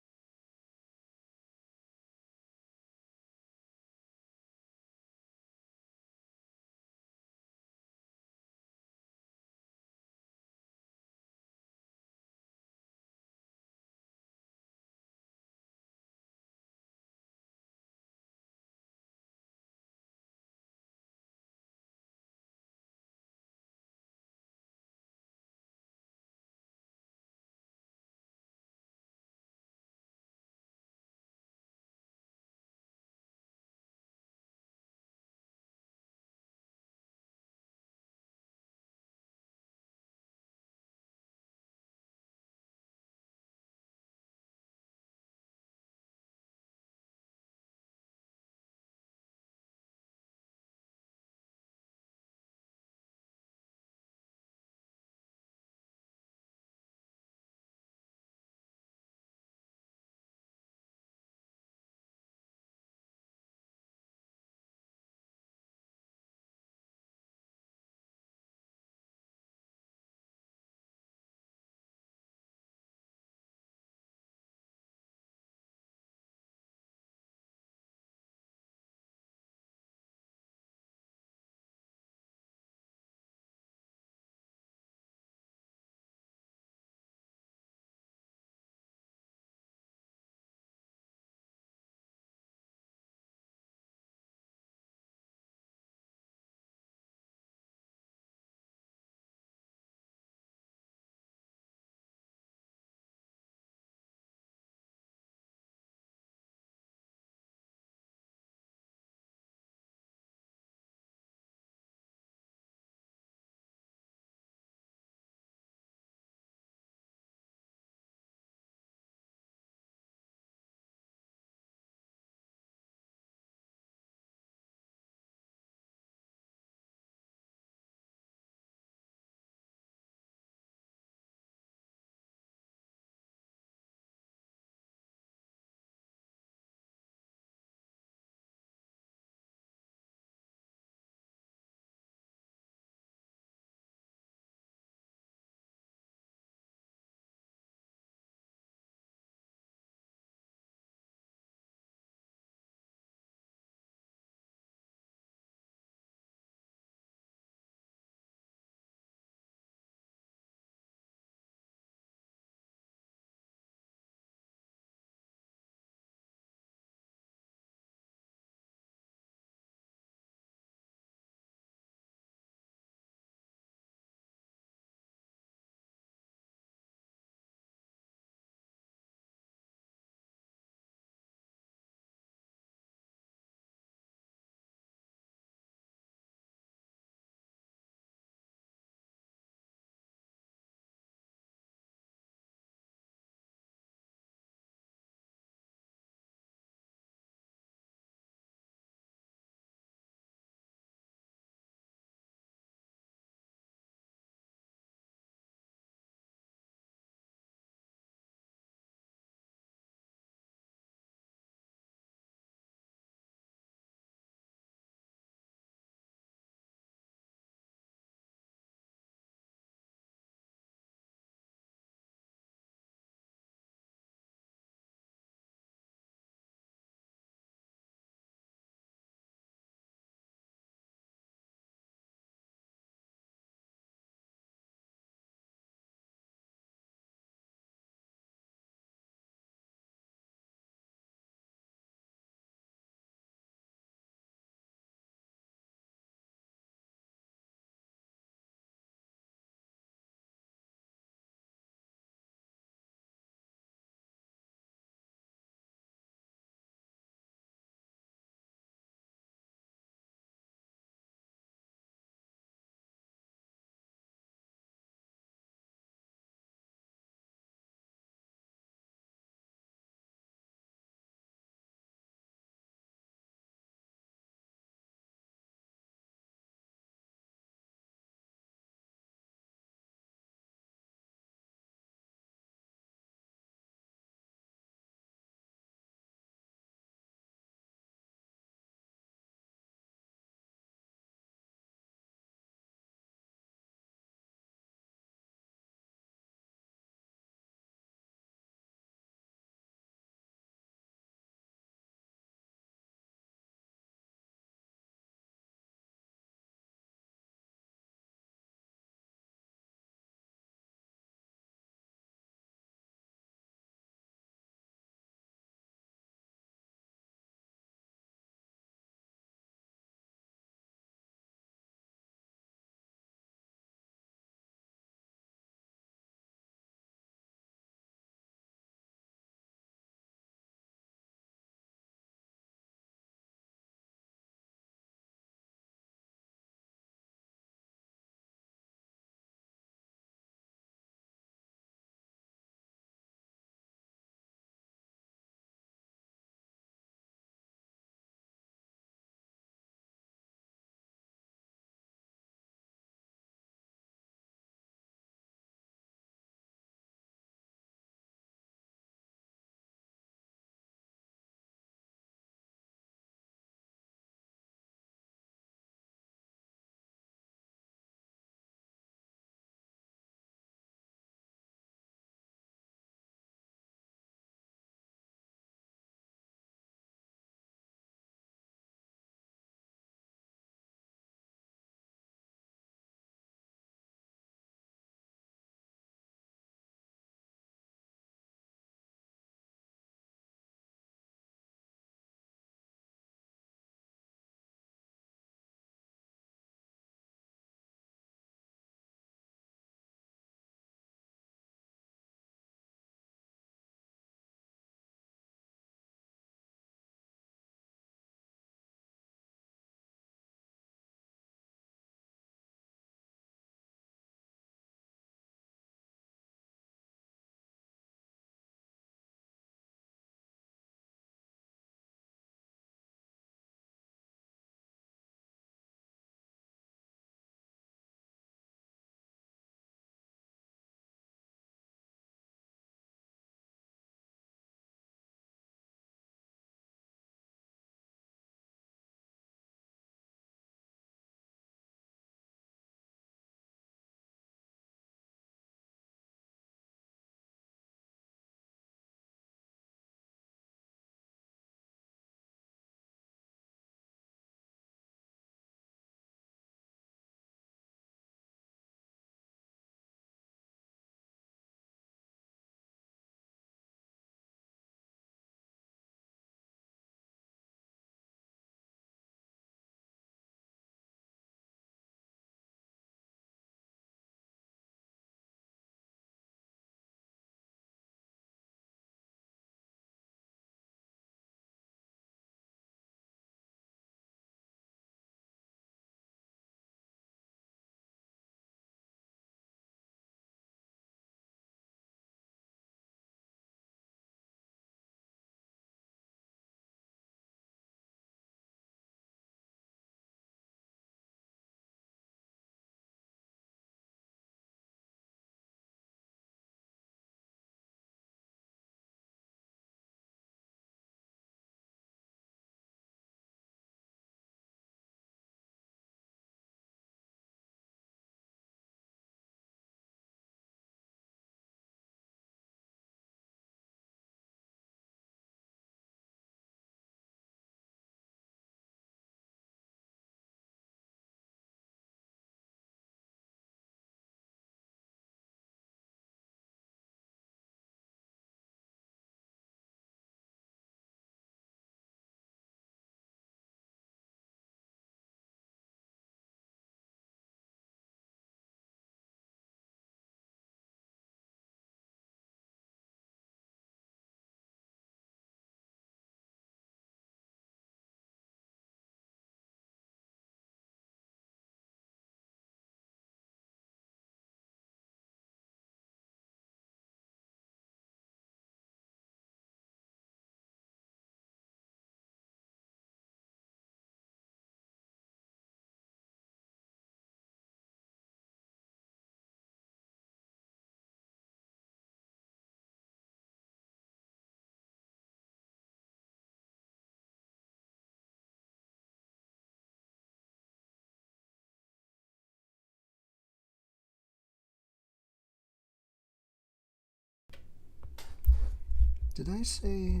Did I say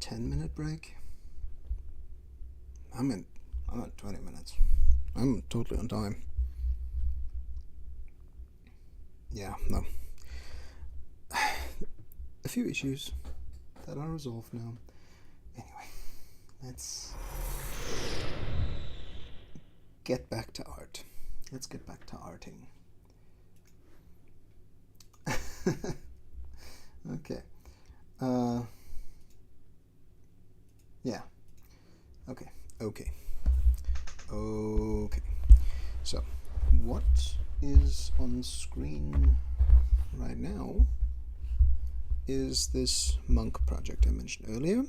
10-minute break? I'm at 20 minutes. I'm totally on time. Yeah, no. A few issues that are resolved now. Anyway, let's get back to art. Let's get back to arting. Okay. Yeah. Okay. So, what is on screen right now is this monk project I mentioned earlier.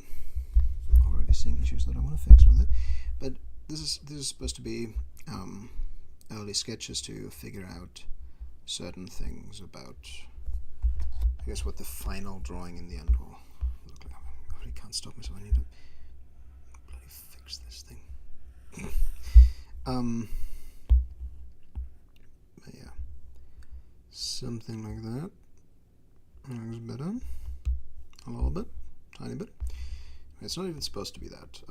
Already seeing issues that I want to fix with it, but this is supposed to be early sketches to figure out certain things about, I guess, what the final drawing in the end will look like. I really can't stop myself. I need to bloody fix this thing. But yeah, something like that. Looks better. A little bit, tiny bit. It's not even supposed to be that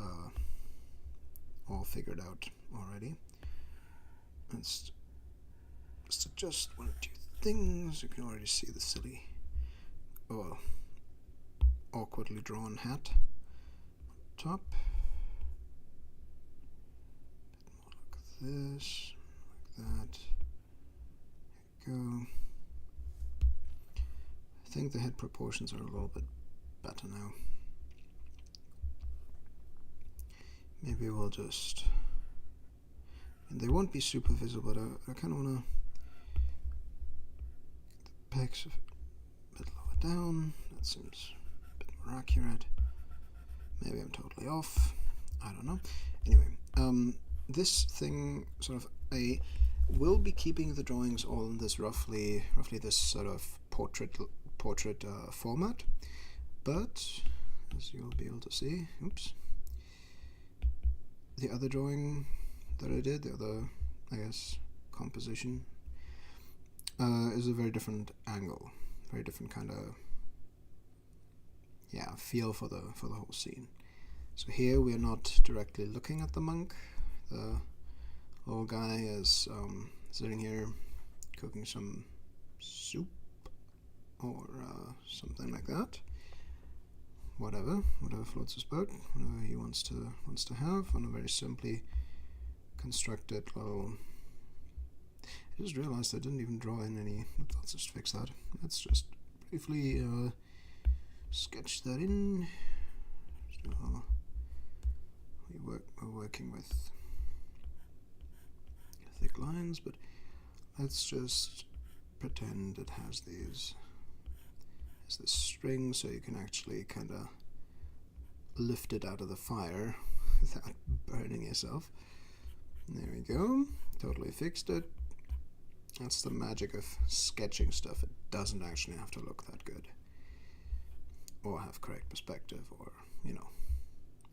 all figured out already. Let's just adjust one or two things. You can already see the silly or awkwardly drawn hat top. A bit more like this, like that. There you go. I think the head proportions are a little bit better now. Maybe we'll just, and they won't be super visible, but I kind of want to get the pecs a bit lower down. That seems a bit more accurate. Maybe I'm totally off. I don't know. Anyway, this thing sort of, I will be keeping the drawings all in this roughly this sort of portrait format, but as you'll be able to see, oops, the other drawing that I did, the other, I guess, composition, is a very different angle, very different kind of, yeah, feel for the whole scene. So here we are not directly looking at the monk. The little guy is sitting here cooking some soup or something like that. Whatever floats his boat, whatever he wants to have, on a very simply constructed little. I just realized I didn't even draw in any. Let's just fix that. Let's just briefly sketch that in. We're working with thick lines, but let's just pretend it has these. This string, so you can actually kind of lift it out of the fire without burning yourself. There we go. Totally fixed it. That's the magic of sketching stuff. It doesn't actually have to look that good, or have correct perspective, or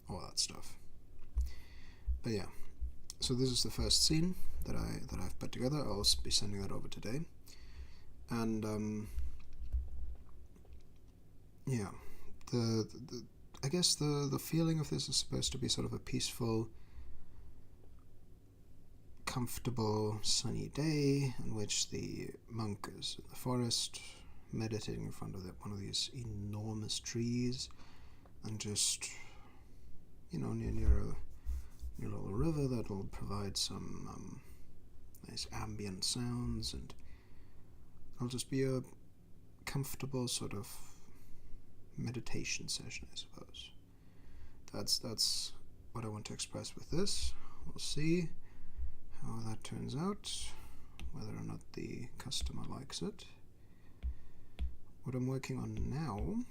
all that stuff. But yeah, so this is the first scene that I've put together. I'll be sending that over today, and yeah, I guess the feeling of this is supposed to be sort of a peaceful, comfortable, sunny day in which the monk is in the forest, meditating in front of one of these enormous trees, and just near a little river that will provide some nice ambient sounds, and it'll just be a comfortable sort of meditation session, I suppose. That's what I want to express with this. We'll see how that turns out, whether or not the customer likes it. What I'm working on now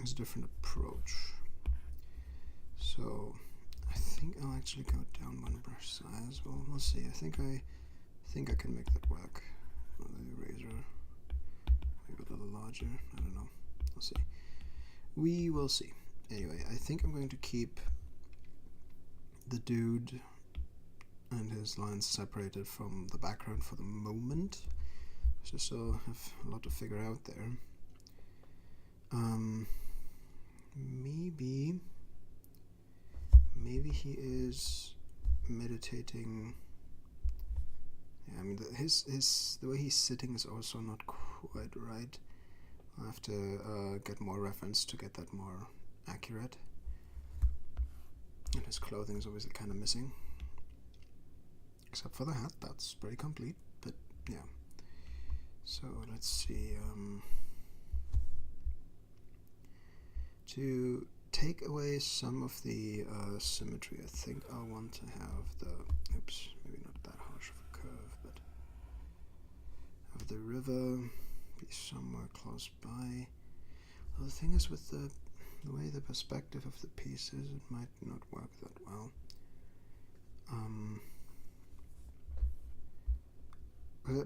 is a different approach. So I think I'll actually go down one brush size. Well, we'll see. I think I can make that work. The eraser maybe a little larger. I don't know. We'll see. We will see. Anyway, I think I'm going to keep the dude and his lines separated from the background for the moment, just so I have a lot to figure out there. Maybe he is meditating. Yeah, I mean the way he's sitting is also not quite right. I'll have to get more reference to get that more accurate. And his clothing is obviously kind of missing, except for the hat. That's pretty complete. But yeah. So let's see. To take away some of the symmetry, I think I'll want to have the, oops, maybe not that harsh of a curve, but have the river be somewhere close by. Well, the thing is, with the way the perspective of the piece is, it might not work that well.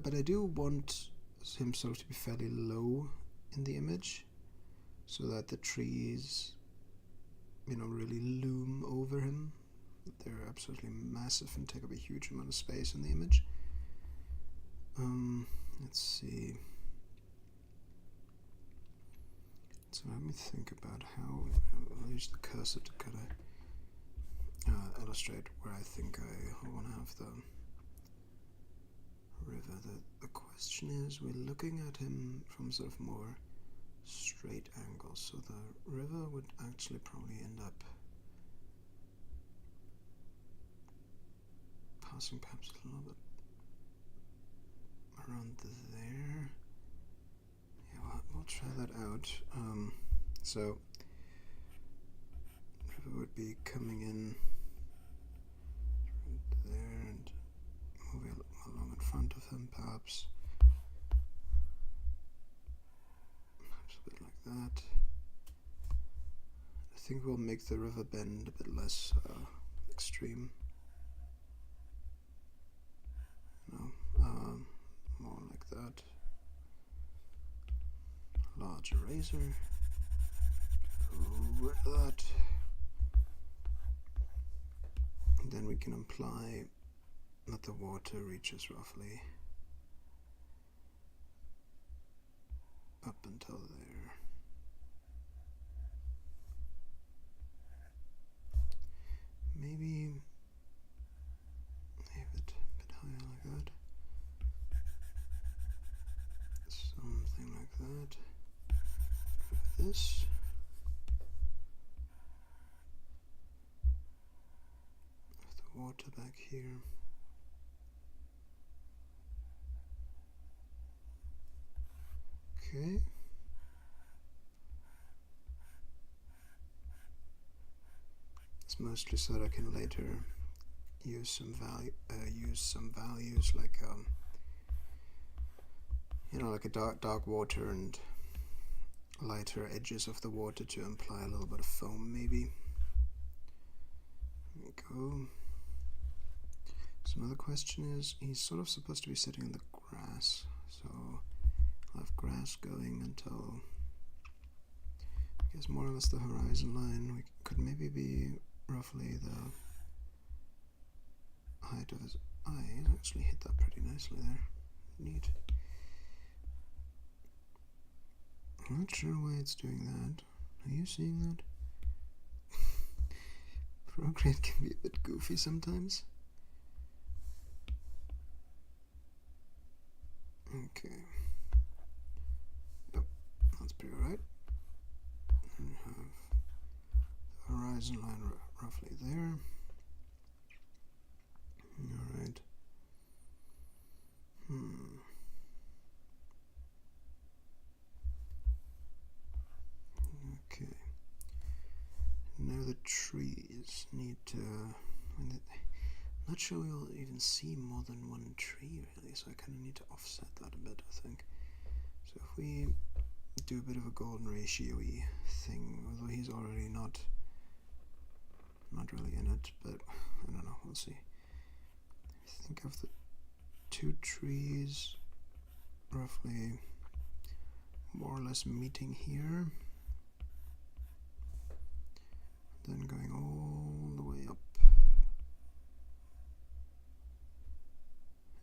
But I do want him sort of to be fairly low in the image, so that the trees, really loom over him. They're absolutely massive and take up a huge amount of space in the image. Let's see. So let me think about how I'll use the cursor to kind of illustrate where I think I want to have the river. The question is, we're looking at him from sort of more straight angles, so the river would actually probably end up passing perhaps a little bit around there. Yeah, we'll try that out. So river would be coming in right there and moving along in front of him, perhaps a bit like that. I think we'll make the river bend a bit less extreme. More like that. Large eraser. With that. And then we can imply that the water reaches roughly up until there. Maybe leave it a bit higher like that. Something like that. For this. With the water back here. Okay. It's mostly so that I can later use some values like like a dark water and lighter edges of the water to imply a little bit of foam, maybe. There we go. So another question is, he's sort of supposed to be sitting in the grass, so I'll have grass going until I guess more or less the horizon line. We could maybe be roughly the height of his eye. He's actually hit that pretty nicely there. Neat. I'm not sure why it's doing that. Are you seeing that? Procreate can be a bit goofy sometimes. Okay. Yep, that's pretty right. And we have the horizon line roughly there. Alright. Okay. Now the trees need to... I'm not sure we'll even see more than one tree really, so I kind of need to offset that a bit, I think. So if we do a bit of a golden ratio-y thing, although he's already not really in it, but I don't know, we'll see. Think of the two trees roughly more or less meeting here, then going all the way up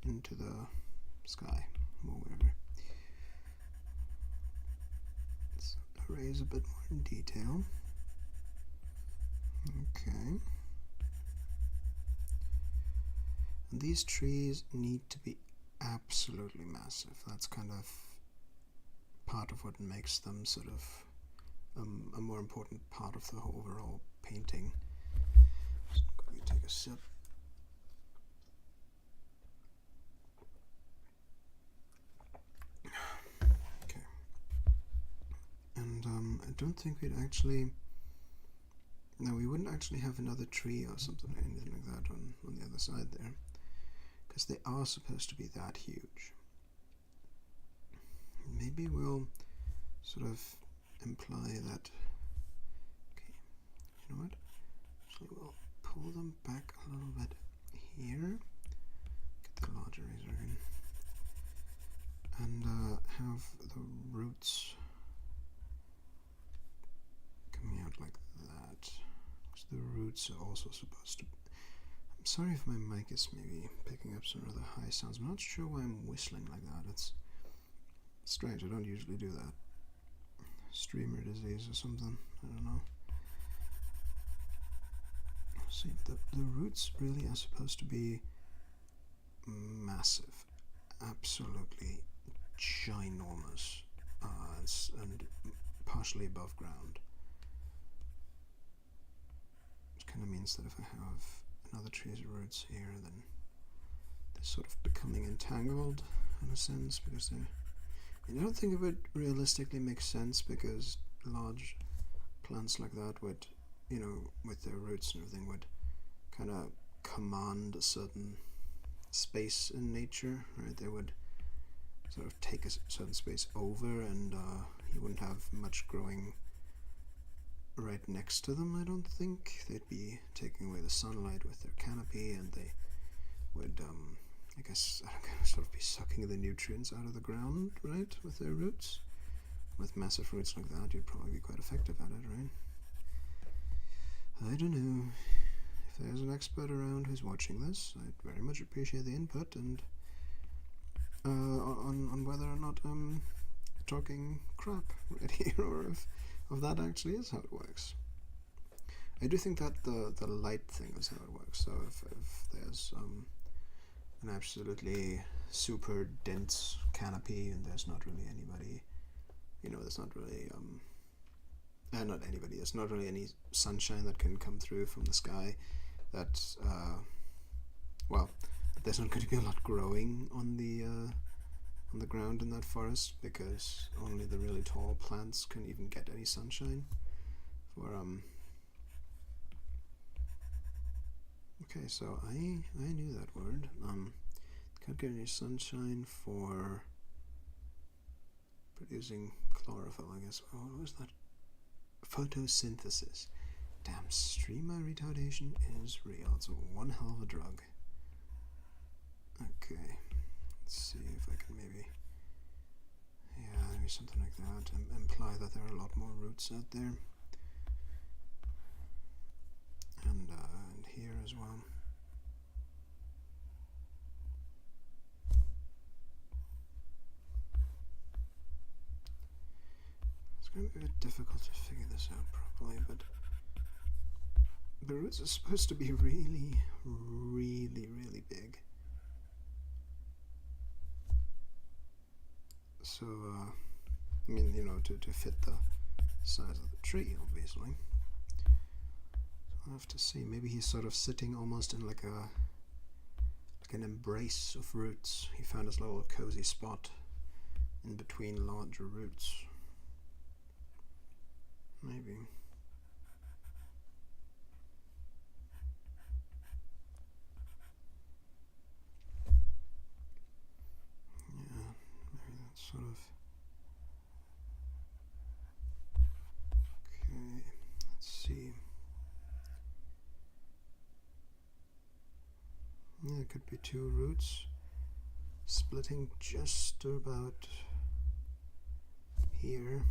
into the sky or wherever. So erase a bit more in detail. Okay. And these trees need to be absolutely massive. That's kind of part of what makes them sort of a more important part of the overall painting. So let me take a sip. Okay. And I don't think we'd actually... No, we wouldn't actually have another tree or something, or anything like that on the other side there, because they are supposed to be that huge. Maybe we'll sort of imply that... Okay, you know what? Actually, we'll pull them back a little bit here. Get the larger razor in. And have the roots coming out like that. Because the roots are also supposed to... I'm sorry if my mic is maybe picking up some rather high sounds. I'm not sure why I'm whistling like that. It's strange. I don't usually do that. Streamer disease or something. I don't know. See, the roots really are supposed to be massive. Absolutely ginormous. And partially above ground. Which kind of means that if I have another tree's roots here, then they're sort of becoming entangled in a sense, because they're... I don't think it would realistically make sense, because large plants like that would, you know, with their roots and everything, would kind of command a certain space in nature, right? They would sort of take a certain space over, and you wouldn't have much growing right next to them, I don't think. They'd be taking away the sunlight with their canopy, and they would, I guess, sort of be sucking the nutrients out of the ground, right, with their roots. With massive roots like that, you'd probably be quite effective at it, right? I don't know. If there's an expert around who's watching this, I'd very much appreciate the input, and on whether or not I'm talking crap right here, or if that actually is how it works. I do think that the light thing is how it works. So if there's an absolutely super dense canopy and there's not really anybody, you know, there's not really there's not really any sunshine that can come through from the sky, that there's not going to be a lot growing on the ground in that forest, because only the really tall plants can even get any sunshine. Okay, so I knew that word. Can't get any sunshine for producing chlorophyll, I guess. Oh, what was that? Photosynthesis. Damn, streamer retardation is real. It's one hell of a drug. Okay, let's see if I can maybe something like that, and imply that there are a lot more roots out there, and here as well. It's going to be a bit difficult to figure this out properly, but the roots are supposed to be really, really, really big. So, I mean, you know, to fit the size of the tree, obviously. So I'll have to see. Maybe he's sort of sitting almost in like an embrace of roots. He found his little cozy spot in between larger roots. Maybe. Yeah, maybe that's sort of... Okay, let's see. Yeah, it could be two roots splitting just about here.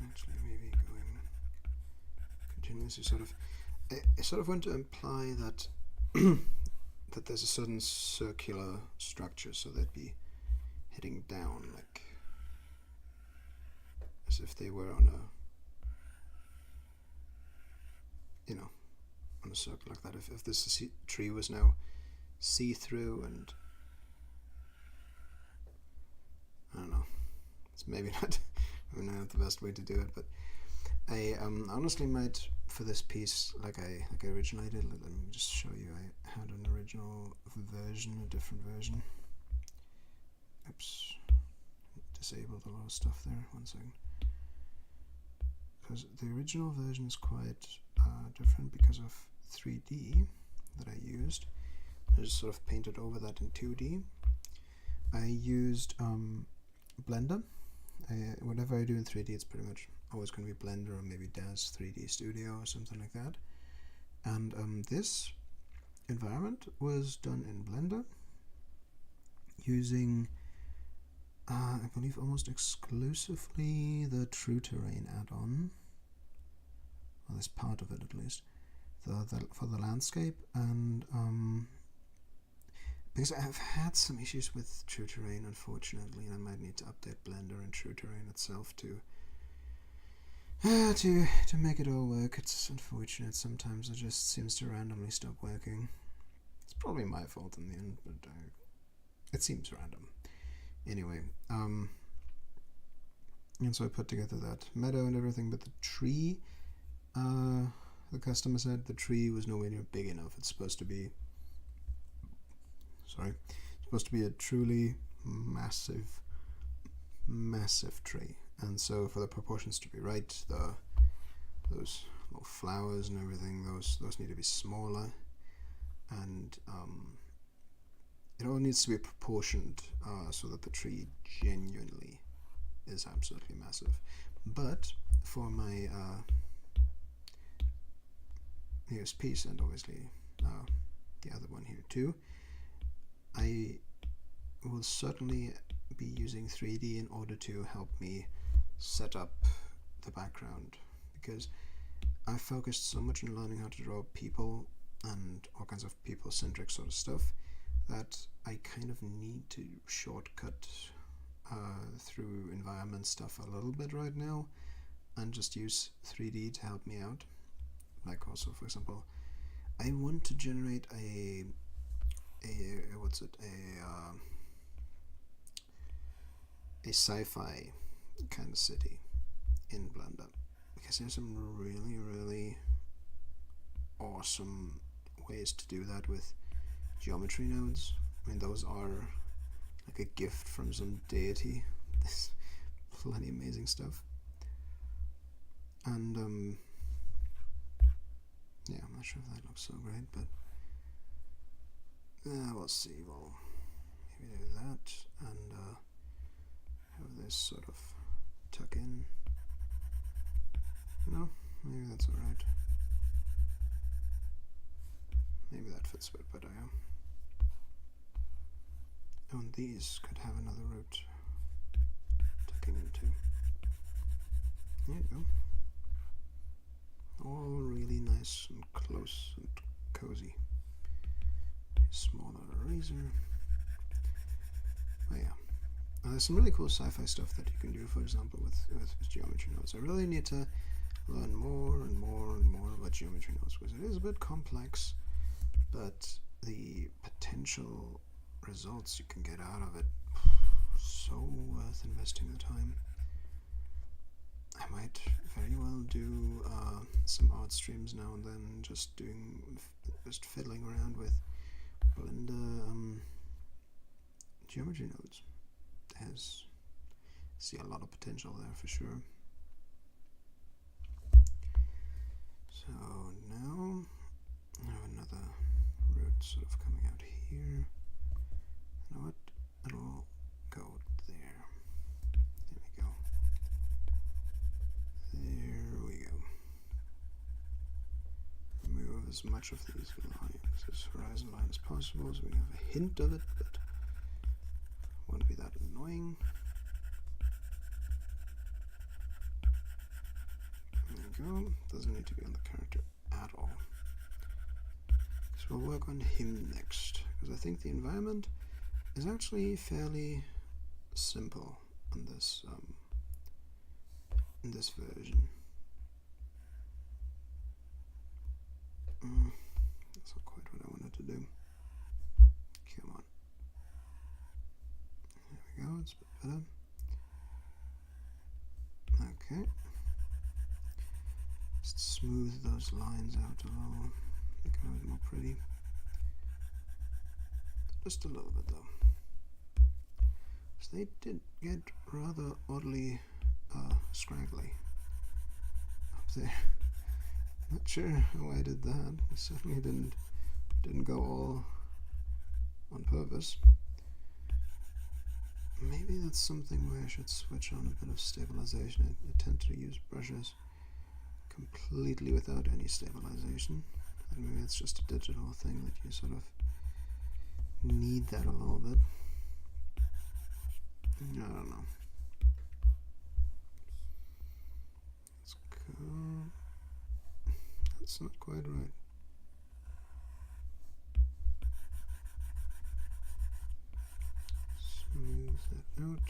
Actually, maybe going continuously, sort of. I sort of want to imply that that there's a certain circular structure, so they'd be heading down, like as if they were on a, you know, on a circle like that. If this tree was now see-through, and I don't know, it's maybe not the best way to do it, but I honestly might, for this piece, like I originally did, let me just show you, I had an original version, a different version. Oops, disabled a lot of stuff there, 1 second. Because the original version is quite different because of 3D that I used. I just sort of painted over that in 2D. I used Blender. Whatever I do in 3D, it's pretty much always going to be Blender or maybe DAZ 3D Studio or something like that. And this environment was done in Blender using, I believe, almost exclusively the True Terrain add-on, or this part of it at least, for the landscape. And because I've had some issues with True Terrain, unfortunately, and I might need to update Blender and True Terrain itself to make it all work. It's unfortunate. Sometimes it just seems to randomly stop working. It's probably my fault in the end, but it seems random. Anyway, and so I put together that meadow and everything, but the tree, the customer said the tree was nowhere near big enough. It's supposed to be a truly massive tree, and so for the proportions to be right, those little flowers and everything, those need to be smaller, and it all needs to be proportioned so that the tree genuinely is absolutely massive. But for my newest piece, and obviously the other one here too, I will certainly be using 3D in order to help me set up the background, because I focused so much on learning how to draw people and all kinds of people-centric sort of stuff that I kind of need to shortcut through environment stuff a little bit right now and just use 3D to help me out. Like also, for example, I want to generate a sci-fi kind of city in Blender, because there's some really awesome ways to do that with geometry nodes. I mean, those are like a gift from some deity. This bloody amazing stuff. And yeah, I'm not sure if that looks so great, but we'll see. We'll maybe do that and have this sort of tuck in. No, maybe that's alright. Maybe that fits a bit better, yeah. Oh, and these could have another route tucking into. There you go. All really nice and close and cozy. Smaller eraser. Oh yeah. There's some really cool sci-fi stuff that you can do, for example, with geometry nodes. I really need to learn more and more about geometry nodes, because it is a bit complex, but the potential results you can get out of it, so worth investing the time. I might very well do some art streams now and then, just fiddling around with Blender geometry nodes. See a lot of potential there for sure. So now I have another route sort of coming out here. You know what? It'll go there. There we go. There we go. Remove as much of these lines, this horizon line as possible, so we have a hint of it, but won't be that annoying. There we go. Doesn't need to be on the character at all. So we'll work on him next. because I think the environment is actually fairly simple on this in this version. That's not quite what I wanted to do. Come on. There we go, it's a bit better. Okay. Just smooth those lines out a little, make it a bit more pretty. Just a little bit though. So they did get rather oddly scraggly up there. Not sure how I did that. I certainly didn't go all on purpose. Maybe that's something where I should switch on a bit of stabilization. I tend to use brushes completely without any stabilization. And maybe it's just a digital thing that you sort of need that a little bit. I don't know. Let's go. That's not quite right. Smooth that out.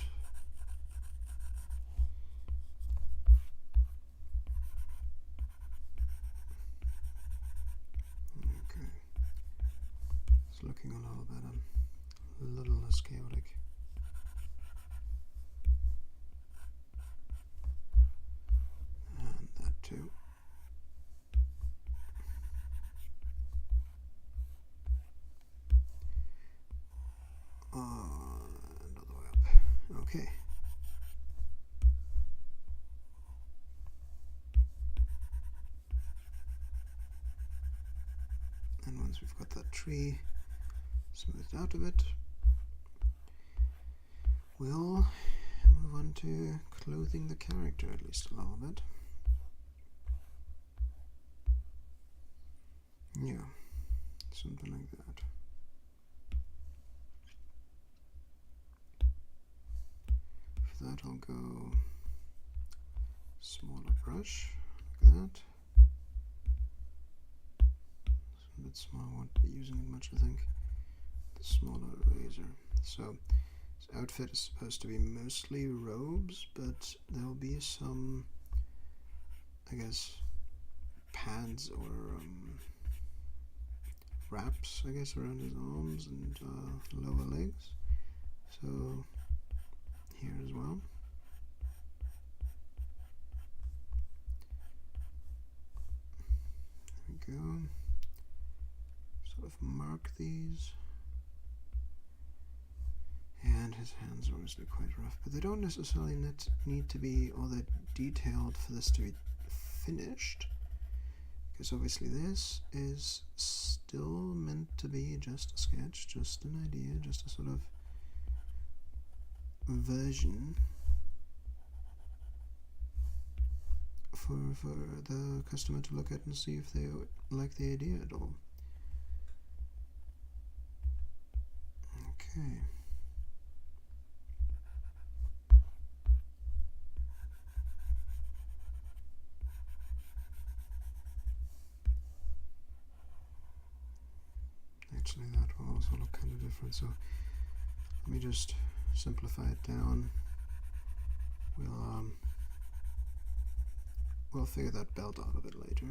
Okay. It's looking a little better. A little less chaotic. And that too. Another way up. Okay. And once we've got that tree smoothed out a bit, we'll move on to clothing the character at least a little bit. Yeah, something like that. For that I'll go smaller brush, like that. It's a bit small, I won't be using it much I think. The smaller eraser. So this outfit is supposed to be mostly robes, but there'll be some, I guess, pads or wraps, I guess, around his arms and lower legs. So here as well. There we go. Sort of mark these. And his hands are obviously quite rough, but they don't necessarily need to be all that detailed for this to be finished, because obviously this is still meant to be just a sketch, just an idea, just a sort of version for the customer to look at and see if they like the idea at all. Okay. Actually, that will also look kind of different, so let me just simplify it down. We'll figure that belt out a bit later.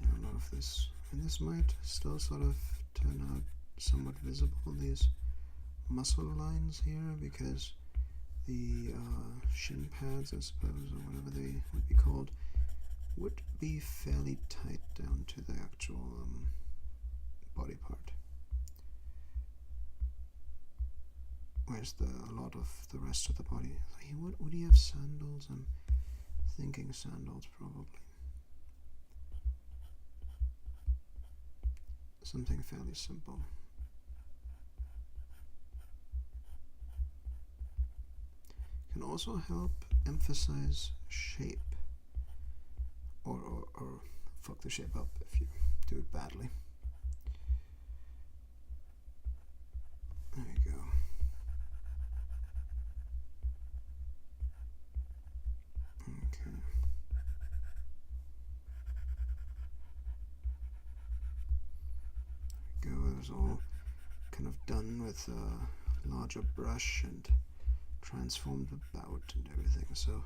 I don't know if this, and this might still sort of turn out somewhat visible, these muscle lines here, because the shin pads, I suppose, or whatever they would be called, would be fairly tight down to the actual body part. Whereas a lot of the rest of the body, would he have sandals? I'm thinking sandals probably. Something fairly simple. Can also help emphasize shape. Or fuck the shape up if you do it badly. There you go. Okay. was all kind of done with a larger brush and transformed about and everything, so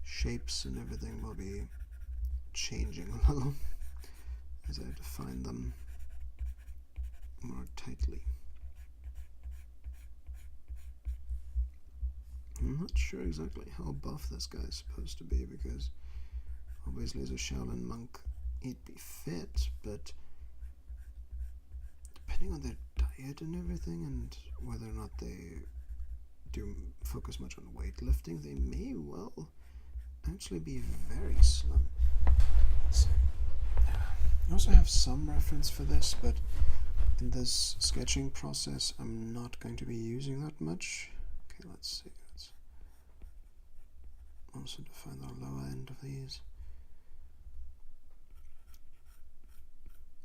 shapes and everything will be changing a little as I define them more tightly. I'm not sure exactly how buff this guy is supposed to be, because obviously as a Shaolin monk he'd be fit, but depending on their diet and everything and whether or not they do focus much on weightlifting, they may well actually be very slim. Let's see. I also have some reference for this, but in this sketching process I'm not going to be using that much. Okay, let's see. Let's also define the lower end of these.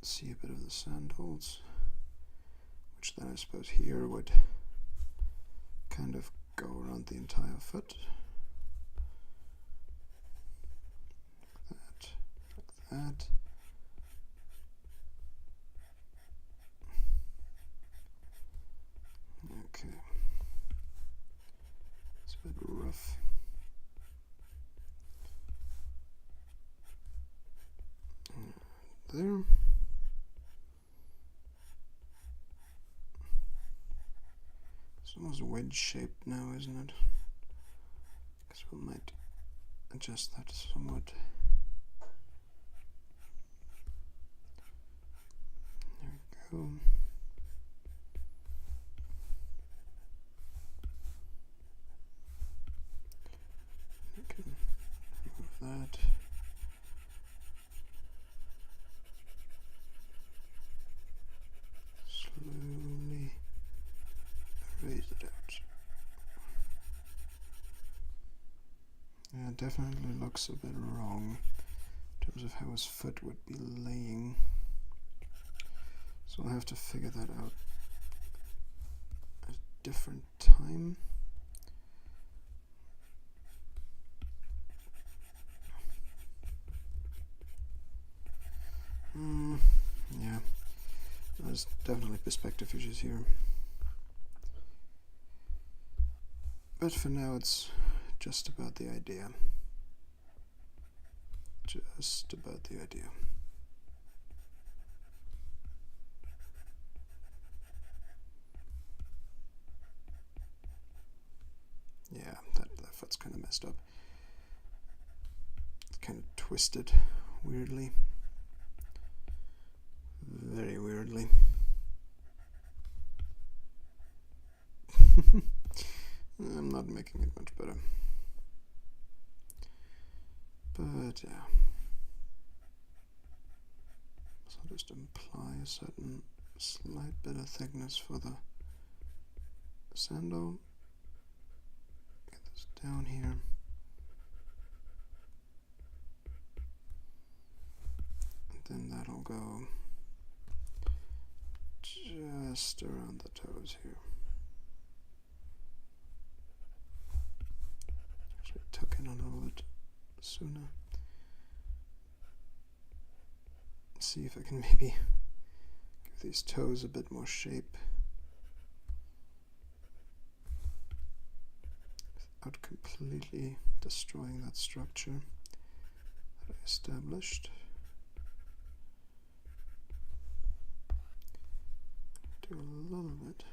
See a bit of the sandals, which then I suppose here would kind of go around the entire foot. Like that. Okay. It's a bit rough. There. It's almost wedge shaped now, isn't it? Because we might adjust that somewhat. There we go. We can remove that. Slowly erase it out. Yeah, it definitely looks a bit wrong in terms of how his foot would be laying. So I'll have to figure that out at a different time. Yeah, there's definitely perspective issues here. But for now it's just about the idea. Just about the idea. Yeah, that foot's kind of messed up. It's kind of twisted weirdly. Very weirdly. I'm not making it much better. But yeah. So I'll just apply a certain slight bit of thickness for the sandal. Get this down here. And then that'll go just around the toes here. Actually tuck in a little bit sooner. See if I can maybe give these toes a bit more shape without completely destroying that structure that I established. Do a little bit.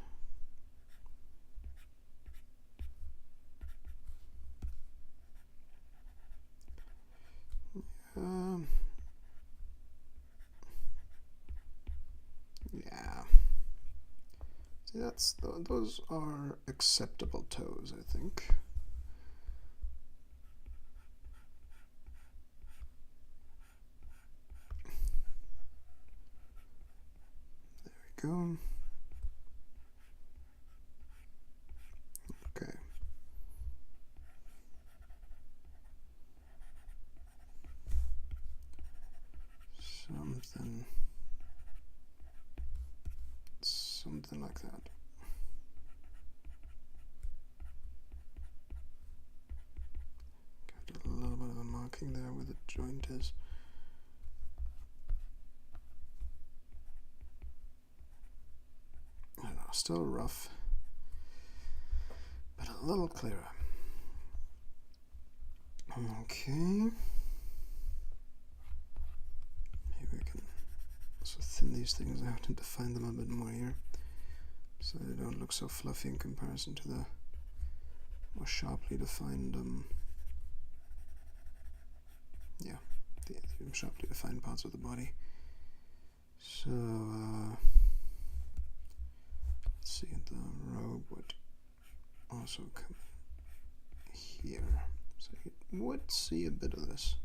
Yeah. See, those are acceptable toes, I think. There we go. Okay. Something like that. Got a little bit of a marking there where the joint is. still rough, but a little clearer. Okay. Maybe we can also thin these things out and define them a bit more here, so they don't look so fluffy in comparison to the more sharply defined, the sharply defined parts of the body. So, let's see, the robe would also come here. So you would see a bit of this.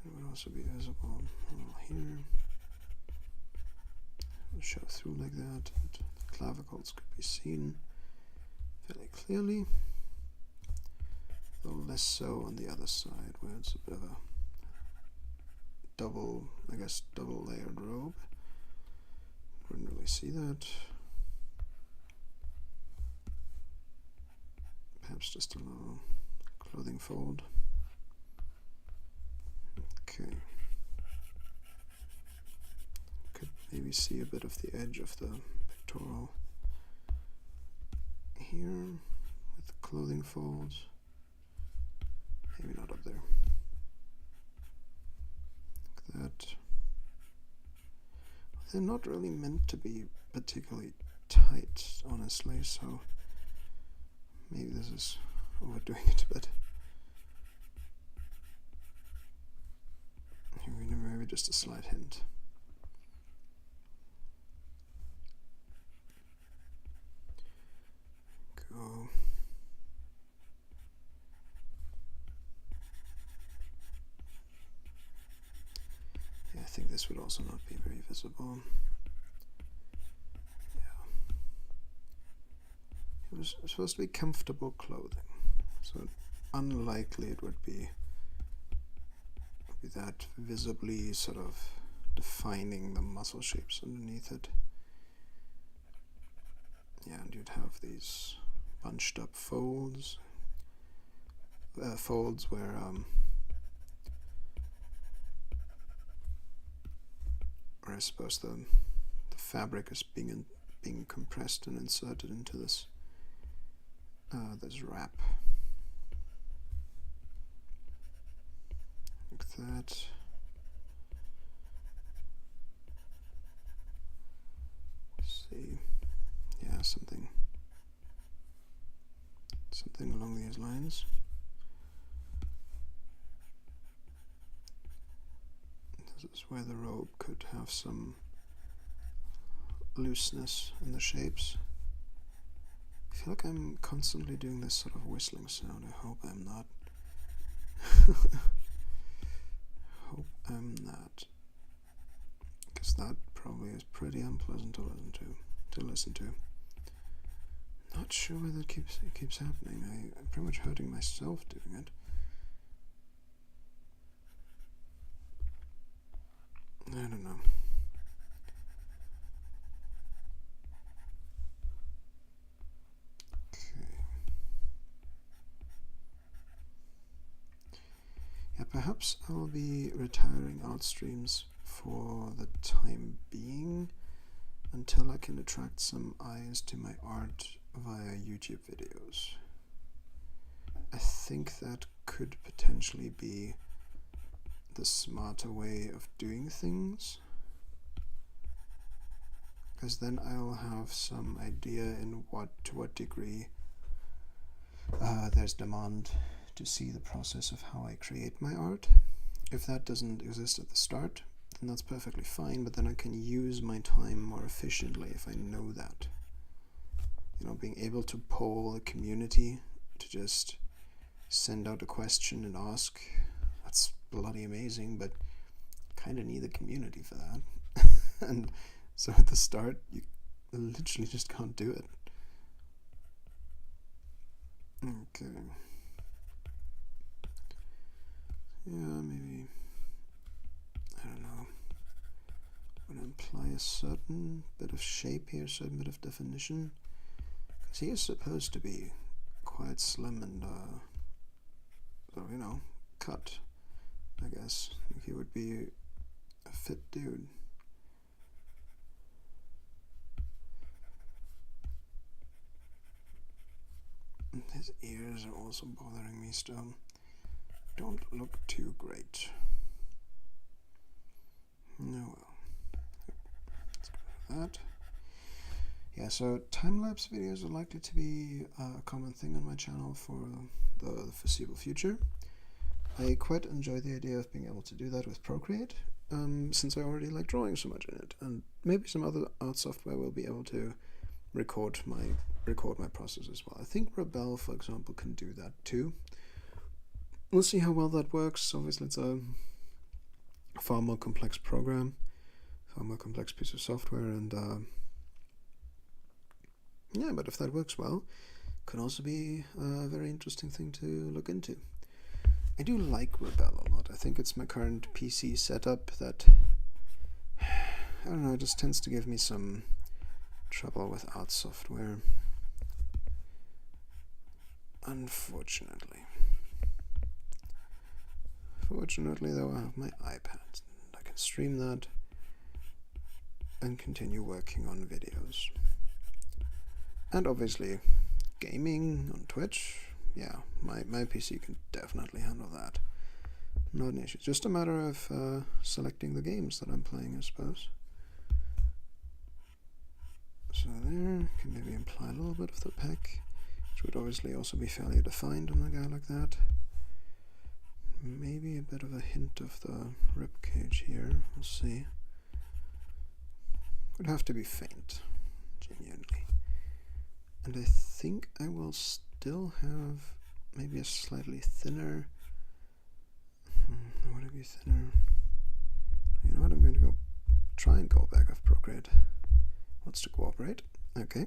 It would also be visible a little here. It would show through like that, and the clavicles could be seen fairly clearly, though less so on the other side, where it's a bit of a double layered robe. Wouldn't really see that. Perhaps just a little clothing fold. Okay. Could maybe see a bit of the edge of the pectoral here with the clothing folds. Maybe not up there. Like that. They're not really meant to be particularly tight, honestly, so maybe this is overdoing it a bit. Maybe just a slight hint. Go. Yeah, I think this would also not be very visible. Yeah. It was supposed to be comfortable clothing, so unlikely it would be that visibly sort of defining the muscle shapes underneath it. Yeah, and you'd have these bunched up folds where I suppose the fabric is being compressed and inserted into this wrap. Like that. Let's see. Yeah, something along these lines. This is where the robe could have some looseness in the shapes. I feel like I'm constantly doing this sort of whistling sound. I hope I'm not. Hope I'm not. Because that probably is pretty unpleasant to listen to. Not sure why that keeps happening. I'm pretty much hurting myself doing it. I don't know. Okay. Yeah, perhaps I'll be retiring art streams for the time being until I can attract some eyes to my art via YouTube videos. I think that could potentially be the smarter way of doing things, because then I'll have some idea in to what degree there's demand to see the process of how I create my art. If that doesn't exist at the start, then that's perfectly fine, but then I can use my time more efficiently if I know that. You know, being able to poll a community to just send out a question and ask, that's bloody amazing, but kind of need the community for that. And so at the start, you literally just can't do it. Okay. Yeah, maybe, I don't know, would imply a certain bit of shape here, a certain bit of definition. Because he is supposed to be quite slim and, so, you know, cut, I guess. He would be a fit dude. His ears are also bothering me still. Don't look too great. No, well. Let's go with that. Yeah, so time-lapse videos are likely to be a common thing on my channel for the foreseeable future. I quite enjoy the idea of being able to do that with Procreate, since I already like drawing so much in it, and maybe some other art software will be able to record my process as well. I think Rebel, for example, can do that too. We'll see how well that works. Obviously, it's a far more complex program, far more complex piece of software, and yeah, but if that works well, it could also be a very interesting thing to look into. I do like Rebel a lot. I think it's my current PC setup that, I don't know, it just tends to give me some trouble with art software. Unfortunately. Fortunately, though, I have my iPad. I can stream that and continue working on videos. And obviously, gaming on Twitch. Yeah, my PC can definitely handle that. Not an issue. Just a matter of selecting the games that I'm playing, I suppose. So there, can maybe imply a little bit of the peck, which would obviously also be fairly defined on a guy like that. Maybe a bit of a hint of the rib cage here. We'll see. Would have to be faint, genuinely. And I think I will still have maybe a slightly thinner. Would it be thinner? You know what? I'm going to try and go back of Procreate. Wants to cooperate. Okay.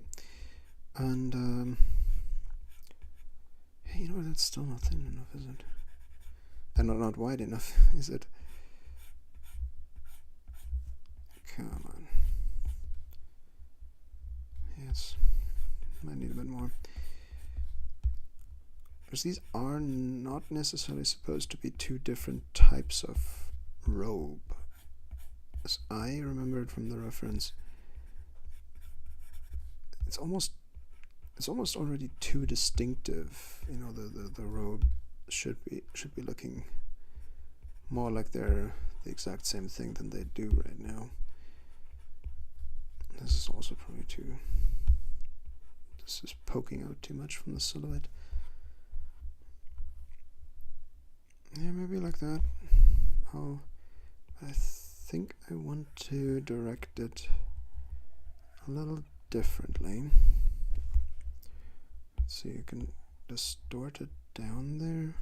And hey, you know what? That's still not thin enough, is it? And not wide enough, is it? Come on. Yes. Might need a bit more. Because these are not necessarily supposed to be two different types of robe. As I remember it from the reference, it's almost already too distinctive. You know, the robe should be looking more like they're the exact same thing than they do right now. This is also probably too. This is poking out too much from the silhouette. Yeah, maybe like that. Oh, I think I want to direct it a little differently. Let's see, you can distort it down there.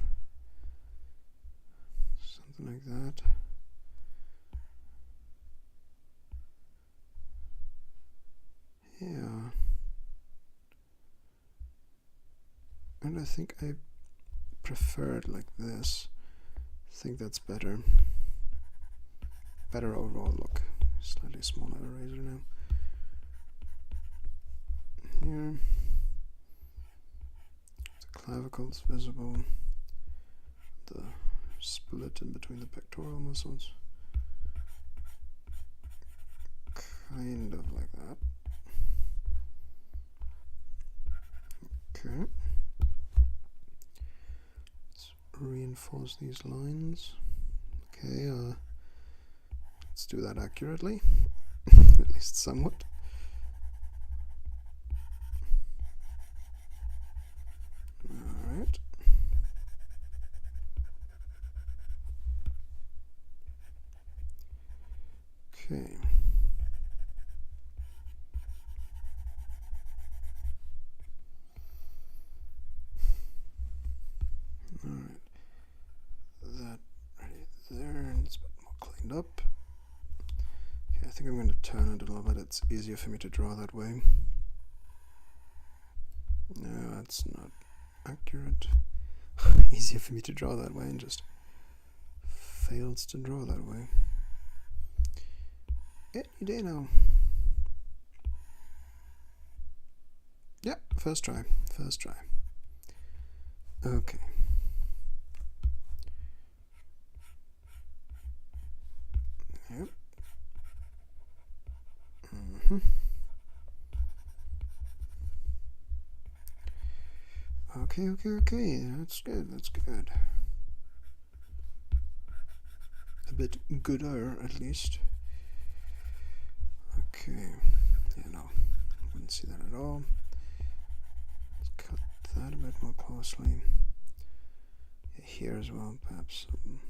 Something like that. Yeah. And I think I prefer it like this. I think that's better. Better overall look. Slightly smaller eraser now. Here. The clavicle's visible. The split in between the pectoral muscles. Kind of like that. Okay. Let's reinforce these lines. Okay, let's do that accurately. At least somewhat. Alright. Okay. Alright. That right there, and it's a bit more cleaned up. Okay, I think I'm going to turn it a little bit. It's easier for me to draw that way. No, that's not accurate. Easier for me to draw that way and just fails to draw that way. Any day now. Yep, first try. First try. Okay. Yep. Okay, that's good, a bit gooder, at least. Okay, yeah, no, wouldn't see that at all. Let's cut that a bit more closely. Yeah, here as well, perhaps some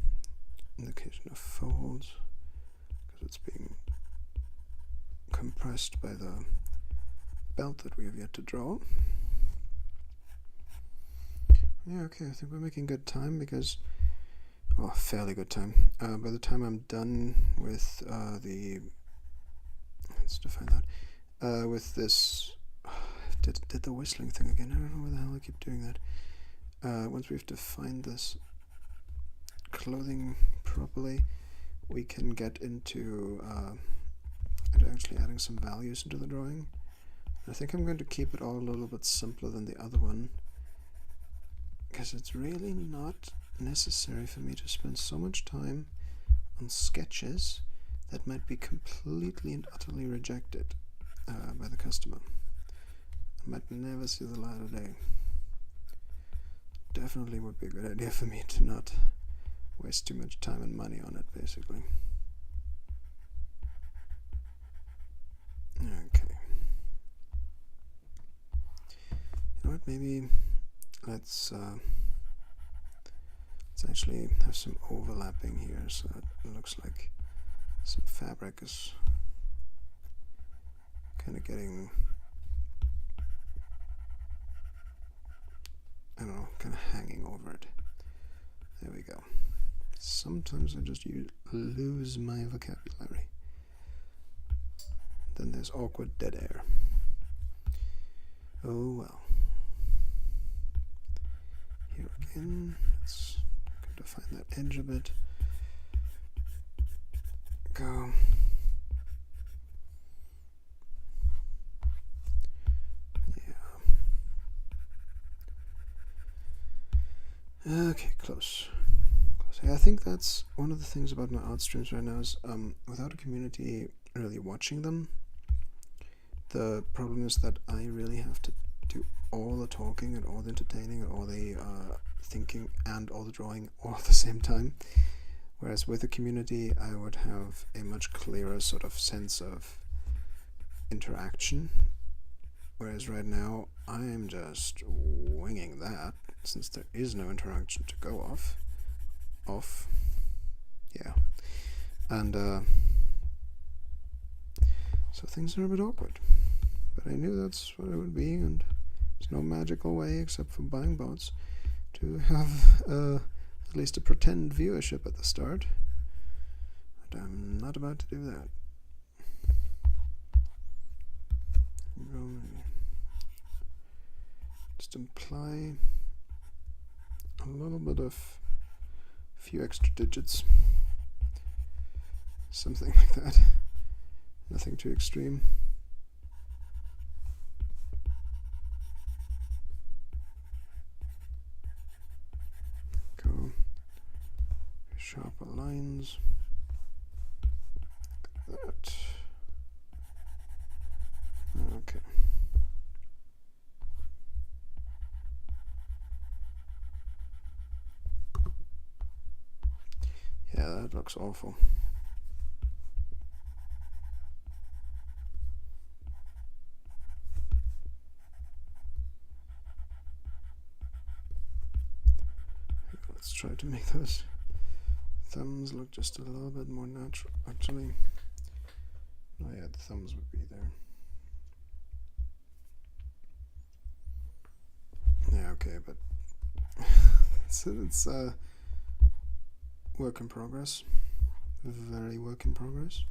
indication of folds, because it's being compressed by the belt that we have yet to draw. Yeah, okay, I think we're making good time because, oh, fairly good time. By the time I'm done with let's define that, with this, did the whistling thing again, I don't know why the hell I keep doing that. Once we've defined this clothing properly, we can get into actually adding some values into the drawing. I think I'm going to keep it all a little bit simpler than the other one, because it's really not necessary for me to spend so much time on sketches that might be completely and utterly rejected by the customer. I might never see the light of day. Definitely would be a good idea for me to not waste too much time and money on it, basically. Okay. You know what, maybe let's actually have some overlapping here, so it looks like some fabric is kind of getting, I don't know, kind of hanging over it. There we go. Sometimes I just lose my vocabulary. Then there's awkward dead air. Oh well. Here again, let's define that edge a bit. Go. Yeah. Okay, close. I think that's one of the things about my art streams right now is without a community really watching them, the problem is that I really have to do all the talking and all the entertaining and all the thinking and all the drawing all at the same time. Whereas with a community, I would have a much clearer sort of sense of interaction. Whereas right now, I am just winging that, since there is no interaction to go off. Yeah. And so things are a bit awkward. But I knew that's what it would be, and there's no magical way except for buying bots to have at least a pretend viewership at the start. But I'm not about to do that. Just imply a little bit of a few extra digits. Something like that. Nothing too extreme. Go sharper lines. Like that. Okay. Yeah, that looks awful. Let's try to make those thumbs look just a little bit more natural. Actually, oh yeah, the thumbs would be there. Yeah, okay, but it's work in progress. Very work in progress.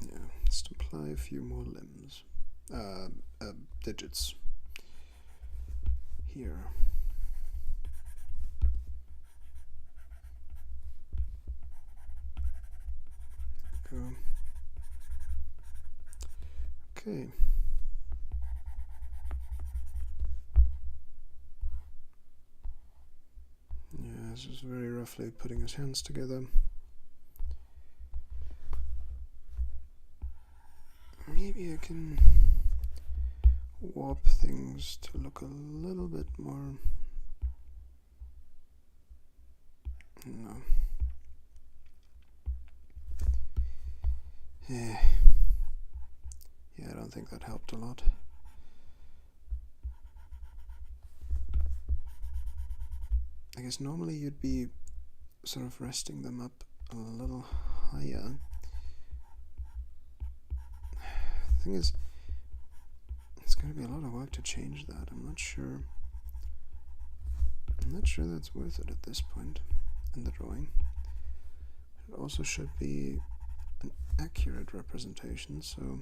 Yeah, let's apply a few more limbs. Digits. Here. Go. Okay. Yeah, this is very roughly putting his hands together. Maybe I can warp things to look a little bit more. No. Yeah, I don't think that helped a lot. I guess normally you'd be sort of resting them up a little higher. The thing is, it's going to be a lot of work to change that. I'm not sure that's worth it at this point in the drawing. It also should be an accurate representation, so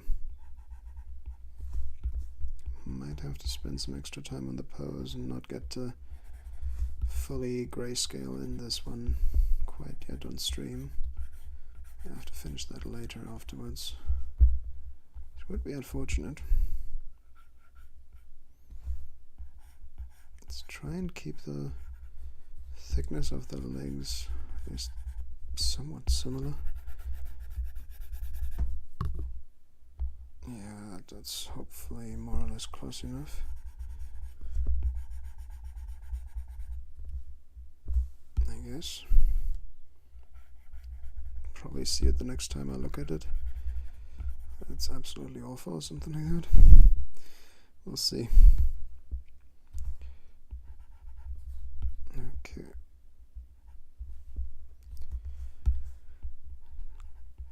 might have to spend some extra time on the pose and not get to fully grayscale in this one quite yet on stream. I have to finish that later afterwards. It would be unfortunate. Let's try and keep the thickness of the legs somewhat similar. Yeah, that's hopefully more or less close enough. I guess. Probably see it the next time I look at it. It's absolutely awful or something like that. We'll see. Okay.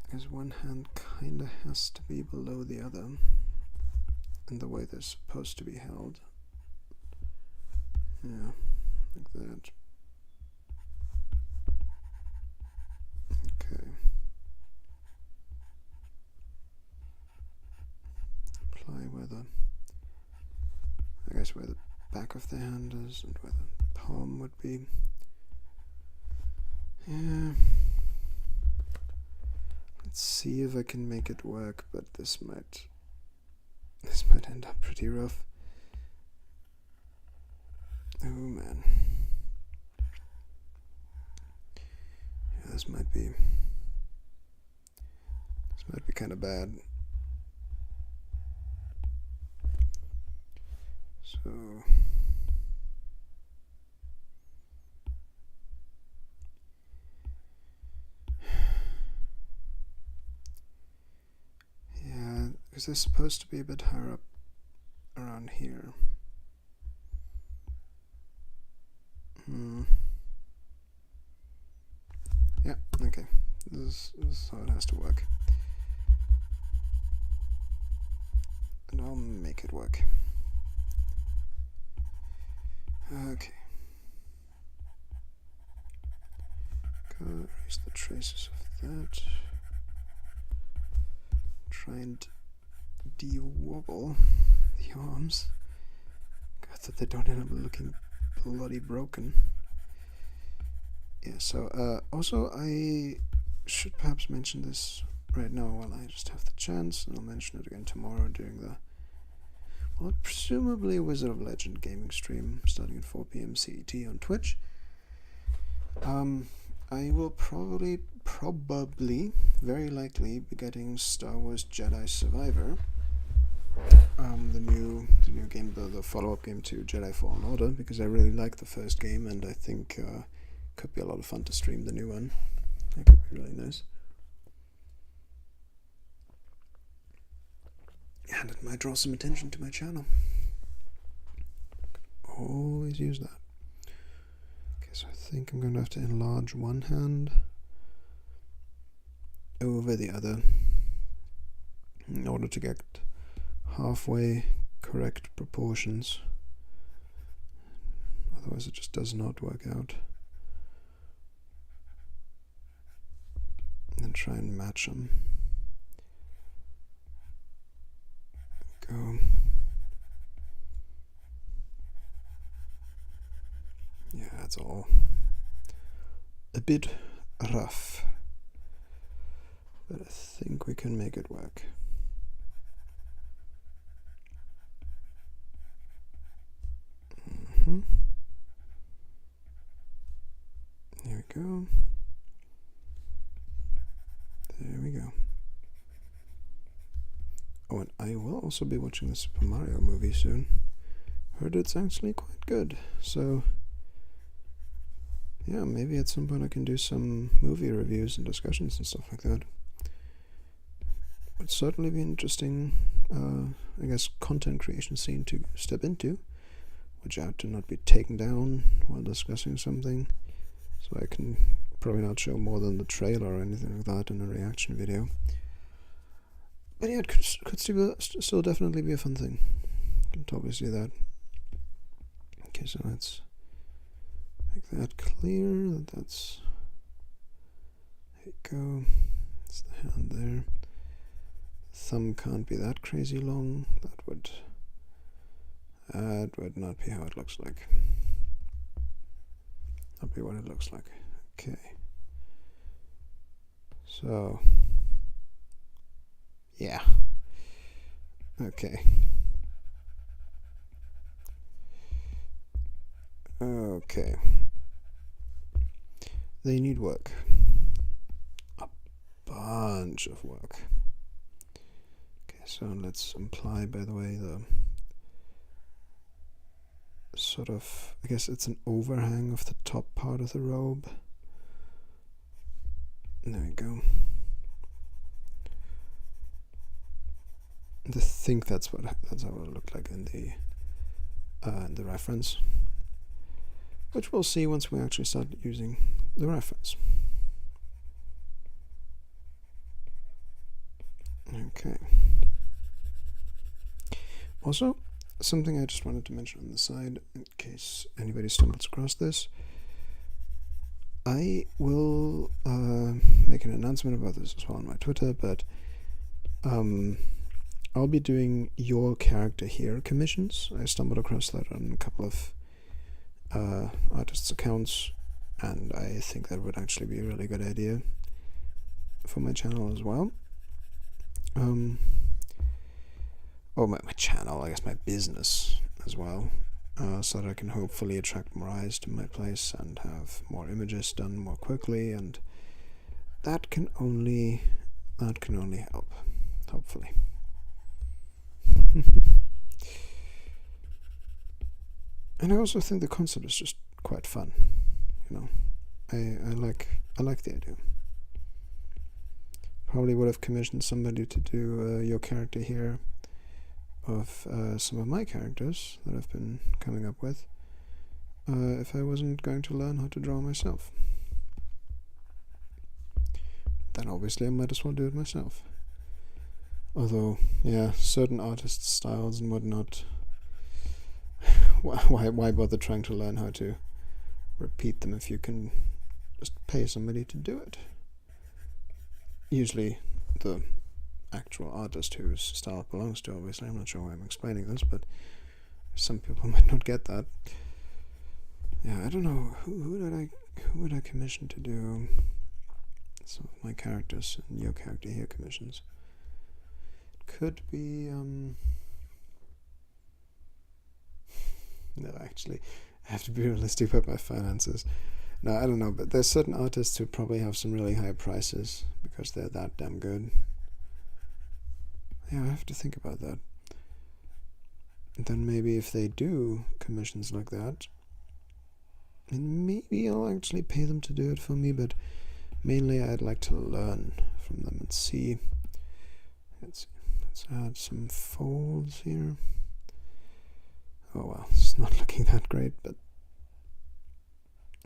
Because one hand kinda has to be below the other in the way they're supposed to be held. Yeah, like that. Okay. Apply where the back of the hand is and where the palm would be. Yeah. Let's see if I can make it work, but this might end up pretty rough. Oh man. Yeah, this might be kind of bad. So yeah, because they're supposed to be a bit higher up around here. Yeah, okay. This is how it has to work. And I'll make it work. Okay. Go erase the traces of that. Try and de-wobble the arms. God, that they don't end up looking bloody broken. Yeah, so also I should perhaps mention this right now while I just have the chance, and I'll mention it again tomorrow during the, well, presumably Wizard of Legend gaming stream starting at 4 PM CET on Twitch. I will probably, very likely be getting Star Wars Jedi Survivor, the new game, the follow-up game to Jedi Fallen Order, because I really like the first game, and I think could be a lot of fun to stream the new one. That could be really nice. And it might draw some attention to my channel. Always use that. Okay, so I think I'm going to have to enlarge one hand over the other in order to get halfway correct proportions. Otherwise it just does not work out. And then try and match them. Go. Yeah, that's all a bit rough, but I think we can make it work. There we go. There we go. Oh, and I will also be watching the Super Mario movie soon. Heard it's actually quite good, so yeah, maybe at some point I can do some movie reviews and discussions and stuff like that. Would certainly be interesting, I guess, content creation scene to step into. Watch out to not be taken down while discussing something, so I can probably not show more than the trailer or anything like that in a reaction video. But yeah, it could still definitely be a fun thing. You can totally see that. Okay, so let's make that clear. That's, there you go. That's the hand there. Thumb can't be that crazy long. That would not be how it looks like. Not be what it looks like. Okay. So yeah. Okay. Okay. They need work. A bunch of work. Okay, so let's imply, by the way, the sort of, I guess it's an overhang of the top part of the robe. There we go. I think that's how it looked like in the reference, which we'll see once we actually start using the reference. Okay. Also, something I just wanted to mention on the side, in case anybody stumbles across this, I will make an announcement about this as well on my Twitter, but I'll be doing your character here commissions. I stumbled across that on a couple of artists' accounts, and I think that would actually be a really good idea for my channel as well. My channel, I guess my business as well, so that I can hopefully attract more eyes to my place and have more images done more quickly, and that can only help, hopefully. And I also think the concept is just quite fun, you know. I like the idea. Probably would have commissioned somebody to do your character here of some of my characters that I've been coming up with if I wasn't going to learn how to draw myself. Then obviously I might as well do it myself. Although, yeah, certain artist styles and whatnot, why bother trying to learn how to repeat them if you can just pay somebody to do it? Usually the actual artist whose style it belongs to, obviously. I'm not sure why I'm explaining this, but some people might not get that. Yeah, I don't know, who would I commission to do some of my characters and your character here commissions? Could be no, actually I have to be realistic about my finances. No, I don't know, but there's certain artists who probably have some really high prices because they're that damn good. Yeah, I have to think about that. And then maybe if they do commissions like that, and maybe I'll actually pay them to do it for me, but mainly I'd like to learn from them and see. Let's add some folds here. Oh well, it's not looking that great, but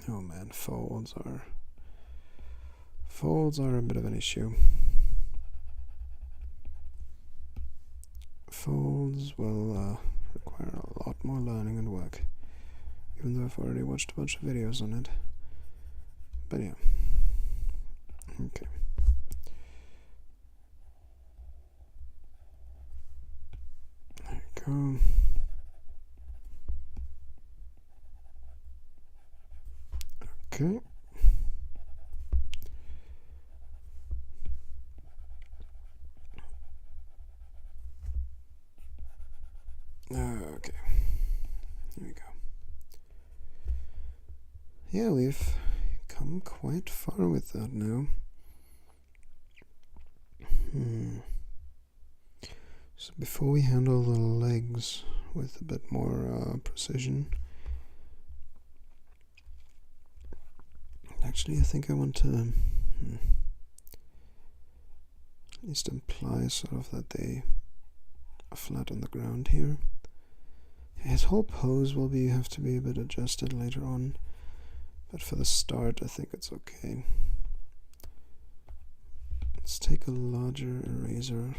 oh man, folds are a bit of an issue. Folds will require a lot more learning and work, even though I've already watched a bunch of videos on it. But yeah. Okay. There we go. Okay. Okay. Here we go. Yeah, we've come quite far with that now. before we handle the legs with a bit more precision, actually I think I want to at least imply sort of that they are flat on the ground here. His whole pose will have to be a bit adjusted later on, but for the start I think it's okay. Let's take a larger eraser,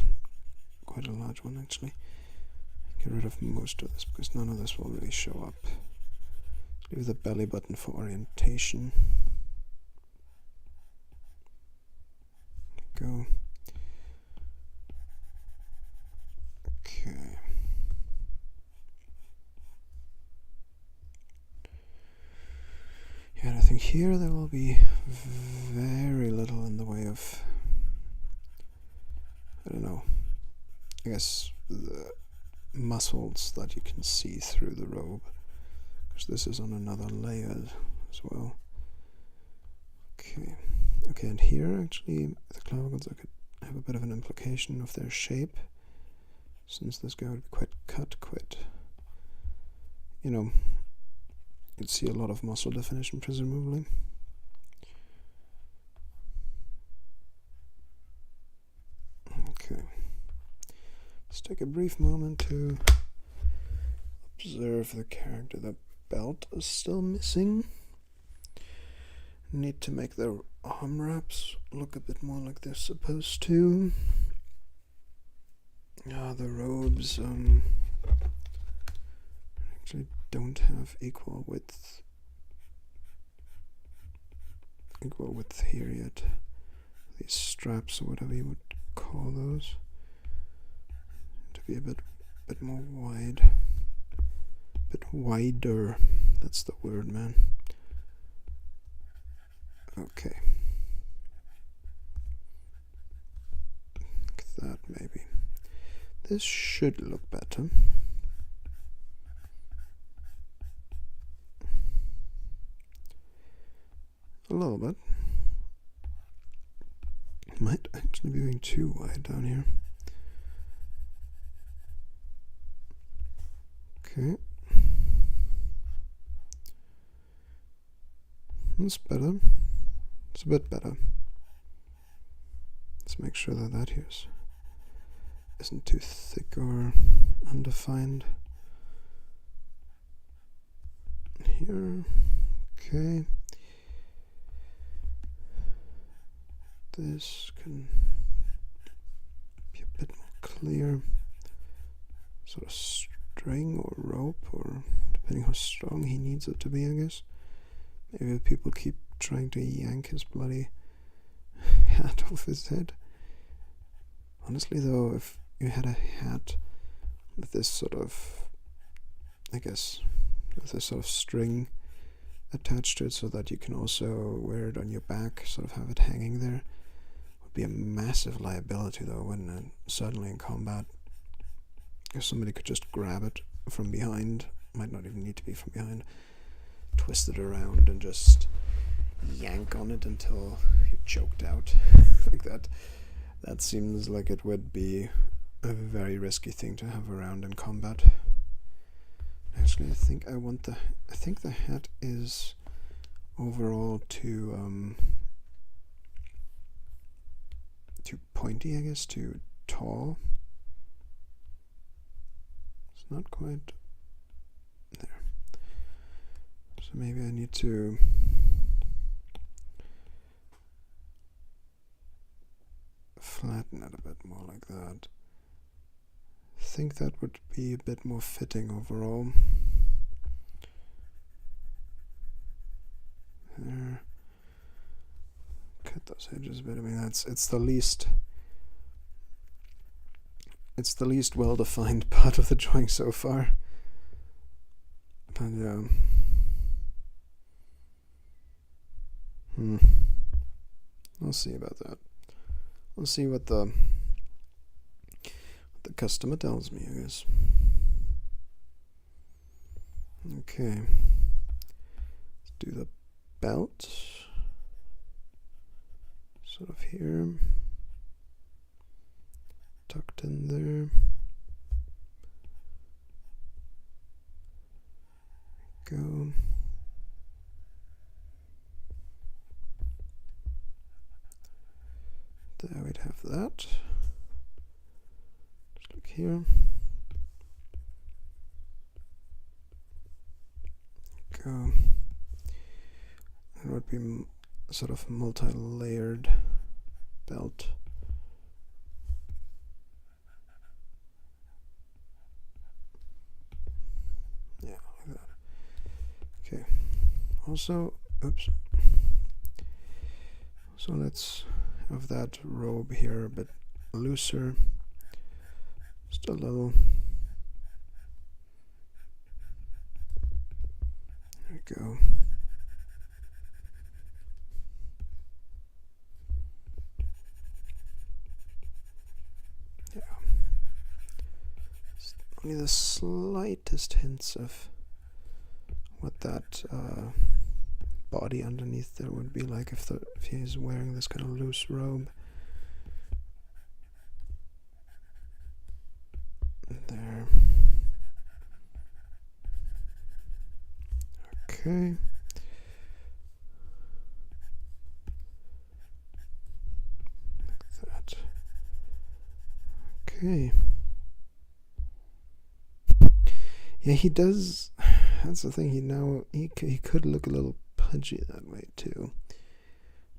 quite a large one actually. Get rid of most of this because none of this will really show up. Leave the belly button for orientation. Go. Okay. Yeah, and I think here there will be very little in the way of, I don't know, I guess the muscles that you can see through the robe, because this is on another layer as well. Okay, and here actually the clavicles I could have a bit of an implication of their shape, since this guy would be quite cut, you know, you'd see a lot of muscle definition presumably. Okay, let's take a brief moment to observe the character. The belt is still missing. Need to make the arm wraps look a bit more like they're supposed to. The robes actually don't have equal width here yet. These straps or whatever you would call those to be a bit more wide, a bit wider. That's the word, man. Okay, like that maybe. This should look better. A little bit. Might actually be going too wide down here. Okay. That's better. It's a bit better. Let's make sure that that here isn't too thick or undefined. Here, okay. This can be a bit more clear. Sort of string or rope, or depending how strong he needs it to be, I guess. Maybe people keep trying to yank his bloody hat off his head. Honestly though, if you had a hat with this sort of, I guess, with this sort of string attached to it so that you can also wear it on your back, sort of have it hanging there, would be a massive liability though, wouldn't it? Suddenly in combat, if somebody could just grab it from behind, might not even need to be from behind, twist it around and just yank on it until you're choked out. Like that seems like it would be a very risky thing to have around in combat. Actually, I think the hat is overall too pointy, I guess, too tall. It's not quite there. So maybe I need to flatten it a bit more like that. I think that would be a bit more fitting overall. There. Cut those edges a bit. I mean, it's the least well-defined part of the drawing so far. But yeah. We'll see about that. We'll see what the customer tells me, I guess. Okay. Let's do the belt. Sort of here. Tucked in there. that. Just click here. Go. It would be sort of multi-layered belt. Yeah, like that. Okay. Also, oops. So let's have that robe here a bit looser. Just a little. There we go. Yeah. Just only the slightest hints of what that body underneath there would be like if he's wearing this kind of loose robe. There. Okay. Like that. Okay. Yeah, he does. That's the thing. He could look a little pudgy that way too.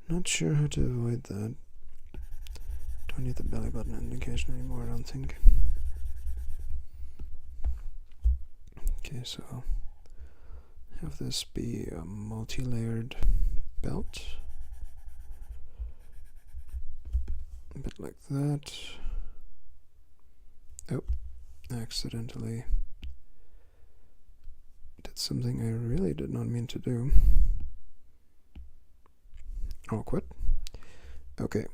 Not sure how to avoid that. Don't need the belly button indication anymore, I don't think. Okay, so have this be a multi-layered belt. A bit like that. Oh, accidentally did something I really did not mean to do. Awkward. Okay.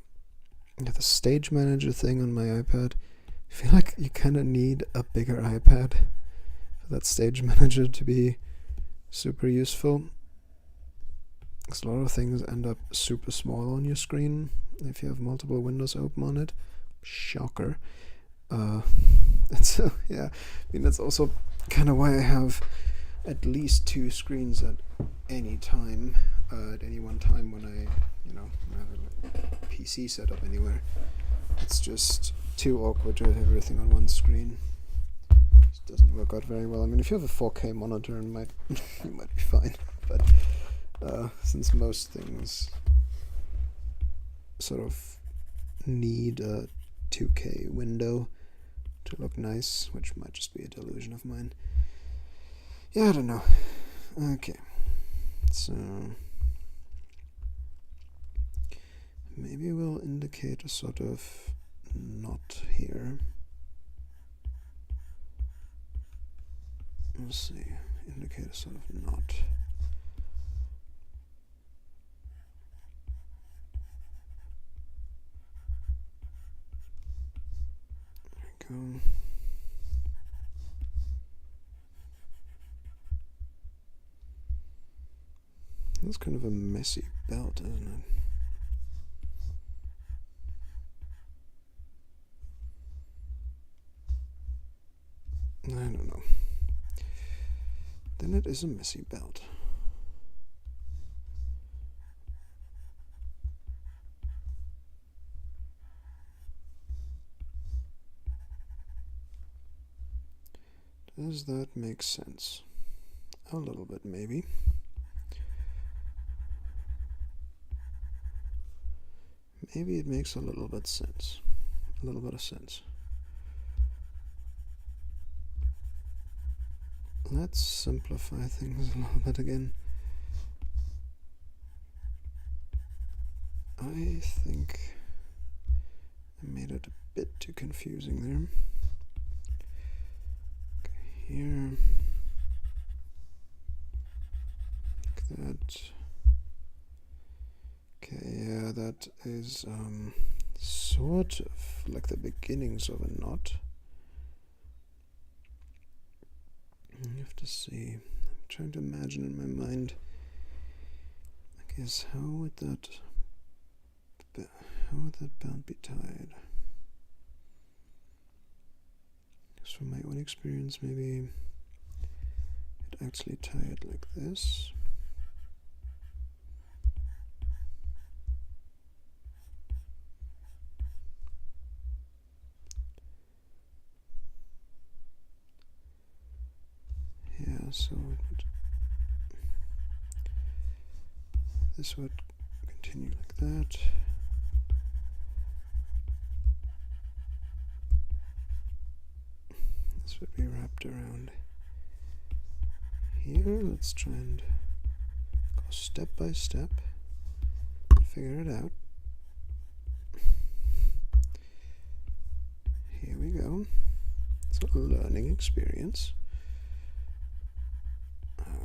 Yeah, the stage manager thing on my iPad. I feel like you kind of need a bigger iPad for that stage manager to be super useful. Because a lot of things end up super small on your screen if you have multiple windows open on it. Shocker. Yeah, I mean that's also kind of why I have at least 2 screens at any time, at any one time when I have a PC set up anywhere. It's just too awkward to have everything on one screen. It doesn't work out very well. I mean, if you have a 4K monitor, you might be fine. But since most things sort of need a 2K window to look nice, which might just be a delusion of mine. Yeah, I don't know. Okay, so maybe we'll indicate a sort of knot here. Let's see, indicate a sort of knot. There we go. That's kind of a messy belt, isn't it? I don't know. Then it is a messy belt. Does that make sense? A little bit, maybe. Maybe it makes a little bit sense. A little bit of sense. Let's simplify things a little bit again. I think I made it a bit too confusing there. Okay, here. Like that. Okay, yeah, that is sort of like the beginnings of a knot. You have to see. I'm trying to imagine in my mind. I guess how would that belt be tied? Just from my own experience, maybe I'd actually tie it like this. So this would continue like that. This would be wrapped around here. Let's try and go step by step, figure it out. Here we go. It's a learning experience.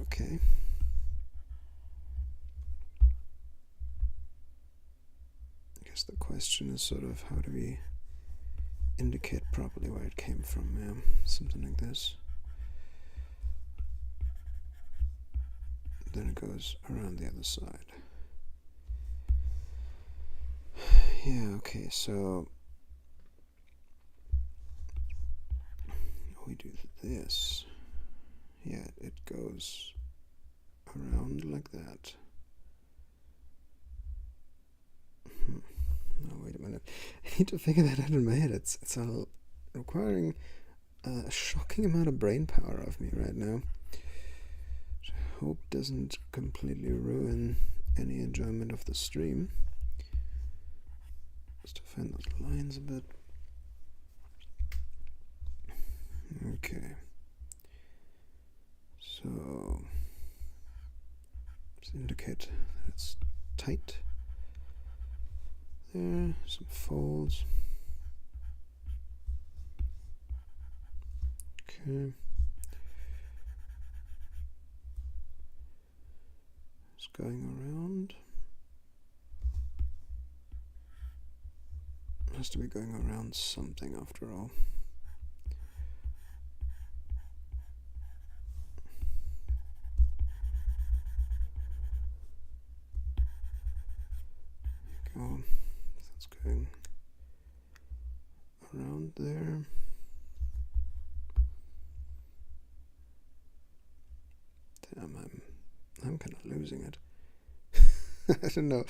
Okay. I guess the question is sort of how do we indicate properly where it came from? Yeah, something like this. Then it goes around the other side. Yeah, okay, so we do this. Yeah, it goes around like that. No, wait a minute. I need to figure that out in my head. It's requiring a shocking amount of brain power of me right now. Which I hope doesn't completely ruin any enjoyment of the stream. Just to find those lines a bit. Okay. So let's indicate that it's tight. There, some folds. Okay. It's going around. It has to be going around something after all. Go. That's going around there. Damn, I'm kind of losing it. I don't know.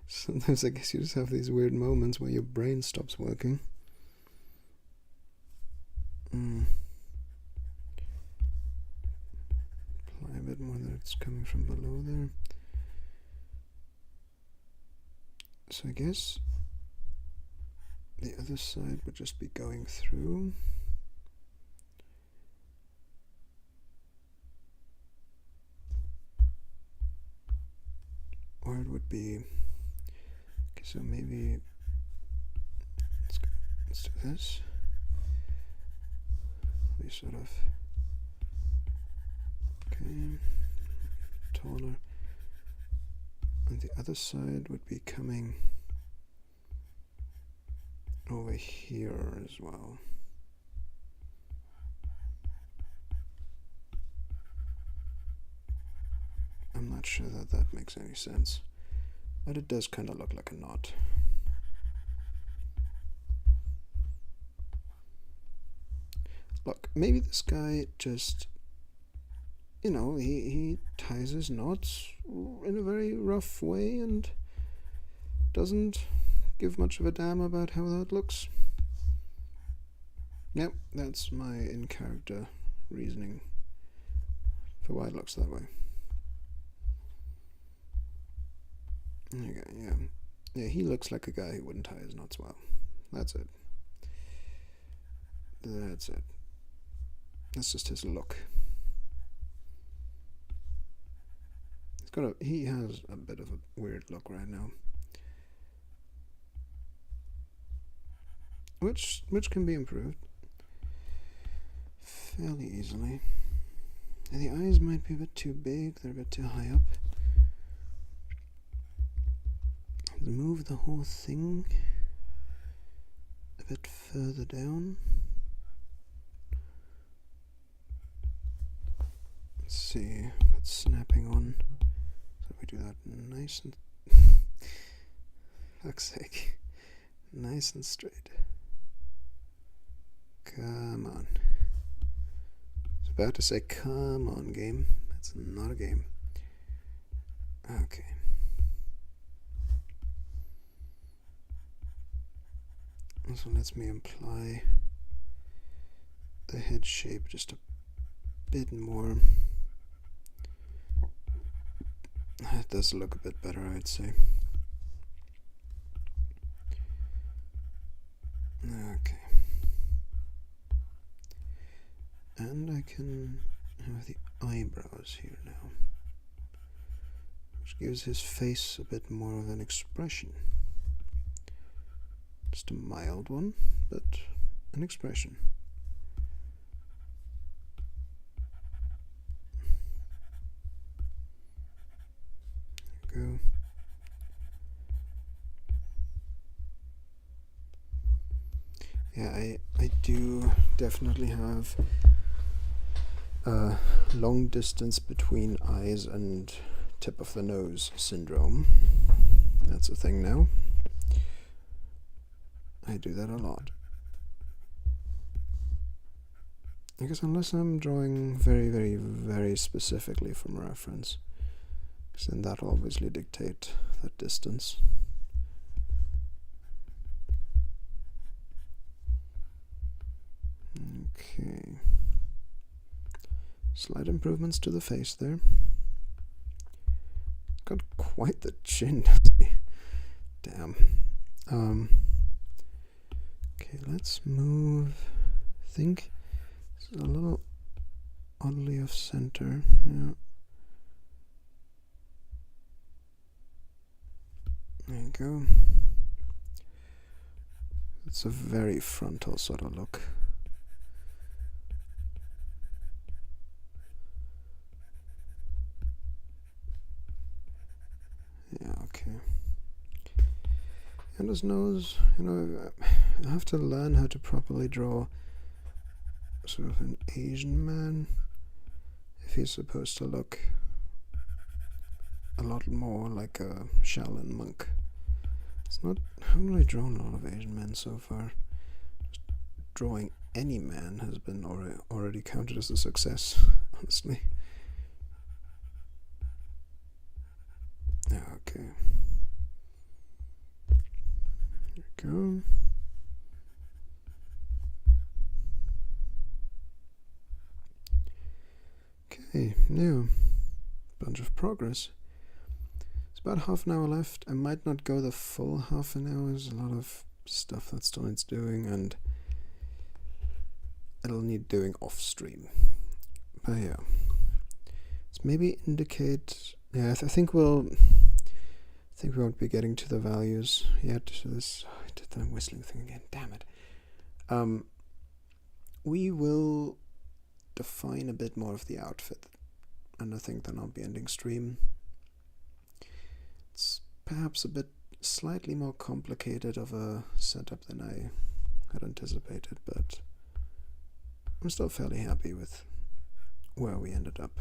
Sometimes I guess you just have these weird moments where your brain stops working. Apply a bit more that it's coming from below there. So I guess the other side would just be going through. Or it would be, okay, so maybe let's do this. We sort of, okay, taller. And the other side would be coming over here as well. I'm not sure that that makes any sense, but it does kind of look like a knot. Look, maybe this guy just, you know, he ties his knots in a very rough way and doesn't give much of a damn about how that looks. Yep, that's my in-character reasoning for why it looks that way. Okay, yeah. Yeah, he looks like a guy who wouldn't tie his knots well. That's it. That's it. That's just his look. He has a bit of a weird look right now. Which can be improved fairly easily. And the eyes might be a bit too big, they're a bit too high up. Move the whole thing a bit further down. Let's see, that's snapping on. So we do that nice and fuck's sake. Nice and straight. Come on. I was about to say come on, game. That's not a game. Okay. So lets me imply the head shape just a bit more It does look a bit better, I'd say. Okay. And I can have the eyebrows here now, which gives his face a bit more of an expression. Just a mild one, but an expression. There we go. Yeah, I do definitely have a long distance between eyes and tip of the nose syndrome. That's a thing now. I do that a lot. I guess unless I'm drawing very, very, very specifically from reference, because then that'll obviously dictate that distance. Okay. Slight improvements to the face there. Got quite the chin, doesn't he? Damn. Okay, let's move. I think it's a little oddly off center. Yeah. There you go. It's a very frontal sort of look. Yeah, okay. And his nose, you know, I have to learn how to properly draw sort of an Asian man if he's supposed to look a lot more like a Shaolin monk. It's not, I haven't really drawn a lot of Asian men so far. Just drawing any man has been already counted as a success, honestly. Okay. There we go. Okay, now, bunch of progress. It's about half an hour left. I might not go the full half an hour. There's a lot of stuff that still needs doing, and it'll need doing off stream. But yeah, let's maybe indicate. Yeah, I think we won't be getting to the values yet. So this, I did the whistling thing again. Damn it. We will define a bit more of the outfit, and I think then I'll be ending stream. It's perhaps a bit slightly more complicated of a setup than I had anticipated, but I'm still fairly happy with where we ended up.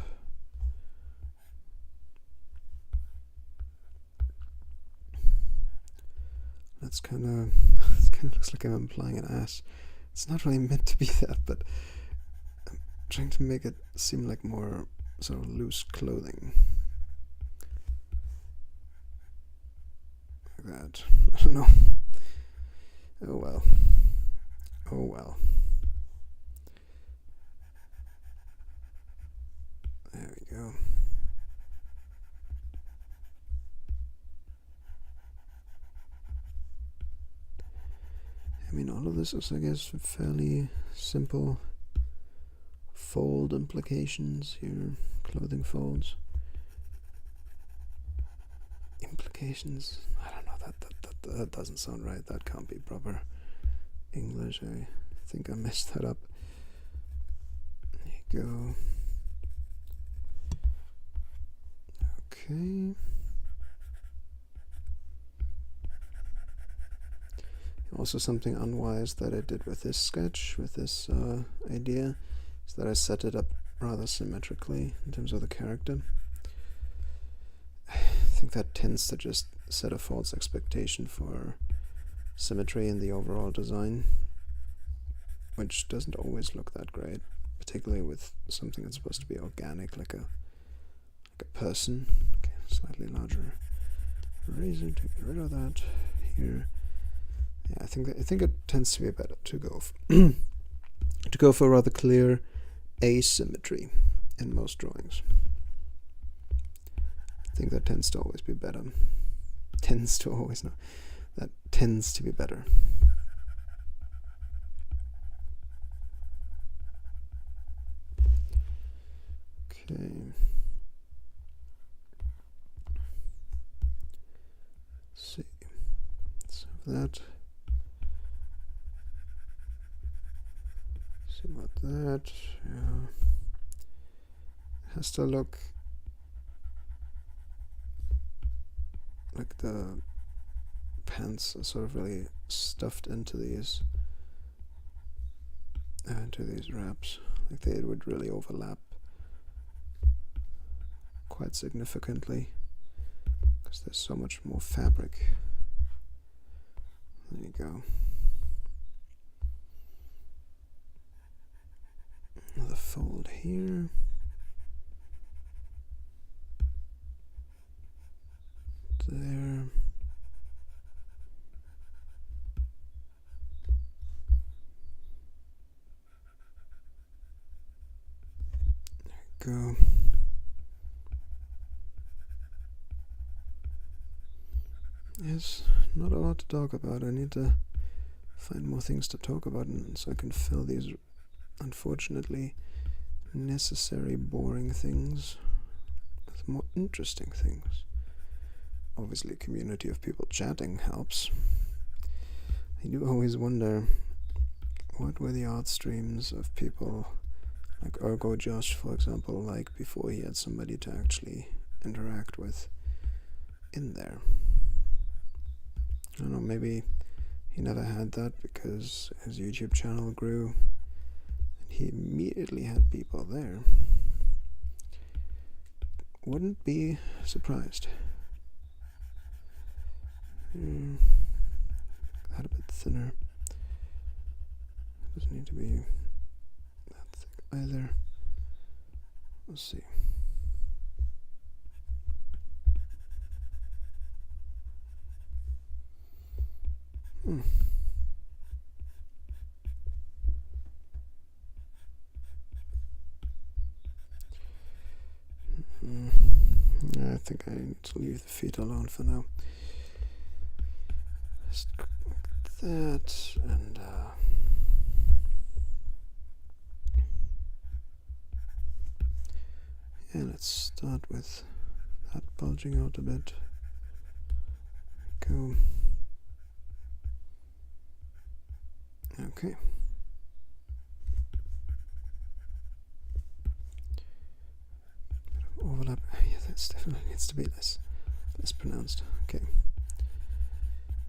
That's kind of looks like I'm implying an ass. It's not really meant to be that, but I'm trying to make it seem like more sort of loose clothing. Like that. I don't know. Oh well. Oh well. There we go. I mean, all of this is, I guess, fairly simple fold implications here, clothing folds. Implications? I don't know, that doesn't sound right. That can't be proper English. I think I messed that up. There you go. Okay. Also, something unwise that I did with this sketch, with this idea, is that I set it up rather symmetrically in terms of the character. I think that tends to just set a false expectation for symmetry in the overall design, which doesn't always look that great, particularly with something that's supposed to be organic, like a person. Okay, slightly larger eraser to get rid of that here. Yeah, I think it tends to be better to go for rather clear asymmetry in most drawings. think that tends to always be better. Tends to always, no. That tends to be better. Okay. Let's see. Let's have that. See about that. Yeah. It has to look like the pants are sort of really stuffed into these wraps. Like it would really overlap quite significantly because there's so much more fabric. There you go. Another fold here. There. Go. Yes, not a lot to talk about. I need to find more things to talk about, and so I can fill these unfortunately necessary boring things with more interesting things. Obviously, a community of people chatting helps. I do always wonder what were the art streams of people like Ergo Josh, for example, like before he had somebody to actually interact with in there. I don't know, maybe he never had that because his YouTube channel grew and he immediately had people there. Wouldn't be surprised. That a bit thinner. Doesn't need to be that thick either. Let's see. I think I need to leave the feet alone for now. Just like that, and yeah, let's start with that bulging out a bit. Go. Okay. Overlap. Yeah, that definitely needs to be less pronounced. Okay.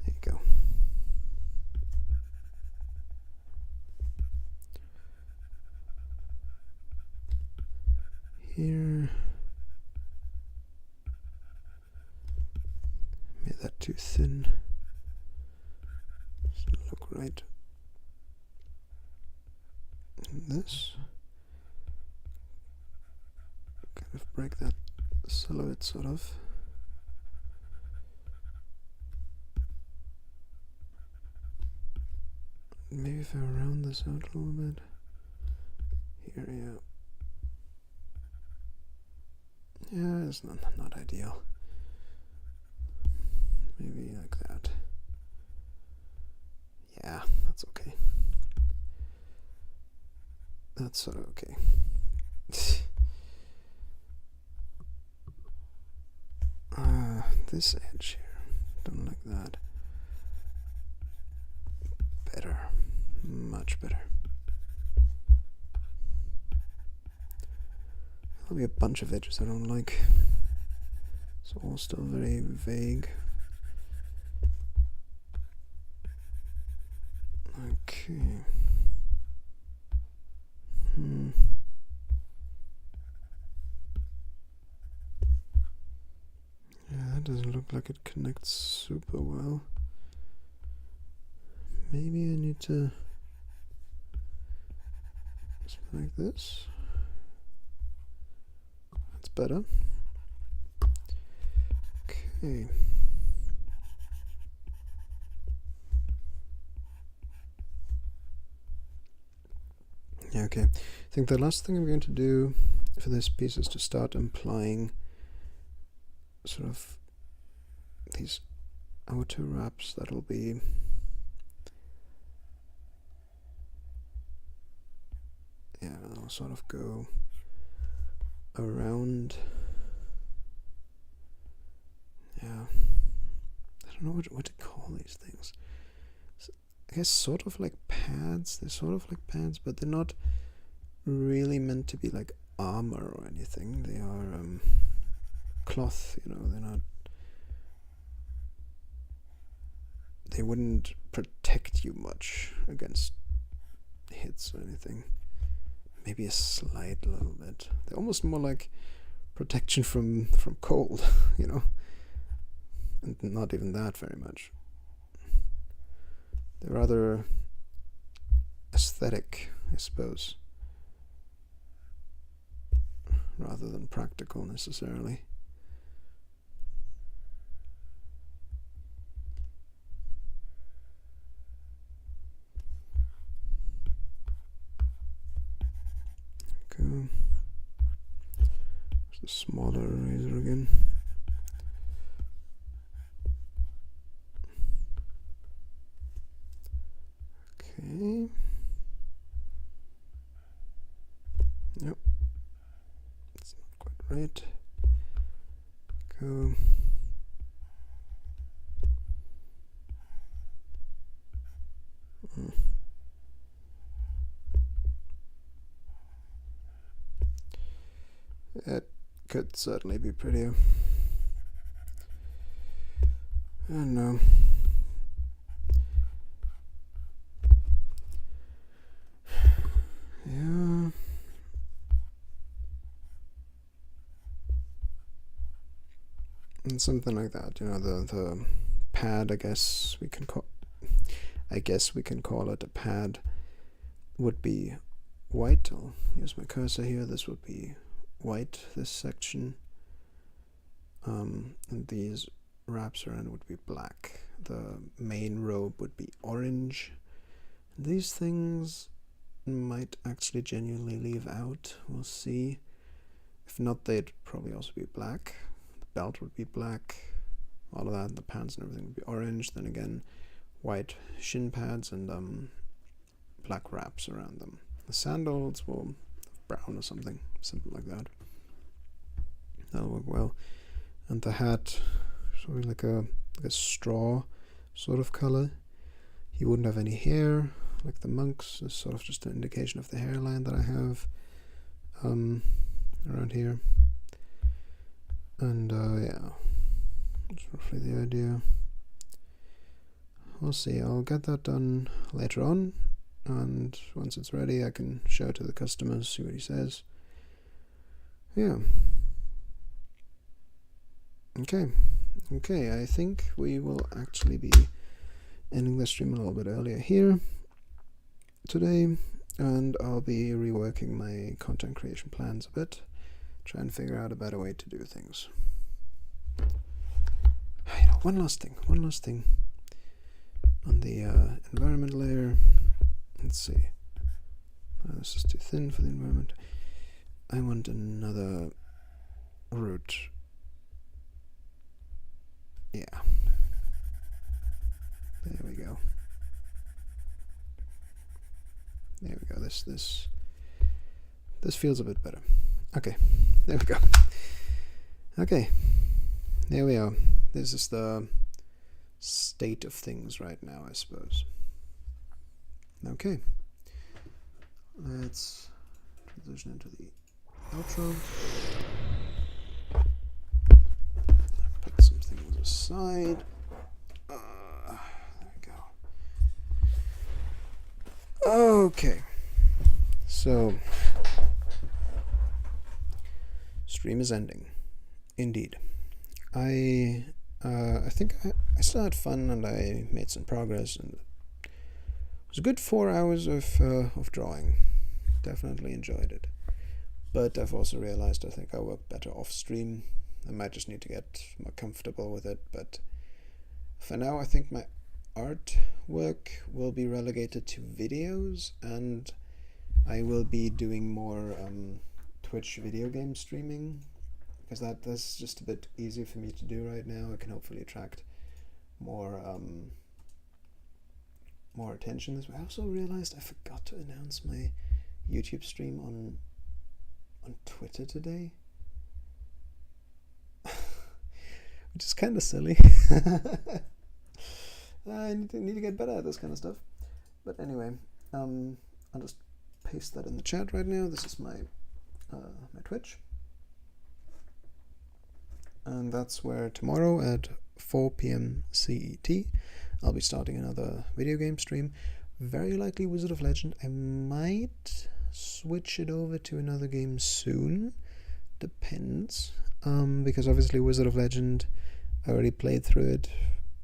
There you go. Here. Made that too thin. Doesn't look right. And this. Kind of break that silhouette sort of. Maybe if I round this out a little bit. Here, yeah. Yeah, it's not ideal. Maybe like that. Yeah, that's okay. That's sort of okay. This edge here, don't like that. Better, much better. There'll be a bunch of edges I don't like. It's all still very vague. Okay. Yeah, that doesn't look like it connects super well. Maybe I need to just like this. That's better. Okay. Yeah, okay. I think the last thing I'm going to do for this piece is to start applying sort of these outer wraps that'll be they'll sort of go around. I don't know what to call these things. I guess sort of like pads. They're sort of like pads, but they're not really meant to be like armor or anything. They are cloth, you know. They're not. They wouldn't protect you much against hits or anything. Maybe a slight little bit. They're almost more like protection from cold, you know. And not even that very much. They're rather aesthetic, I suppose, rather than practical necessarily. Okay. There's the smaller eraser again. Okay. Yep. It's not quite right. Go. It could certainly be prettier. I don't know. Yeah. And something like that, you know, the pad, I guess we can call it a pad, would be white. I'll use my cursor here. This would be white, this section. And these wraps around would be black. The main robe would be orange. These things might actually genuinely leave out. We'll see. If not, they'd probably also be black. The belt would be black. All of that, the pants and everything would be orange. Then again, white shin pads and black wraps around them. The sandals will brown or something simple like that. That'll work well. And the hat, sort of like a straw sort of color. He wouldn't have any hair like the monks. It's sort of just an indication of the hairline that I have around here. And yeah, that's roughly the idea. We'll see. I'll get that done later on, and once it's ready I can show it to the customers, see what he says. Yeah. Okay, I think we will actually be ending the stream a little bit earlier here today, and I'll be reworking my content creation plans a bit, try and figure out a better way to do things. You know, one last thing on the environment layer. Let's see. This is too thin for the environment. I want another root. Yeah. There we go. There we go. This feels a bit better. Okay. There we go. Okay. There we are. This is the state of things right now, I suppose. Okay. Let's transition into the outro. Put some things aside. There we go. Okay. So, stream is ending. Indeed. I think I still had fun and I made some progress, and it was a good 4 hours of drawing. Definitely enjoyed it. But I've also realized I think I work better off stream. I might just need to get more comfortable with it, but for now I think my art work will be relegated to videos, and I will be doing more Twitch video game streaming because that's just a bit easier for me to do right now. I can hopefully attract more attention this way. I also realized I forgot to announce my YouTube stream on Twitter today, which is kind of silly. I need to get better at this kind of stuff. But anyway, I'll just paste that in the chat right now. This is my Twitch, and that's where tomorrow at 4 p.m. CET I'll be starting another video game stream. Very likely Wizard of Legend. I might switch it over to another game soon. Depends. Because obviously Wizard of Legend, I already played through it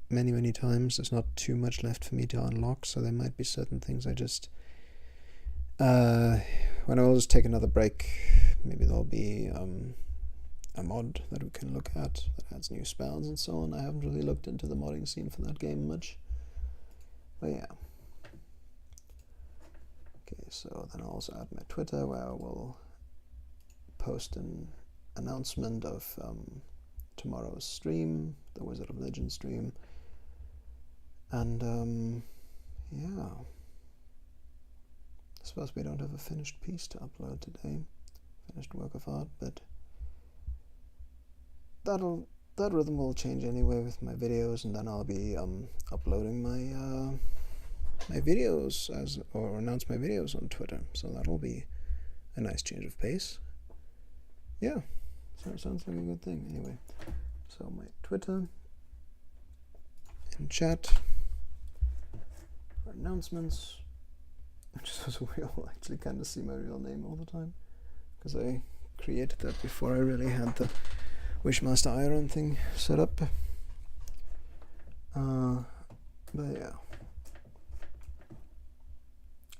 many times. There's not too much left for me to unlock, so there might be certain things I just when I'll just take another break, maybe there'll be a mod that we can look at that adds new spells and so on. I haven't really looked into the modding scene for that game much, but yeah. Okay, so then I'll also add my Twitter, where I will post an announcement of tomorrow's stream, the Wizard of Legend stream, and yeah. I suppose we don't have a finished piece to upload today, finished work of art, but that rhythm will change anyway with my videos, and then I'll be uploading my my videos or announce my videos on Twitter, so that'll be a nice change of pace. Yeah, so it sounds like a good thing. Anyway, so my Twitter and chat for announcements, just so we all actually kind of see my real name all the time, because I created that before I really had the Wishmaster Aeron thing set up. But yeah.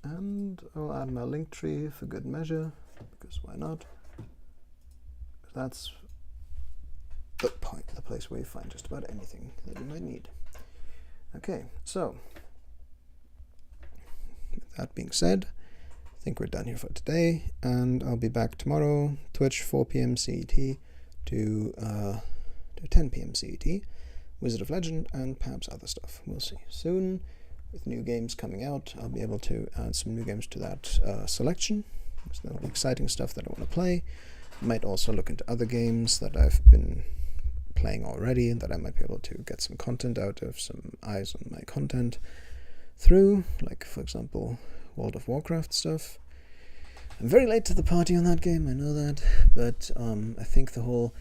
And I'll add my link tree for good measure, because why not? That's the place where you find just about anything that you might need. Okay, so with that being said, I think we're done here for today, and I'll be back tomorrow, Twitch 4 p.m. CET to 10 p.m. CET, Wizard of Legend, and perhaps other stuff. We'll see. Soon, with new games coming out, I'll be able to add some new games to that selection. So there'll be exciting stuff that I want to play. Might also look into other games that I've been playing already and that I might be able to get some content out of, some eyes on my content through, like for example World of Warcraft stuff. I'm very late to the party on that game, I know that, but I think the whole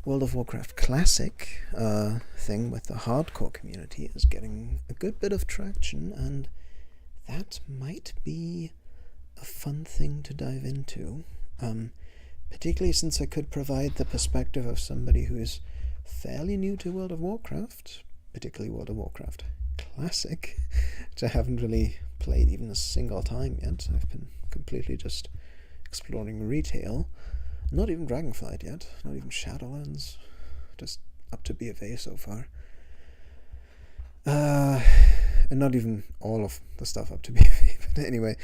World of Warcraft Classic thing with the hardcore community is getting a good bit of traction, and that might be a fun thing to dive into. Particularly since I could provide the perspective of somebody who is fairly new to World of Warcraft, particularly World of Warcraft Classic, which I haven't really played even a single time yet. I've been completely just exploring retail, not even Dragonflight yet, not even Shadowlands, just up to BFA so far. And not even all of the stuff up to BFA, but anyway,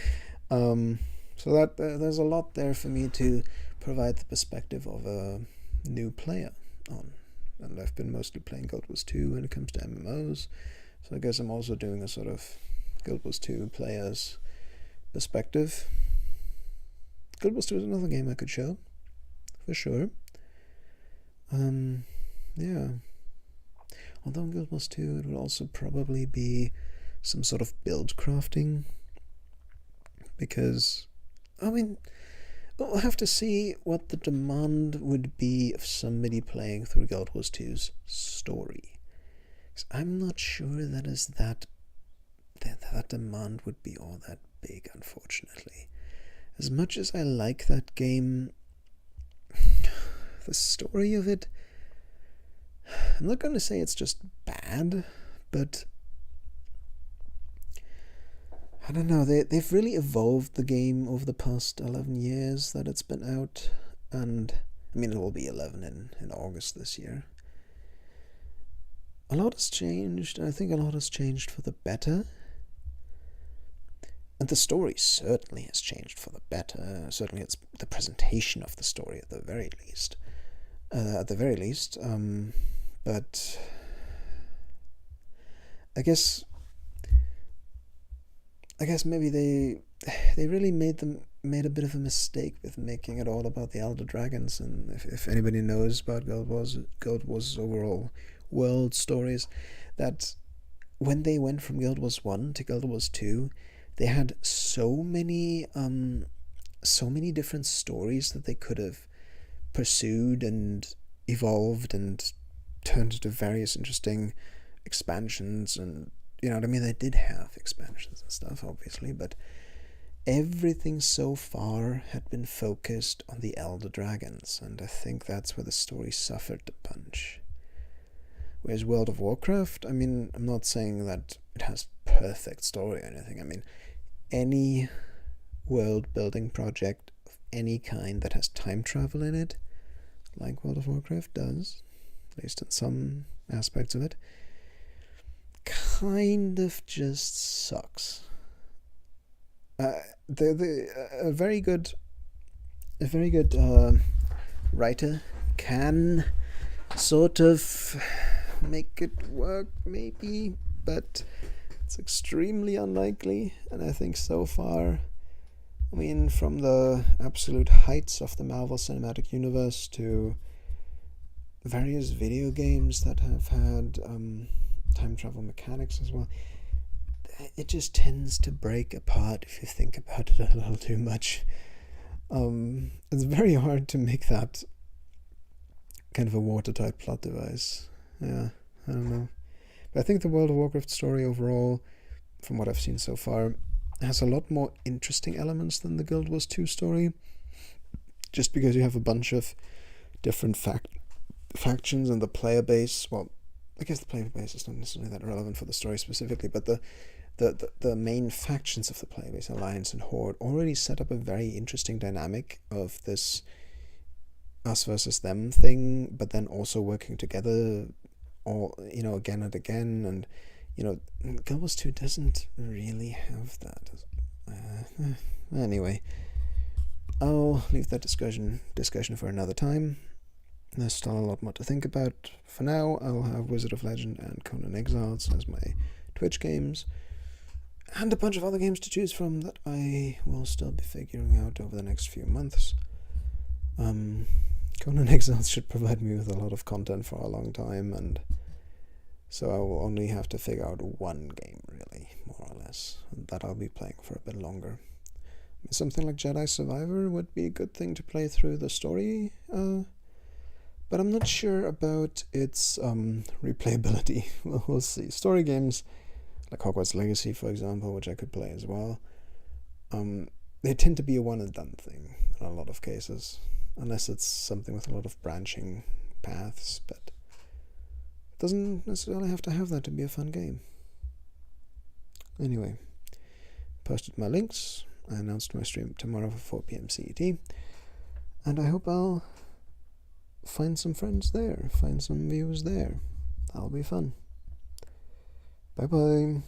so that there's a lot there for me to provide the perspective of a new player on. And I've been mostly playing Guild Wars 2 when it comes to MMOs, so I guess I'm also doing a sort of Guild Wars 2 player's perspective. Guild Wars 2 is another game I could show, for sure. Yeah. Although in Guild Wars 2 it would also probably be some sort of build crafting, because, I mean, we'll have to see what the demand would be of somebody playing through Guild Wars 2's story. 'Cause I'm not sure that demand would be all that big, unfortunately. As much as I like that game, the story of it, I'm not going to say it's just bad, but I don't know, they've really evolved the game over the past 11 years that it's been out, and I mean, it will be 11 in August this year. A lot has changed, and I think a lot has changed for the better. And the story certainly has changed for the better. Certainly it's the presentation of the story at the very least. at the very least. But I guess maybe they really made a bit of a mistake with making it all about the Elder Dragons. And if anybody knows about Guild Wars' overall world stories, that when they went from Guild Wars 1 to Guild Wars 2, they had so many different stories that they could have pursued and evolved and turned into various interesting expansions. And you know what I mean, they did have expansions and stuff, obviously, but everything so far had been focused on the Elder Dragons, and I think that's where the story suffered the punch. Whereas World of Warcraft, I mean, I'm not saying that it has perfect story or anything. I mean, any world-building project of any kind that has time travel in it, like World of Warcraft does, at least in some aspects of it, kind of just sucks. A very good writer can sort of make it work, maybe, but it's extremely unlikely. And I think so far, I mean, from the absolute heights of the Marvel Cinematic Universe to various video games that have had time travel mechanics as well, it just tends to break apart if you think about it a little too much. It's very hard to make that kind of a watertight plot device. Yeah, I don't know. But I think the World of Warcraft story overall, from what I've seen so far, has a lot more interesting elements than the Guild Wars 2 story. Just because you have a bunch of different factions and the player base. Well, I guess the player base is not necessarily that relevant for the story specifically, but the main factions of the player base, Alliance and Horde, already set up a very interesting dynamic of this us versus them thing, but then also working together, all, you know, again and again. And you know, Guild Wars 2 doesn't really have that. Anyway, I'll leave that discussion for another time. There's still a lot more to think about. For now, I'll have Wizard of Legend and Conan Exiles as my Twitch games, and a bunch of other games to choose from that I will still be figuring out over the next few months. Conan Exiles should provide me with a lot of content for a long time, and so I will only have to figure out one game, really, more or less, that I'll be playing for a bit longer. Something like Jedi Survivor would be a good thing to play through the story, but I'm not sure about its replayability. We'll see. Story games like Hogwarts Legacy, for example, which I could play as well, they tend to be a one-and-done thing in a lot of cases, unless it's something with a lot of branching paths, but it doesn't necessarily have to have that to be a fun game. Anyway, posted my links. I announced my stream tomorrow for 4 p.m. CET, and I hope I'll find some friends there, find some viewers there. That'll be fun. Bye-bye.